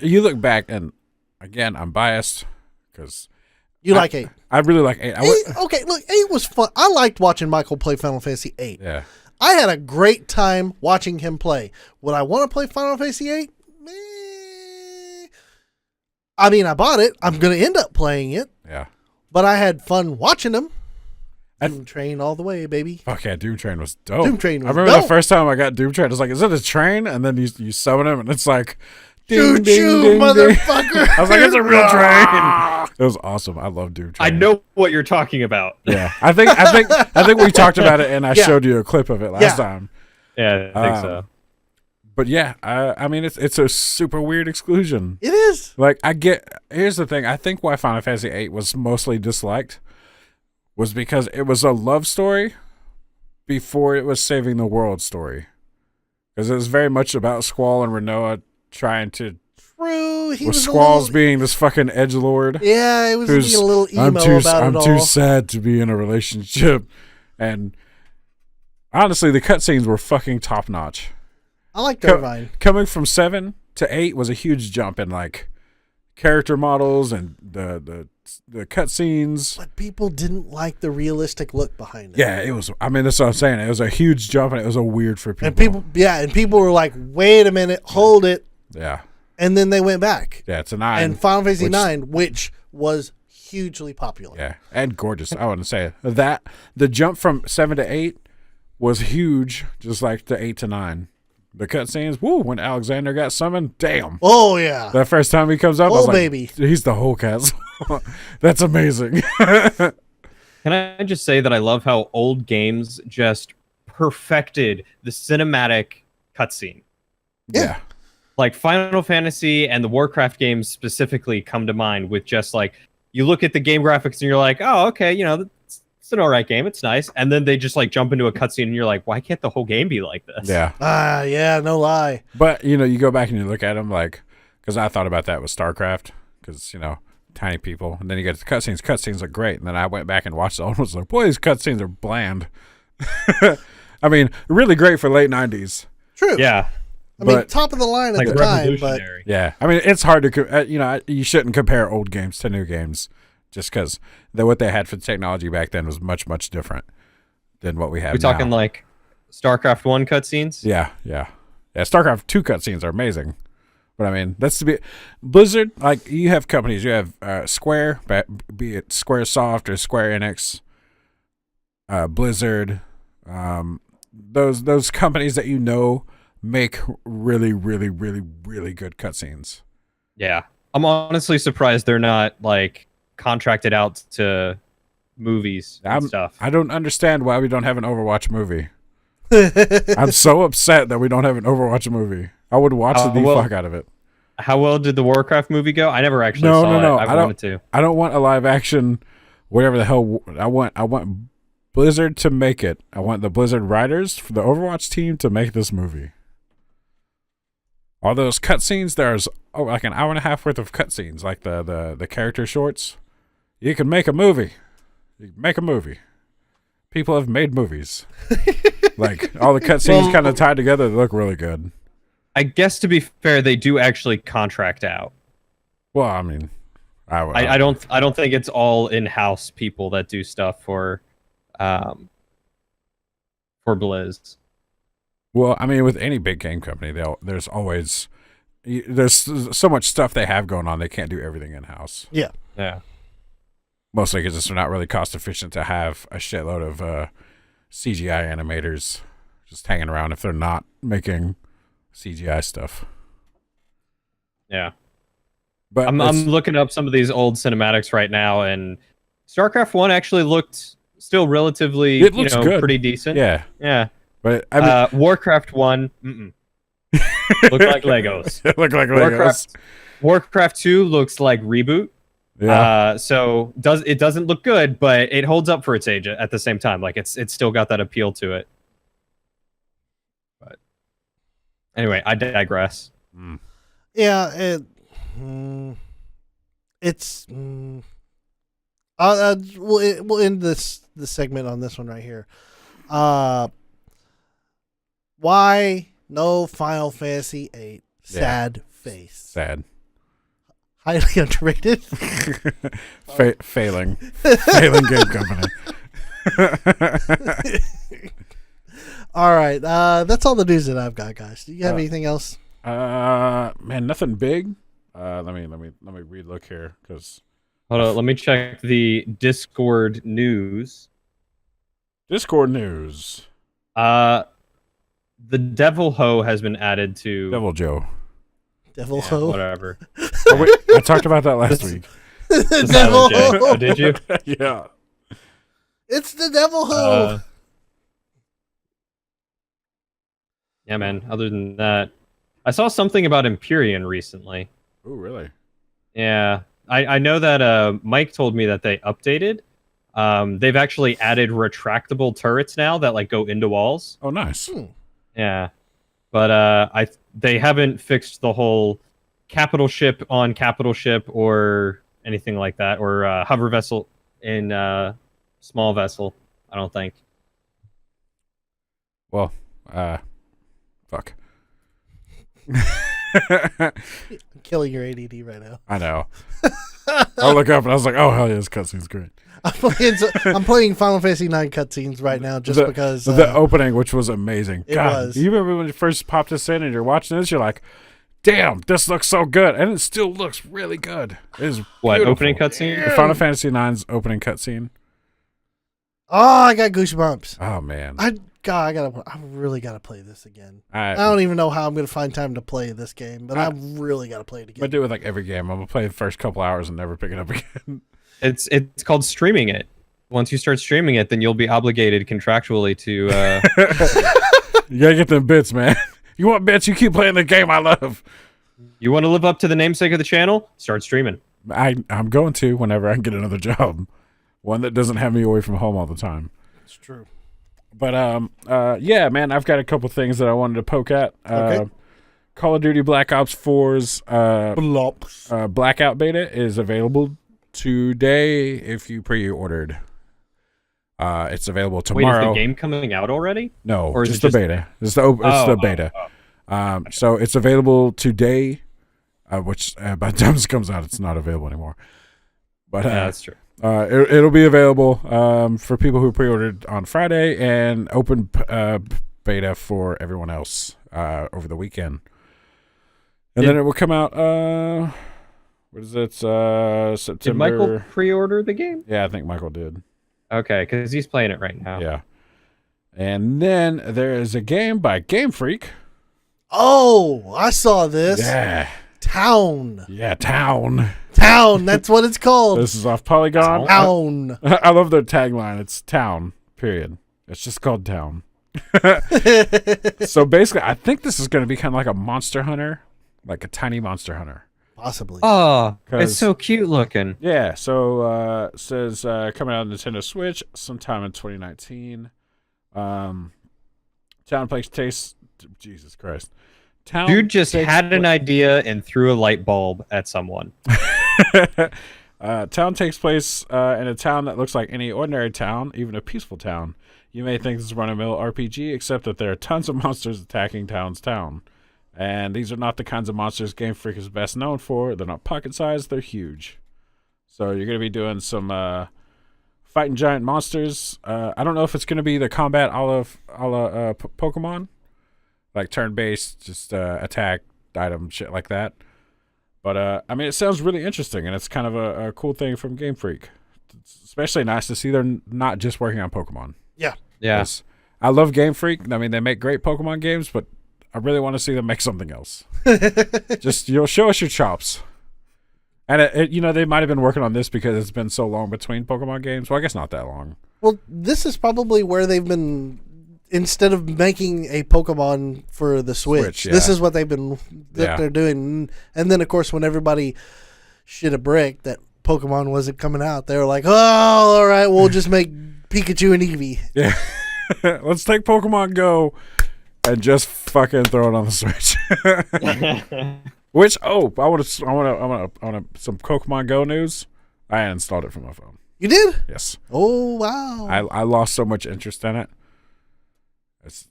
you look back, and again, I'm biased because you like 8. I really like 8. Okay, look, 8 was fun. I liked watching Michael play Final Fantasy 8. Yeah. I had a great time watching him play. Would I want to play Final Fantasy 8? I mean, I bought it. I'm going to end up playing it. Yeah. But I had fun watching him. Doom Train all the way, baby. Fuck yeah, Doom Train was dope. Doom Train was I remember dope. the first time I got Doom Train, I was like, is it a train? And then you summon him, and it's like, Choo choo, motherfucker. I was like, it's a real train. It was awesome. I love Doom Train. I know what you're talking about. Yeah. I think we talked about it, and I showed you a clip of it last time. Yeah, I think so. But yeah, I mean, it's a super weird exclusion. It is. Like, here's the thing. I think why Final Fantasy VIII was mostly disliked was because it was a love story before it was saving the world story. Because it was very much about Squall and Renoa trying to... True. He with was Squall's being this fucking edgelord. Yeah, it was being a little emo about it all. I'm too sad to be in a relationship. And honestly, the cutscenes were fucking top-notch. I like Irvine. Coming from 7 to 8 was a huge jump in like character models and the cutscenes. But people didn't like the realistic look behind it. Yeah, it was. I mean, that's what I'm saying. It was a huge jump, and it was a weird for people. And people were like, "Wait a minute, hold it." Yeah. And then they went back. Yeah, it's a 9. And Final Fantasy 9, which was hugely popular. Yeah, and gorgeous. I want to say that the jump from 7 to 8 was huge, just like the 8 to 9. The cutscenes, woo, when Alexander got summoned, damn. Oh, yeah. The first time he comes up, I was like, baby. He's the whole castle. That's amazing. Can I just say that I love how old games just perfected the cinematic cutscene? Yeah. Like Final Fantasy and the Warcraft games specifically come to mind with just like, you look at the game graphics and you're like, oh, okay, you know, it's an alright game. It's nice. And then they just like jump into a cutscene and you're like, why can't the whole game be like this? Yeah. Yeah, no lie. But, you go back and you look at them like, because I thought about that with StarCraft, because, tiny people. And then you get to the cutscenes. Cutscenes look great. And then I went back and watched the old ones. Like, boy, these cutscenes are bland. I mean, really great for late 90s. True. Yeah. I mean, top of the line at Like the time, but revolutionary. Yeah. I mean, it's hard to, you shouldn't compare old games to new games just because what they had for the technology back then was much, much different than what we have now. We're talking like StarCraft 1 cutscenes? Yeah. StarCraft 2 cutscenes are amazing. But I mean, that's to be Blizzard. Like you have companies, you have Square, be it SquareSoft or Square Enix, Blizzard. Those companies that make really, really, really, really good cutscenes. Yeah. I'm honestly surprised they're not like contracted out to movies and stuff. I don't understand why we don't have an Overwatch movie. I'm so upset that we don't have an Overwatch movie. I would watch the fuck out of it. How well did the Warcraft movie go? I never actually saw it. I wanted to. I don't want a live action, whatever the hell. I want Blizzard to make it. I want the Blizzard writers for the Overwatch team to make this movie. All those cutscenes, there's like an hour and a half worth of cutscenes, like the character shorts. You can make a movie. You can make a movie. People have made movies. Like all the cutscenes kind of tied together, they look really good. I guess to be fair, they do actually contract out. Well, I mean, I don't think it's all in-house people that do stuff for Blizz. Well, I mean, with any big game company, there's so much stuff they have going on, they can't do everything in-house. Yeah. Mostly because it's not really cost efficient to have a shitload of CGI animators just hanging around if they're not making CGI stuff. Yeah. But I'm looking up some of these old cinematics right now, and StarCraft 1 actually looked still relatively, good. Pretty decent. Yeah. But I mean, Warcraft 1 looked like Legos. Look like Legos. Warcraft 2 looks like Reboot. Yeah. So it doesn't look good, but it holds up for its age at the same time. Like it's still got that appeal to it. But anyway, I digress. Yeah, it's. We'll end this segment on this one right here. Why no Final Fantasy VIII? Sad face. Sad. Highly underrated. Failing game company. All right, that's all the news that I've got, guys. Do you have anything else? Man, nothing big. Let me relook here because. Hold on, let me check the Discord news. The Devil Ho has been added to Devil Joe. Devil Ho. Whatever. Oh, wait, I talked about that last week. The Devil Ho. Oh, did you? Yeah. It's the Devil Ho. Yeah, man. Other than that, I saw something about Empyrean recently. Oh, really? Yeah. I know that Mike told me that they updated. They've actually added retractable turrets now that like go into walls. Oh, nice. Yeah. But they haven't fixed the whole capital ship on capital ship or anything like that, or hover vessel in small vessel, I don't think. Well, fuck. I'm killing your ADD right now. I know. I look up and I was like, oh, hell yeah, this cutscene's great. I'm playing Final Fantasy IX cutscenes right now just because... the opening, which was amazing. It God, was. You remember when you first popped this in and you're watching this, you're like, damn, this looks so good. And it still looks really good. It is What, beautiful. opening cutscene? The Final Fantasy IX's opening cutscene. Oh, I got goosebumps. Oh, man. I really gotta play this again. I don't even know how I'm gonna find time to play this game, but I really gotta play it again. I do it with like every game. I'm gonna play the first couple hours and never pick it up again. It's called streaming it. Once you start streaming it, then you'll be obligated contractually to... You gotta get them bits, man. You want bits, you keep playing the game I love. You want to live up to the namesake of the channel? Start streaming. I'm going to whenever I can get another job. One that doesn't have me away from home all the time. It's true. But yeah, man, I've got a couple things that I wanted to poke at. Okay. Call of Duty Black Ops 4's Blops. Blackout beta is available today if you pre-ordered. It's available Wait, tomorrow. is the game coming out already? No, Or is just it the beta. It's the beta. So it's available today, which by the time this comes out, it's not available anymore. But Yeah, that's true. it'll be available for people who pre-ordered on Friday and open beta for everyone else over the weekend. And then it will come out. What is it? September. Did Michael pre-order the game? Yeah, I think Michael did. Okay, because he's playing it right now. Yeah. And then there is a game by Game Freak. Oh, I saw this. Yeah. Town. Yeah, Town. Town. That's what it's called. This is off Polygon. Town. I love their tagline. It's Town, period. It's just called Town. So basically, I think this is going to be kind of like a Monster Hunter, like a tiny Monster Hunter. Possibly. Oh, 'Cause- it's so cute looking. Yeah, so it says coming out on Nintendo Switch sometime in 2019. Town takes taste. Jesus Christ. Town Dude just takes had an idea and threw a light bulb at someone. Town takes place in a town that looks like any ordinary town, even a peaceful town. You may think this is a run-of-the-mill RPG, except that there are tons of monsters attacking Town's town. And these are not the kinds of monsters Game Freak is best known for. They're not pocket-sized, they're huge. So you're going to be doing some fighting giant monsters. I don't know if it's going to be the combat a la Pokemon. Like turn-based, just attack, item, shit like that. But, I mean, it sounds really interesting, and it's kind of a cool thing from Game Freak. It's especially nice to see they're not just working on Pokemon. Yeah. Yeah. I love Game Freak. I mean, they make great Pokemon games, but I really want to see them make something else. Just, show us your chops. And, they might have been working on this because it's been so long between Pokemon games. Well, I guess not that long. Well, this is probably where they've been, instead of making a Pokemon for the Switch, this is what they've been, they're doing. And then, of course, when everybody shit a brick that Pokemon wasn't coming out, they were like, oh, all right, we'll just make Pikachu and Eevee. Yeah. Let's take Pokemon Go and just fucking throw it on the Switch. Which I want some Pokemon Go news. I installed it from my phone. You did? Yes. Oh wow! I lost so much interest in it. It's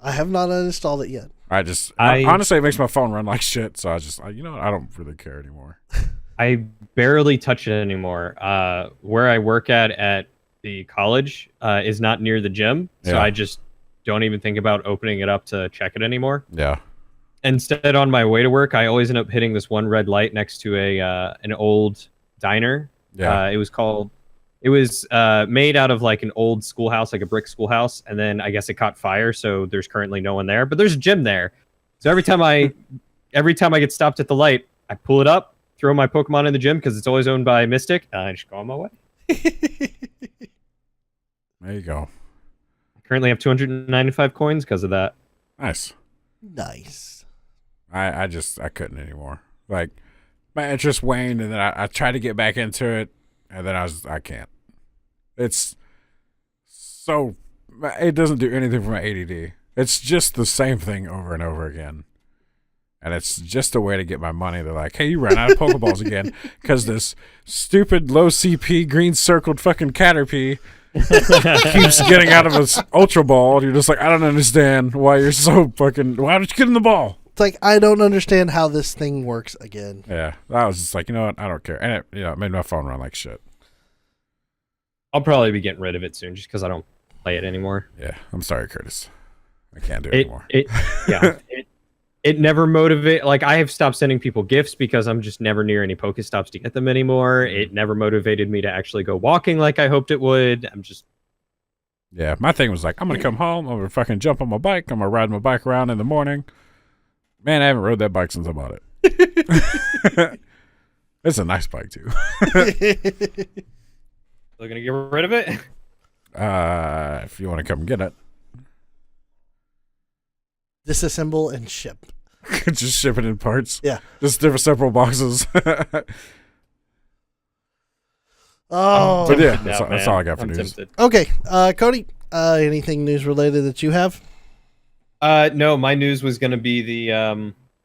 I have not uninstalled it yet. Honestly, it makes my phone run like shit. So I don't really care anymore. I barely touch it anymore. Where I work at the college is not near the gym, so I just don't even think about opening it up to check it anymore. Yeah. Instead, on my way to work, I always end up hitting this one red light next to an old diner. Yeah. It was made out of like an old schoolhouse, like a brick schoolhouse, and then I guess it caught fire, so there's currently no one there. But there's a gym there, so every time I get stopped at the light, I pull it up, throw my Pokemon in the gym because it's always owned by Mystic, and I just go on my way. There you go. I currently have 295 coins because of that. Nice. Nice. I couldn't anymore. Like my interest waned, and then I tried to get back into it, and then I can't. It doesn't do anything for my ADD. It's just the same thing over and over again. And it's just a way to get my money. They're like, hey, you ran out of Pokeballs again because this stupid low CP green circled fucking Caterpie keeps getting out of his Ultra Ball. And you're just like, I don't understand why you're so fucking. Why don't you get in the ball? It's like, I don't understand how this thing works again. Yeah. I was just like, you know what? I don't care. And it made my phone run like shit. I'll probably be getting rid of it soon just because I don't play it anymore. Yeah. I'm sorry, Curtis. I can't do it anymore. It never motivate. Like I have stopped sending people gifts because I'm just never near any Pokestops to get them anymore. It never motivated me to actually go walking like I hoped it would. I'm just. Yeah, my thing was like, I'm gonna come home. I'm gonna fucking jump on my bike. I'm gonna ride my bike around in the morning. Man, I haven't rode that bike since I bought it. It's a nice bike too. They're gonna get rid of it. If you want to come get it, Disassemble and ship. just ship it in parts. Yeah, just different separate boxes. Oh, But yeah, Tempted now, that's man. all I got for I'm news. tempted. okay. Cody, anything news related that you have? No, my news was going to be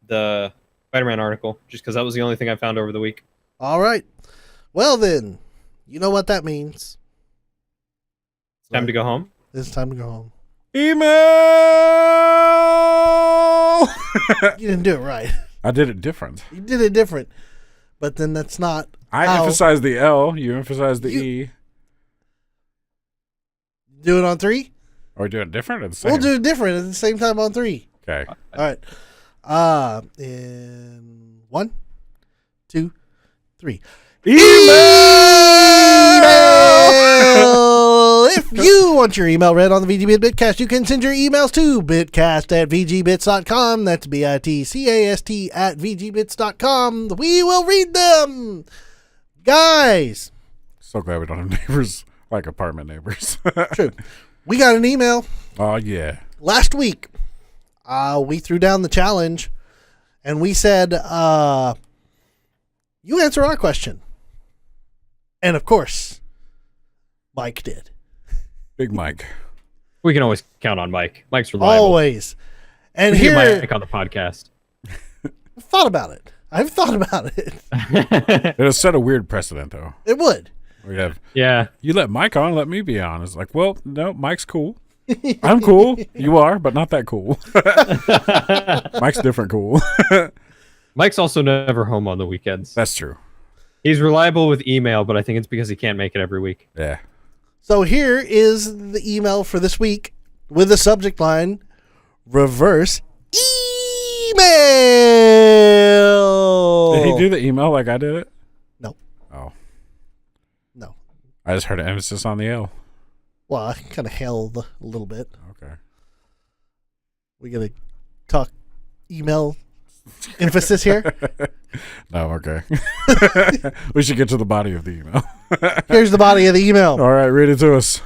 the Spider-Man article, just because that was the only thing I found over the week. All right. Well, then, you know what that means. Time to go home. It's time to go home. Email. You didn't do it right. I did it different. You did it different. But then that's not. I how- emphasized the L. You emphasized the E. Do it on 3? Are we doing it different or the same? We'll do it different at the same time on 3. Okay. All right. In 1, 2, 3. Email! If you want your email read on the VGBits Bitcast, you can send your emails to bitcast@vgbits.com. That's BITCAST at VGBits.com. We will read them. Guys, So glad we don't have neighbors like apartment neighbors. true. We got an email Oh yeah. last week. We threw down the challenge and we said, you answer our question. And of course, Mike did. Big Mike. We can always count on Mike. Mike's reliable. Always. And We can here, get Mike on the podcast. I've thought about it. I've thought about it. It'll set a weird precedent though. It would. We'd have Yeah. you let Mike on, let me be on. It's like, well, no, Mike's cool. I'm cool. You are, but not that cool. Mike's different cool. Mike's also never home on the weekends. That's true. He's reliable with email, but I think it's because he can't make it every week. Yeah. So here is the email for this week with the subject line, reverse email. Did he do the email like I did it? No. Oh. No. I just heard an emphasis on the L. Well, I kind of held a little bit. Okay. We got to talk email emphasis here. No, okay. We should get to the body of the email. Here's the body of the email. All right, read it to us.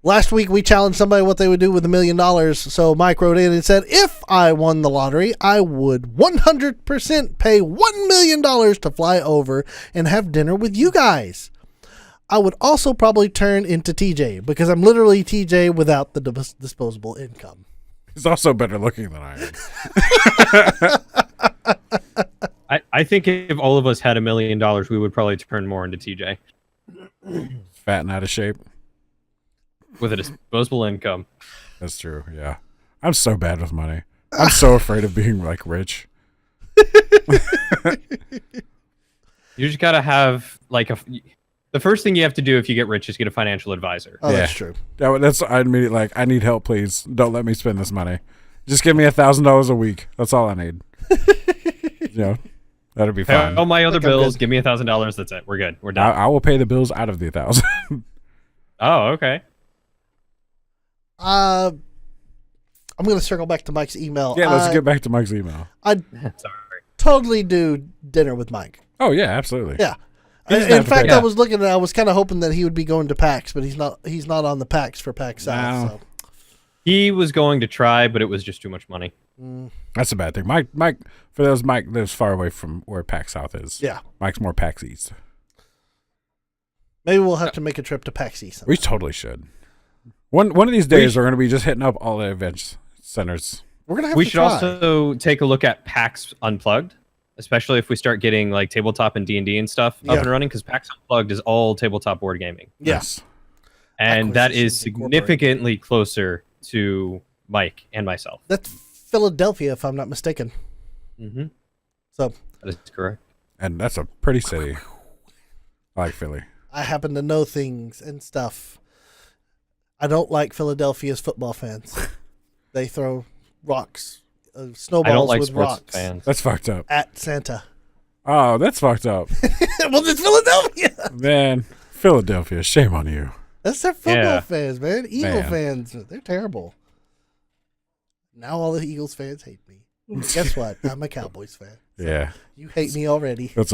Last week, we challenged somebody what they would do with $1 million. So Mike wrote in and said, if I won the lottery, I would 100% pay $1 million to fly over and have dinner with you guys. I would also probably turn into TJ because I'm literally TJ without the disposable income. He's also better looking than I am. I think if all of us had $1 million, we would probably turn more into TJ Fat and out of shape. with a disposable income. That's true, yeah. I'm so bad with money. I'm so afraid of being, like, rich. You just gotta have like the first thing you have to do if you get rich is get a financial advisor. Oh, Yeah. that's true. That's I immediately, like, I need help, please. Don't let me spend this money. Just give me $1,000 a week. That's all I need. You know, that'll be Pay fine. all my other Think I'm bills. good. Give me $1,000. That's it. We're good. We're done. I will pay the bills out of the 1,000. Oh, okay. I'm going to circle back to Mike's email. Yeah, let's get back to Mike's email. I'd Sorry. totally do dinner with Mike. Oh yeah, absolutely. Yeah. He doesn't In have to fact, pay. I was looking at. I was kind of hoping that he would be going to PAX, but he's not. He's not on the PAX for PAX South. No. So. He was going to try, but it was just too much money. That's a bad thing. Mike, for those, Mike lives far away from where PAX South is. Yeah. Mike's more PAX East. Maybe we'll have to make a trip to PAX East. We totally should. One of these days, we're going to be just hitting up all the event centers. We're gonna have We to should try. also take a look at PAX Unplugged, especially if we start getting like tabletop and D&D and stuff up Yeah. and running, because PAX Unplugged is all tabletop board gaming. Yes. And that is Acquisitions Incorporated. significantly closer to Mike and myself. That's Philadelphia, if I'm not mistaken. Mm-hmm. So That is correct. And that's a pretty city. I like Philly. I happen to know things and stuff. I don't like Philadelphia's football fans. They throw rocks, snowballs I don't like with sports rocks fans. That's fucked up. at Santa. Oh, that's fucked up. Well, it's Philadelphia. Man, Philadelphia, shame on you. That's their football Yeah. fans, man. Eagle Man. fans, they're terrible. Now all the Eagles fans hate me. Guess what? I'm a Cowboys fan. Yeah. You hate me already. That's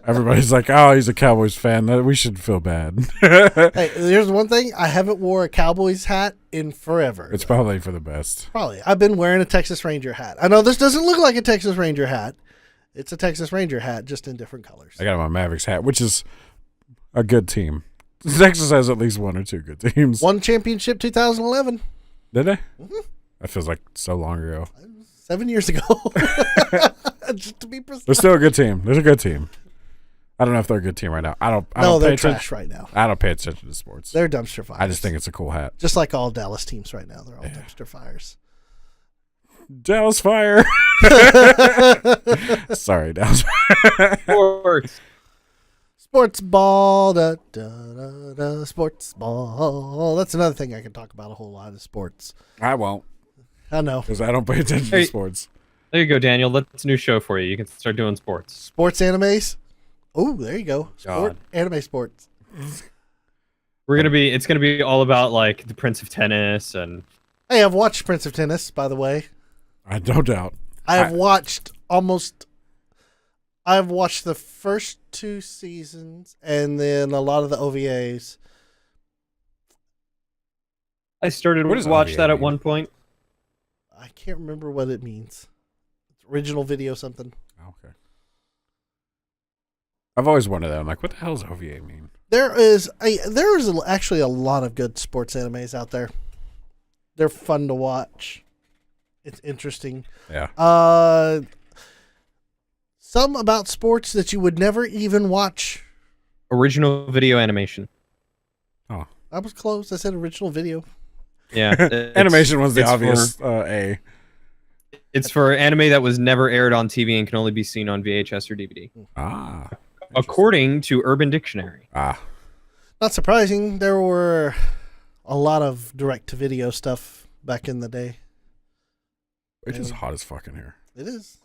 everybody's like, oh, he's a Cowboys fan. We should feel bad. Hey, there's one thing. I haven't wore a Cowboys hat in forever. It's probably for the best. Probably. I've been wearing a Texas Ranger hat. I know this doesn't look like a Texas Ranger hat. It's a Texas Ranger hat, just in different colors. I got my Mavericks hat, which is a good team. Texas has at least one or two good teams. Won championship 2011. Did they? Mm-hmm. That feels like so long ago. 7 years ago. Just to be precise. They're still a good team. They're a good team. I don't know if they're a good team right now. I don't they're pay trash right now. I don't pay attention to sports. They're dumpster fires. I just think it's a cool hat. Just like all Dallas teams right now. They're all dumpster fires. Dallas Fire. Sorry, Dallas Fire. Sports ball. Da, da, da, da, sports ball. That's another thing I can talk about a whole lot is sports. I won't. I know. Because I don't pay attention to sports. There you go, Daniel. That's a new show for you. You can start doing sports. Sports animes. Oh, there you go. Anime sports. It's gonna be all about like the Prince of Tennis and. Hey, I've watched Prince of Tennis, by the way. I don't doubt. I've watched the first 2 seasons and then a lot of the OVAs. I started to watch that at one point. I can't remember what it means. It's original video something. Okay. I've always wondered that. I'm like, what the hell does OVA mean? There is actually a lot of good sports animes out there. They're fun to watch. It's interesting. Yeah. Some about sports that you would never even watch. Original video animation. Oh. I was close. I said original video. Yeah. Animation was the obvious A. It's for anime that was never aired on TV and can only be seen on VHS or DVD. Ah. According to Urban Dictionary. Ah. Not surprising. There were a lot of direct-to-video stuff back in the day. It's just hot as fuck in here. It is.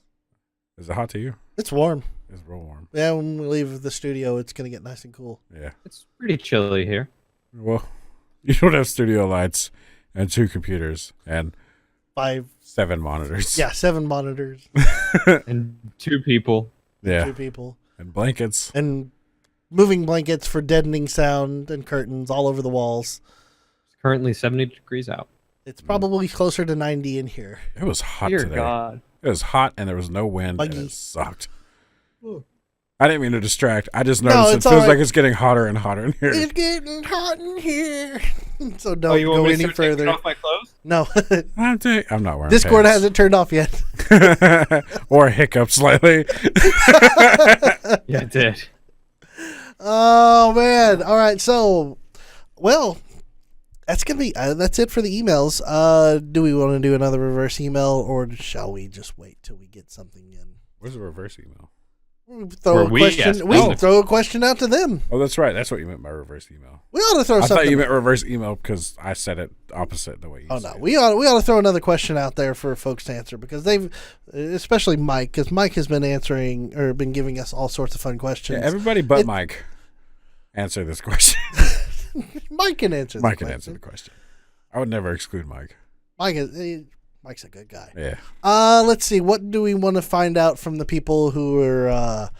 Is it hot to you? It's warm. It's real warm. Yeah, when we leave the studio, it's going to get nice and cool. Yeah. It's pretty chilly here. Well, you don't have studio lights and 2 computers and 7 monitors. Yeah, 7 monitors. And 2 people. Yeah. 2 people. And blankets. And moving blankets for deadening sound and curtains all over the walls. It's currently 70 degrees out. It's probably closer to 90 in here. It was hot Dear today. God. It was hot and there was no wind Buggy. and it sucked. Ooh. I didn't mean to distract. I just noticed it feels like it's getting hotter and hotter in here. It's getting hot in here. So don't Oh, you want go me any to start taking further. off my clothes? No. I'm not wearing Discord pants. hasn't turned off yet. Or hiccup slightly. Yeah, it did. Oh, man. All right. So, well, that's going to be that's it for the emails. Do we want to do another reverse email or shall we just wait till we get something in? Where's the reverse email? Throw a question out to them. Oh, that's right. That's what you meant by reverse email. We ought to throw I something. thought you meant reverse email because I said it opposite the way you said it. We ought to throw another question out there for folks to answer because they've, especially Mike, because Mike has been answering or been giving us all sorts of fun questions. Yeah, everybody but Mike answer this question. Mike can answer. Mike can answer the question. I would never exclude Mike. Mike's a good guy. Yeah. Let's see. What do we want to find out from the people who are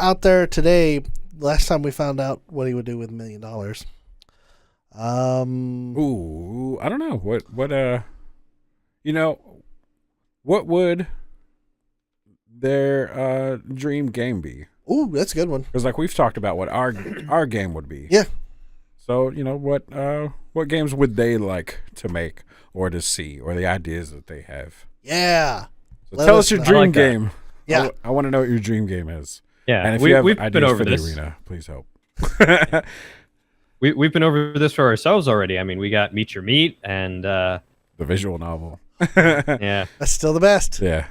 out there today? Last time we found out what he would do with $1 million. Ooh, I don't know. What would their dream game be? Ooh, that's a good one. Because like we've talked about what our game would be. Yeah. So, what games would they like to make or to see or the ideas that they have? Yeah. So tell us your dream game. Yeah. I want to know what your dream game is. Yeah. And if you have we've ideas been over for the this. arena, please help. We've been over this for ourselves already. I mean, we got Meet Your Meat and the visual novel. yeah. That's still the best. Yeah.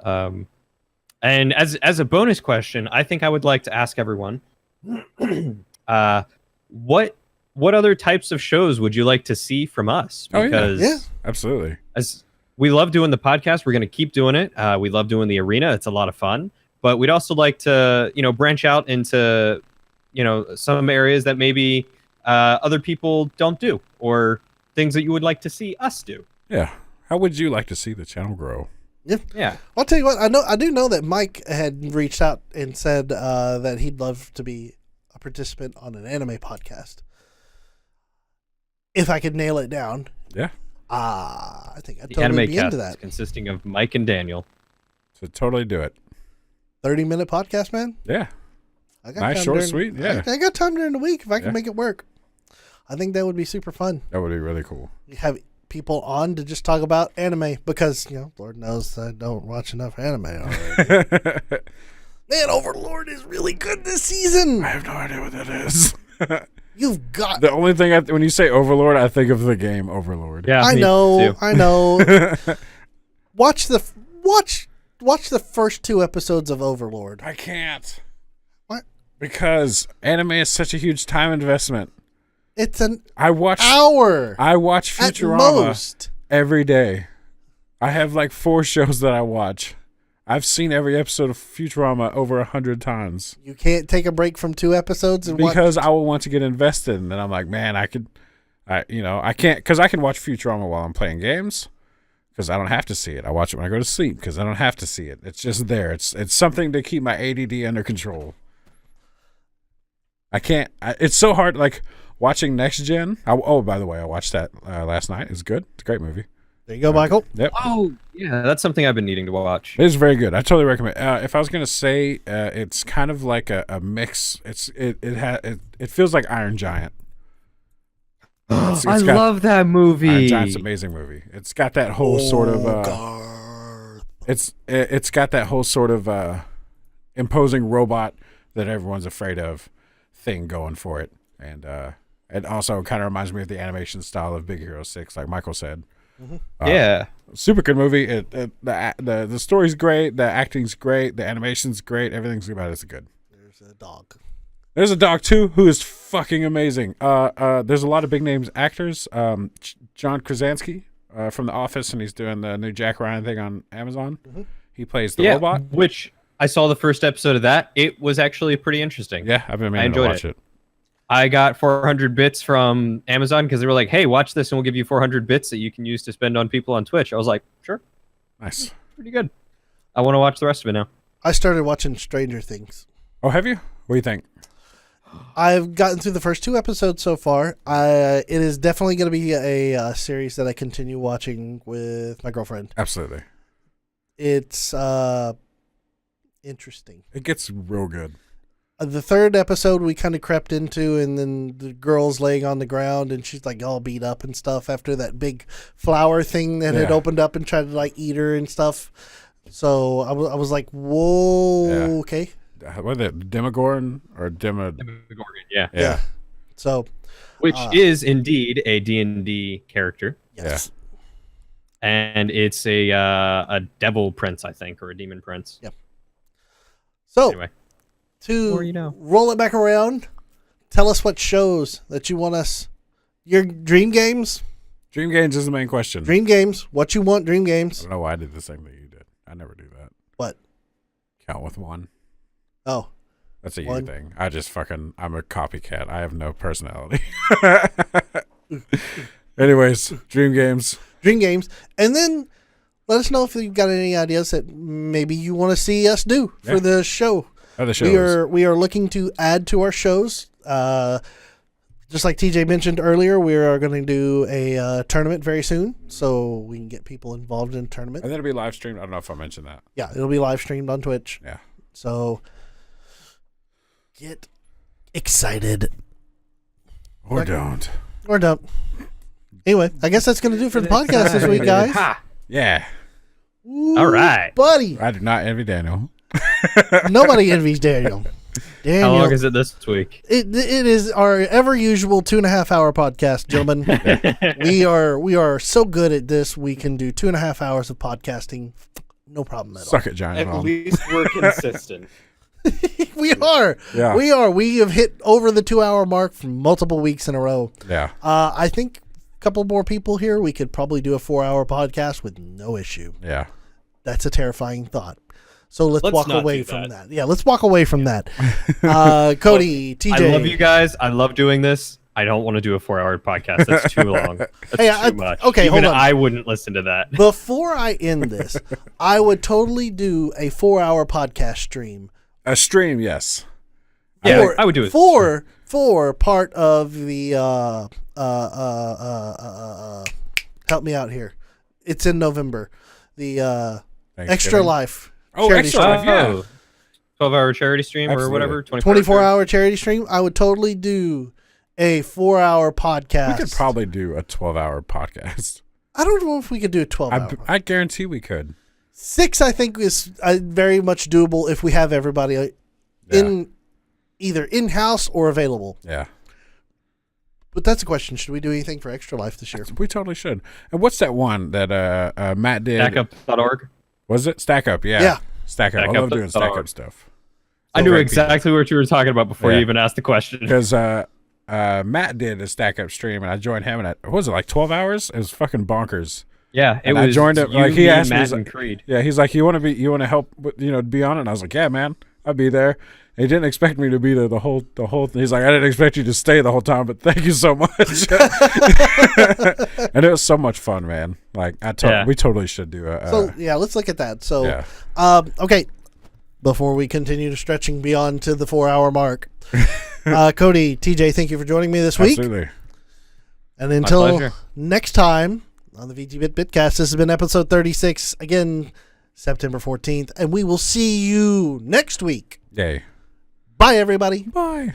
And as a bonus question, I think I would like to ask everyone, what other types of shows would you like to see from us? Because yeah, absolutely. As we love doing the podcast, we're going to keep doing it. We love doing the arena; it's a lot of fun. But we'd also like to, branch out into, some areas that maybe other people don't do, or things that you would like to see us do. Yeah. How would you like to see the channel grow? Yeah. I'll tell you what. I do know that Mike had reached out and said that he'd love to be a participant on an anime podcast. If I could nail it down. Yeah. I think I'd The totally anime be cast into that. consisting of Mike and Daniel. So totally do it. 30-minute podcast, man. Yeah. I got Nice, time short, during- sweet. Yeah. I got time during the week if I can Yeah. make it work. I think that would be super fun. That would be really cool. You have people on to just talk about anime because, Lord knows I don't watch enough anime already. Man, Overlord is really good this season. I have no idea what that is. You've got. The only thing when you say Overlord, I think of the game Overlord. Yeah, I me know. too. I know. watch the first 2 episodes of Overlord. I can't. What? Because anime is such a huge time investment. It's an I watch hour at Futurama most. every day. I have like 4 shows that I watch. I've seen every episode of Futurama over 100 times. You can't take a break from 2 episodes and Because watch. I will want to get invested, and then I'm like, man, I can't, because I can watch Futurama while I'm playing games, because I don't have to see it. I watch it when I go to sleep, because I don't have to see it. It's just there. It's something to keep my ADD under control. I can't. It's so hard. Like watching Next Gen. By the way, I watched that last night. It's good. It's a great movie. There you go, Michael. Yep. Oh, yeah, that's something I've been needing to watch. It is very good. I totally recommend. If I was gonna say, it's kind of like a mix. It feels like Iron Giant. It's I got- love that movie. Iron Giant's an amazing movie. It's got that whole sort of. Garth. It's got that whole sort of imposing robot that everyone's afraid of thing going for it, and it also kind of reminds me of the animation style of Big Hero 6, like Michael said. Yeah. Super good movie. The story's great, the acting's great, the animation's great, everything's about it's good. There's a dog. There's a dog too who is fucking amazing. There's a lot of big names actors. John Krasinski from The Office, and he's doing the new Jack Ryan thing on Amazon. He plays the robot. Which I saw the first episode of that. It was actually pretty interesting. Yeah, I've been meaning to enjoyed watch it. I got 400 bits from Amazon because they were like, hey, watch this and we'll give you 400 bits that you can use to spend on people on Twitch. I was like, sure. Nice. Pretty good. I want to watch the rest of it now. I started watching Stranger Things. Oh, have you? What do you think? I've gotten through the first 2 episodes so far. It is definitely going to be a series that I continue watching with my girlfriend. Absolutely. It's interesting. It gets real good. The 3rd episode we kind of crept into, and then the girl's laying on the ground and she's like all beat up and stuff after that big flower thing that had Yeah. opened up and tried to like eat her and stuff. So I was like, whoa, Yeah. okay. What is it? Demogorgon or Demogorgon, yeah. Yeah. So, Which is indeed a D&D character. yes. And it's a devil prince, I think, or a demon prince. Yep. So, Anyway. to More you know. roll it back around, tell us what shows that you want us. Your dream games? Dream Games is the main question. Dream games. What you want, dream I games. don't know why I did the same thing you did. I never do that. What? Count with 1. Oh, That's a you One. thing. I'm a copycat. I have no personality. Anyways, Dream Games. dream games. And then let us know if you've got any ideas that maybe you want to see us do for Yeah. the show. Other shows. We are looking to add to our shows. Just like TJ mentioned earlier, we are going to do a tournament very soon, so we can get people involved in a tournament. And then it'll be live streamed. I don't know if I mentioned that. Yeah, it'll be live streamed on Twitch. Yeah. So get excited Or Okay. don't. or don't. Anyway, I guess that's going to do for the podcast this week, guys. Ha! Yeah. Ooh, All right. buddy. I do not envy Daniel. Nobody envies Daniel. How long is it this week? It is our ever usual 2.5 hour podcast, gentlemen. we are so good at this. We can do 2.5 hours of podcasting, no problem at all. Suck it, Giant At Bomb. least we're consistent. We are. Yeah. We are. We have hit over the 2 hour mark for multiple weeks in a row. Yeah. I think a couple more people here, we could probably do a 4 hour podcast with no issue. Yeah. That's a terrifying thought. So let's Let's walk not away do from that. that. Yeah, let's walk away from that. Cody, TJ. I love you guys. I love doing this. I don't want to do a 4-hour podcast. That's too long. That's Hey, too much. okay, Even hold on. I wouldn't listen to that. Before I end this, I would totally do a 4 hour podcast stream. A stream, yes. Yeah, I would do it. For part of the help me out here. It's in November. The Extra Thanksgiving. Life. Oh, charity Extra stream. Life, yeah. 12-hour charity stream Absolutely. or whatever. 24-hour charity stream. I would totally do a 4-hour podcast. We could probably do a 12-hour podcast. I don't know if we could do a 12-hour. I guarantee we could. 6, I think, is very much doable if we have everybody in either in-house or available. Yeah. But that's a question. Should we do anything for Extra Life this year? We totally should. And what's that one that Matt did? Stackup.org. Was it? Stack Up, yeah. Yeah. Stack Up. I love doing Stack Up stuff. I knew exactly what you were talking about before you even asked the question. Because Matt did a Stack Up stream, and I joined him, and what was it, like 12 hours? It was fucking bonkers. Yeah, it was. I joined it. Like he asked Matt me, and Creed. Yeah, he's like, you want to help, be on it? And I was like, yeah, man, I'll be there. He didn't expect me to be there the whole. He's like, I didn't expect you to stay the whole time, but thank you so much. And it was so much fun, man. Like we totally should do a. So let's look at that. So, yeah. Okay, before we continue to stretching beyond to the 4-hour mark, Cody, TJ, thank you for joining me this week. Absolutely. And until next time on the VGBits Bitcast, this has been episode 36. Again, September 14th, and we will see you next week. Yay. Bye, everybody. Bye.